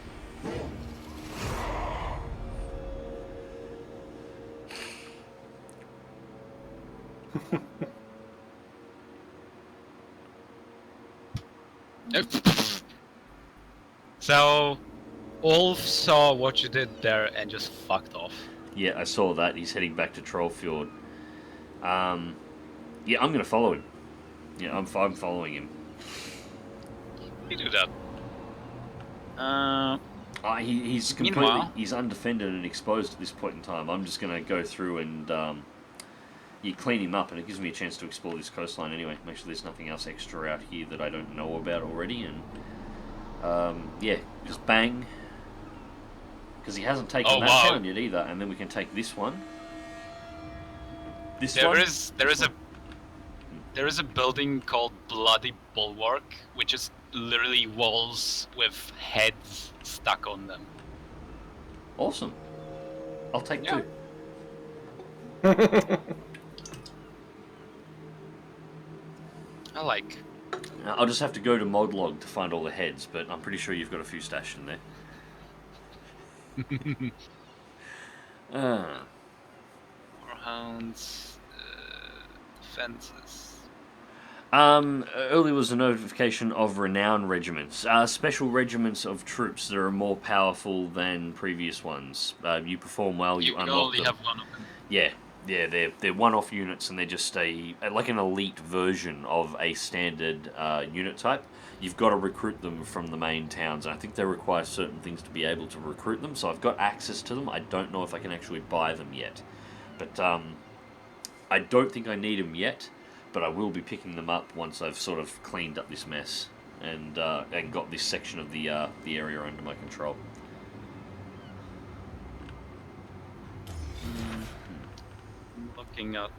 So, Ulf saw what you did there and just fucked off. Yeah, I saw that. He's heading back to Trollfjord. Yeah, I'm gonna follow him. Yeah, I'm following him. You do that. He's completely... Meanwhile... He's undefended and exposed at this point in time. I'm just gonna go through and, you clean him up, and it gives me a chance to explore this coastline anyway. Make sure there's nothing else extra out here that I don't know about already, and... yeah, just bang. Because he hasn't taken that town yet either, and then we can take this one. There is a building called Bloody Bulwark, which is literally walls with heads stuck on them. Awesome. I'll take 2. I like. I'll just have to go to Modlog to find all the heads, but I'm pretty sure you've got a few stashed in there. Warhounds, fences. Earlier was a notification of renown regiments. Special regiments of troops that are more powerful than previous ones. You perform well, you unlock only them. have one of them. Yeah, they're one-off units, and they're just like an elite version of a standard unit type. You've got to recruit them from the main towns, and I think they require certain things to be able to recruit them, so I've got access to them. I don't know if I can actually buy them yet. But I don't think I need them yet, but I will be picking them up once I've sort of cleaned up this mess and got this section of the area under my control. Looking at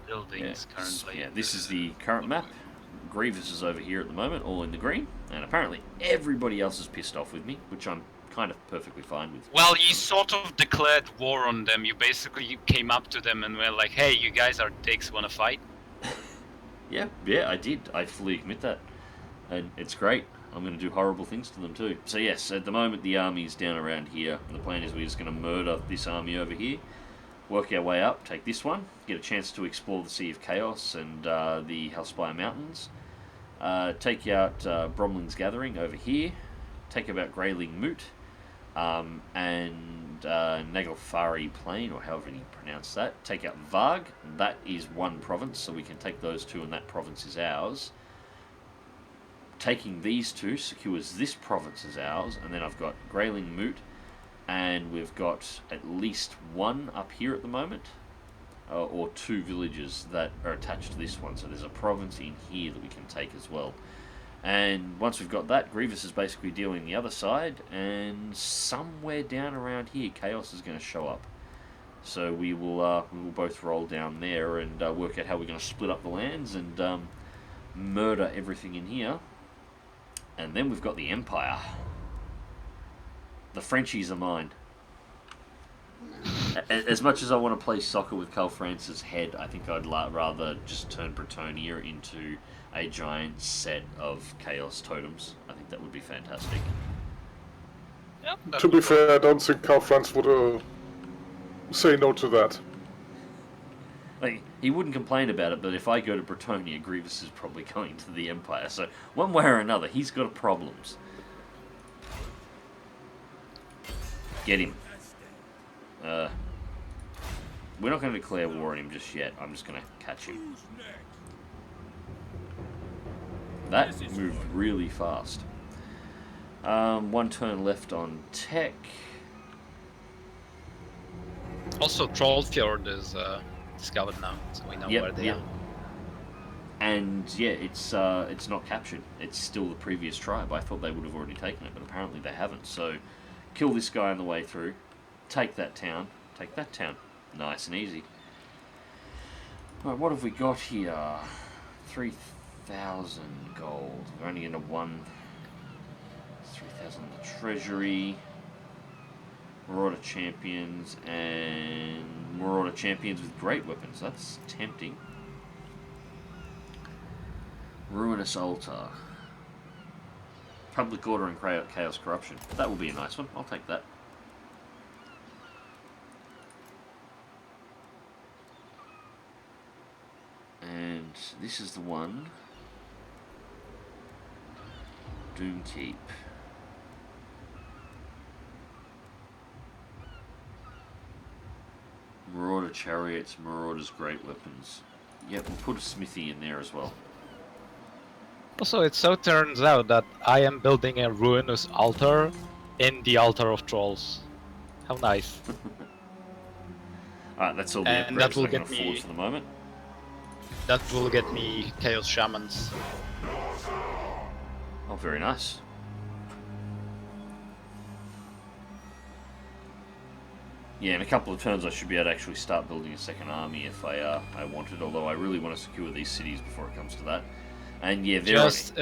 buildings currently. Yeah, this is the current map. Grievous is over here at the moment, all in the green, and apparently everybody else is pissed off with me, which I'm kind of perfectly fine with. Well, you sort of declared war on them. You basically came up to them and were like, "Hey, you guys are dicks. Wanna fight?" Yeah, I did. I fully admit that, and it's great. I'm going to do horrible things to them too. So yes, at the moment the army's down around here, and the plan is we're just going to murder this army over here, work our way up, take this one, get a chance to explore the Sea of Chaos and the Hellspire Mountains, take out Bromling's Gathering over here, take out Grayling Moot, and Naglfari Plain, or however you pronounce that, take out Varg. That is one province, so we can take those two, and that province is ours. Taking these two secures this province as ours, and then I've got Grayling Moot, and we've got at least one up here at the moment, or two villages that are attached to this one, so there's a province in here that we can take as well. And once we've got that, Grievous is basically dealing the other side, and somewhere down around here Chaos is going to show up. So we will both roll down there and work out how we're going to split up the lands and murder everything in here. And then we've got the Empire. The Frenchies are mine. As much as I want to play soccer with Karl Franz's head, I think I'd rather just turn Bretonnia into a giant set of Chaos totems. I think that would be fantastic. Yep, To be fair, I don't think Karl Franz would say no to that. Like, he wouldn't complain about it, but if I go to Bretonnia, Grievous is probably going to the Empire. So, one way or another, he's got problems. Get him. We're not going to declare war on him just yet. I'm just going to catch him. That moved really fast. One turn left on tech. Also, Trollfjord is discovered now, so we know where they are. And yeah, it's not captured. It's still the previous tribe. I thought they would have already taken it, but apparently they haven't. So, kill this guy on the way through. Take that town. Take that town. Nice and easy. Right, what have we got here? 3,000 gold. We're only into 3,000 in the treasury. Marauder champions and Marauder champions with great weapons. That's tempting. Ruinous altar. Public order and chaos corruption. That will be a nice one. I'll take that. And this is the one. Doomkeep. Marauder chariots, Marauder's great weapons. Yep, we'll put a smithy in there as well. Also, it so turns out that I am building a ruinous altar in the altar of trolls. How nice. Alright, that's all the And upgrades that will I can get afford me- for the moment. That will get me Chaos Shamans. Oh, very nice. Yeah, in a couple of turns I should be able to actually start building a second army if I wanted, although I really want to secure these cities before it comes to that. And yeah, they're Just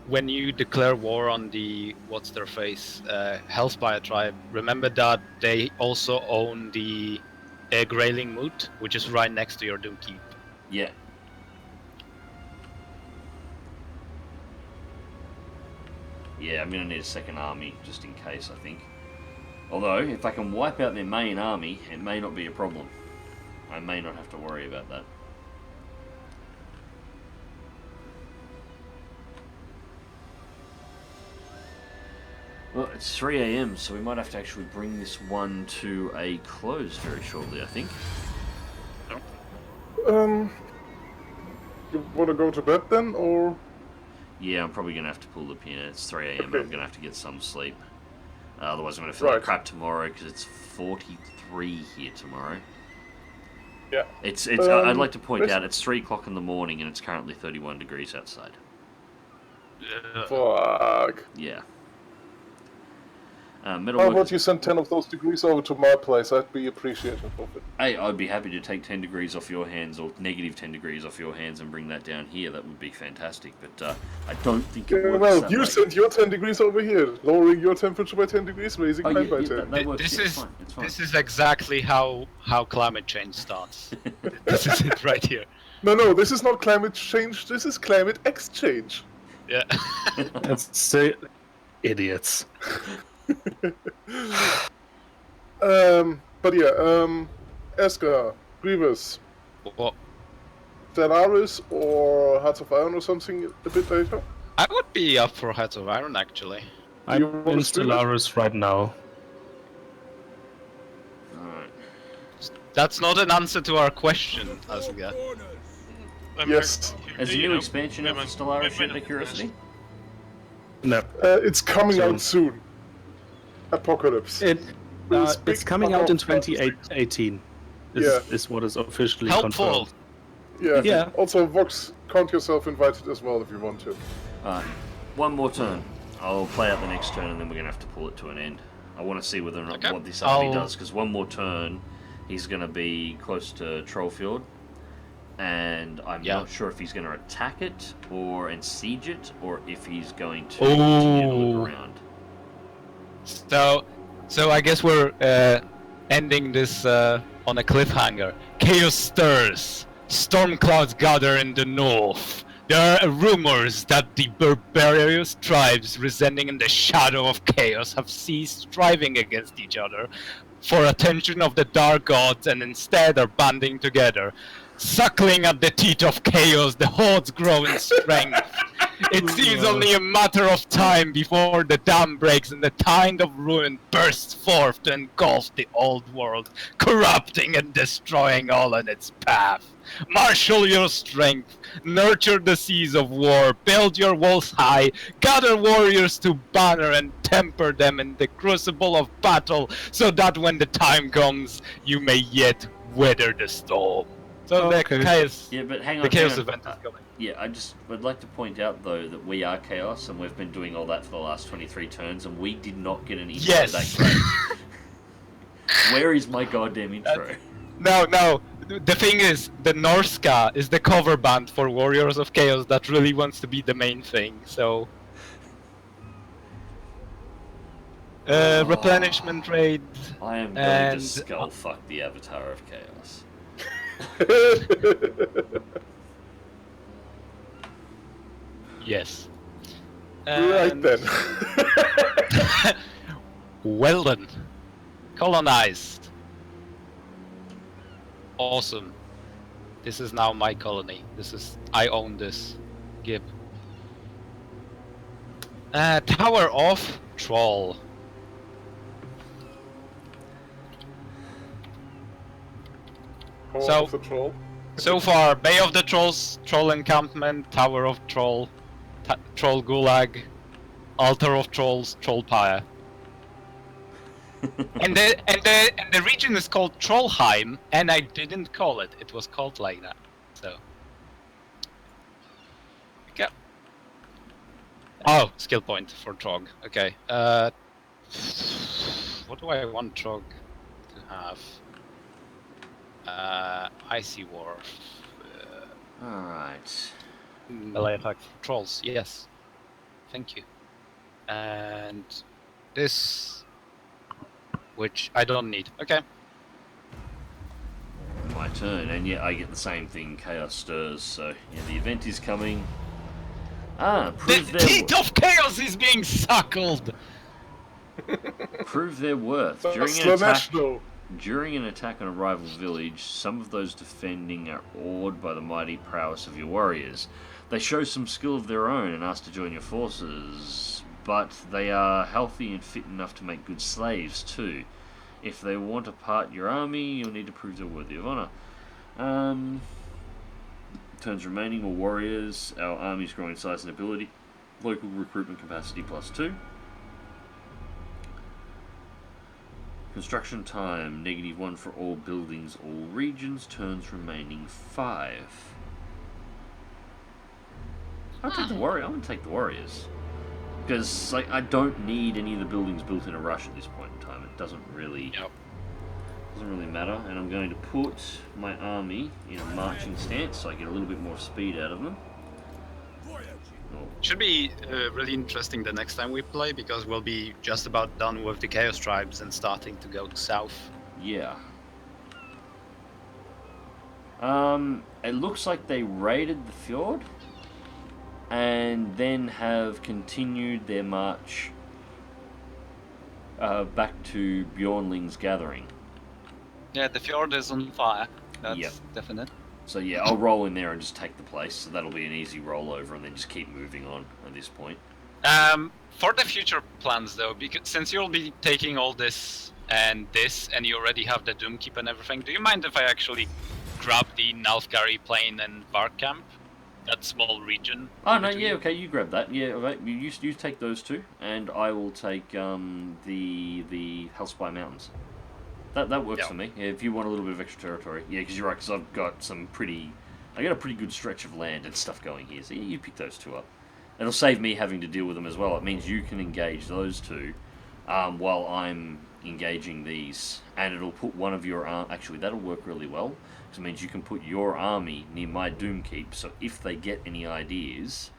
when you declare war on the what's-their-face Hellspire tribe, remember that they also own the Grayling Moot, which is right next to your Doomkeep. Yeah. Yeah, I'm going to need a second army, just in case, I think. Although, if I can wipe out their main army, it may not be a problem. I may not have to worry about that. Well, it's 3 AM, so we might have to actually bring this one to a close very shortly, I think. You want to go to bed then, or? Yeah, I'm probably going to have to pull the pin. It's 3 AM, Okay. I'm going to have to get some sleep. Otherwise I'm going to feel like Right. crap tomorrow, because it's 43 here tomorrow. Yeah. It's. I'd like to point let's- out, it's 3 o'clock in the morning, and it's currently 31 degrees outside. Fuck. Yeah. How about Metalworkers. you send 10 of those degrees over to my place? I'd be appreciative of it. Hey, I'd be happy to take 10 degrees off your hands, or negative 10 degrees off your hands, and bring that down here. That would be fantastic. But I don't think it Yeah, works well, that you way. send your 10 degrees over here, lowering your temperature by 10 degrees, raising Oh, mine yeah, by yeah, 10. that works. This Yeah, is it's fine. this is exactly how climate change starts. This is it right here. No, this is not climate change, this is climate exchange. Yeah. That's idiots. But yeah, Eska, Grievous, Well, Stellaris, or Hearts of Iron or something a bit later? I would be up for Hearts of Iron actually. I'm you wanna in stream it? Stellaris right now. Alright. That's not an answer to our question, Asga. Yes. Has a new expansion out for Stellaris yet, out of curiosity? No, It's coming So- out soon. Apocalypse. it's coming out in 2018. Is what is officially Helpful. confirmed. Yeah. Yeah. Also, Vox, count yourself invited as well if you want to. Alright. One more turn. I'll play out the next turn, and then we're going to have to pull it to an end. I want to see whether or not Okay. what this army I'll- does, because one more turn, he's going to be close to Trollfjord, and I'm Yeah. not sure if he's going to attack it, or and siege it, or if he's going to continue to Ooh. look around. So I guess we're ending this on a cliffhanger. Chaos stirs. Storm clouds gather in the north. There are rumors that the barbarous tribes residing in the shadow of chaos have ceased striving against each other for attention of the dark gods and instead are banding together. Suckling at the teeth of chaos, the hordes grow in strength. It seems only a matter of time before the dam breaks and the tide of ruin bursts forth to engulf the old world, corrupting and destroying all in its path. Marshal your strength, nurture the seas of war, build your walls high, gather warriors to banner and temper them in the crucible of battle, so that when the time comes, you may yet weather the storm. So Okay. the chaos, Yeah, but hang on. the chaos hang on. event is coming. Yeah, I'd like to point out though that we are chaos, and we've been doing all that for the last 23 turns, and we did not get an intro Yes. that great. Where is my goddamn intro? No. The thing is, the Norsca is the cover band for Warriors of Chaos that really wants to be the main thing. So, replenishment raid. I am going And- to skull fuck the Avatar of Chaos. Yes. Right And- then. Well then. Colonized. Awesome. This is now my colony. I own this. Gib. Tower of Troll. So- The troll. So far, Bay of the Trolls, Troll Encampment, Tower of Troll, Troll Gulag, Altar of Trolls, Troll Pyre. and the region is called Trollheim, and I didn't call it. It was called like that. So. Okay. Oh, skill point for Trog. Okay. What do I want Trog to have? Icy War. Alright. Melee attack for trolls, yes. Thank you. And this, which I don't need. Okay. My turn, and yeah, I get the same thing, Chaos Stirs, so yeah, the event is coming. Prove The their teeth of chaos is being suckled! prove their worth. During an attack on a rival village, some of those defending are awed by the mighty prowess of your warriors. They show some skill of their own and ask to join your forces, but they are healthy and fit enough to make good slaves too. If they want to part your army, you'll need to prove they're worthy of honor. Turns remaining or warriors, our army's growing in size and ability. Local recruitment capacity +2. Construction time, -1 for all buildings, all regions, turns remaining 5. I'll take the warrior. I'm gonna take the warriors. Because like I don't need any of the buildings built in a rush at this point in time. It doesn't really matter. And I'm going to put my army in a marching stance so I get a little bit more speed out of them. Should be really interesting the next time we play, because we'll be just about done with the Chaos Tribes and starting to go south. Yeah. It looks like they raided the fjord and then have continued their march back to Bjornling's gathering. Yeah, the fjord is on fire. That's Yep. definite. So yeah, I'll roll in there and just take the place. So that'll be an easy rollover, and then just keep moving on at this point. For the future plans though, because since you'll be taking all this, and you already have the Doomkeep and everything, do you mind if I actually grab the Nalfgari Plain and Vark Camp? That small region. Oh no, yeah, okay, you grab that. Yeah, okay, you take those two, and I will take the Hellspire Mountains. That works for me. Yeah, if you want a little bit of extra territory, yeah, because you're right. Because I've got I got a pretty good stretch of land and stuff going here. So you pick those two up. It'll save me having to deal with them as well. It means you can engage those two while I'm engaging these, and it'll put one of your actually that'll work really well. Because it means you can put your army near my Doomkeep. So if they get any ideas,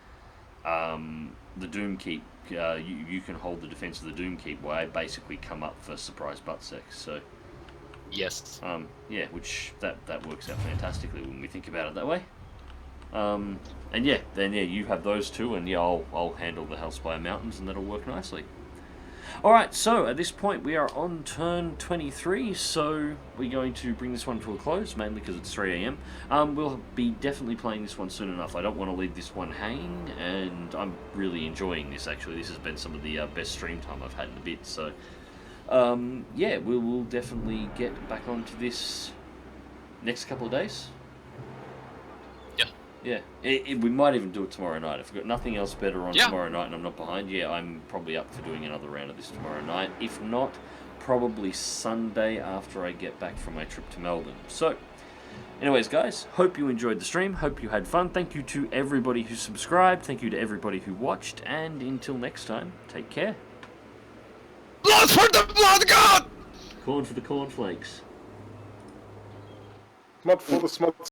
the Doomkeep, you can hold the defense of the Doomkeep while I basically come up for surprise butt sex. So. Yes. Yeah, which that works out fantastically when we think about it that way. And yeah, then yeah, you have those two, and yeah, I'll handle the Hellspire Mountains, and that'll work nicely. All right, so at this point we are on turn 23, so we're going to bring this one to a close, mainly because it's 3 AM. We'll be definitely playing this one soon enough. I don't want to leave this one hanging, and I'm really enjoying this. Actually, this has been some of the best stream time I've had in a bit. So. Yeah, we will definitely get back onto this next couple of days. Yeah. Yeah. We might even do it tomorrow night. If we've got nothing else better on tomorrow night and I'm not behind, yeah, I'm probably up for doing another round of this tomorrow night. If not, probably Sunday after I get back from my trip to Melbourne. So, anyways, guys, hope you enjoyed the stream. Hope you had fun. Thank you to everybody who subscribed. Thank you to everybody who watched. And until next time, take care. Blood for the blood god! Corn for the cornflakes. Smut for the smut.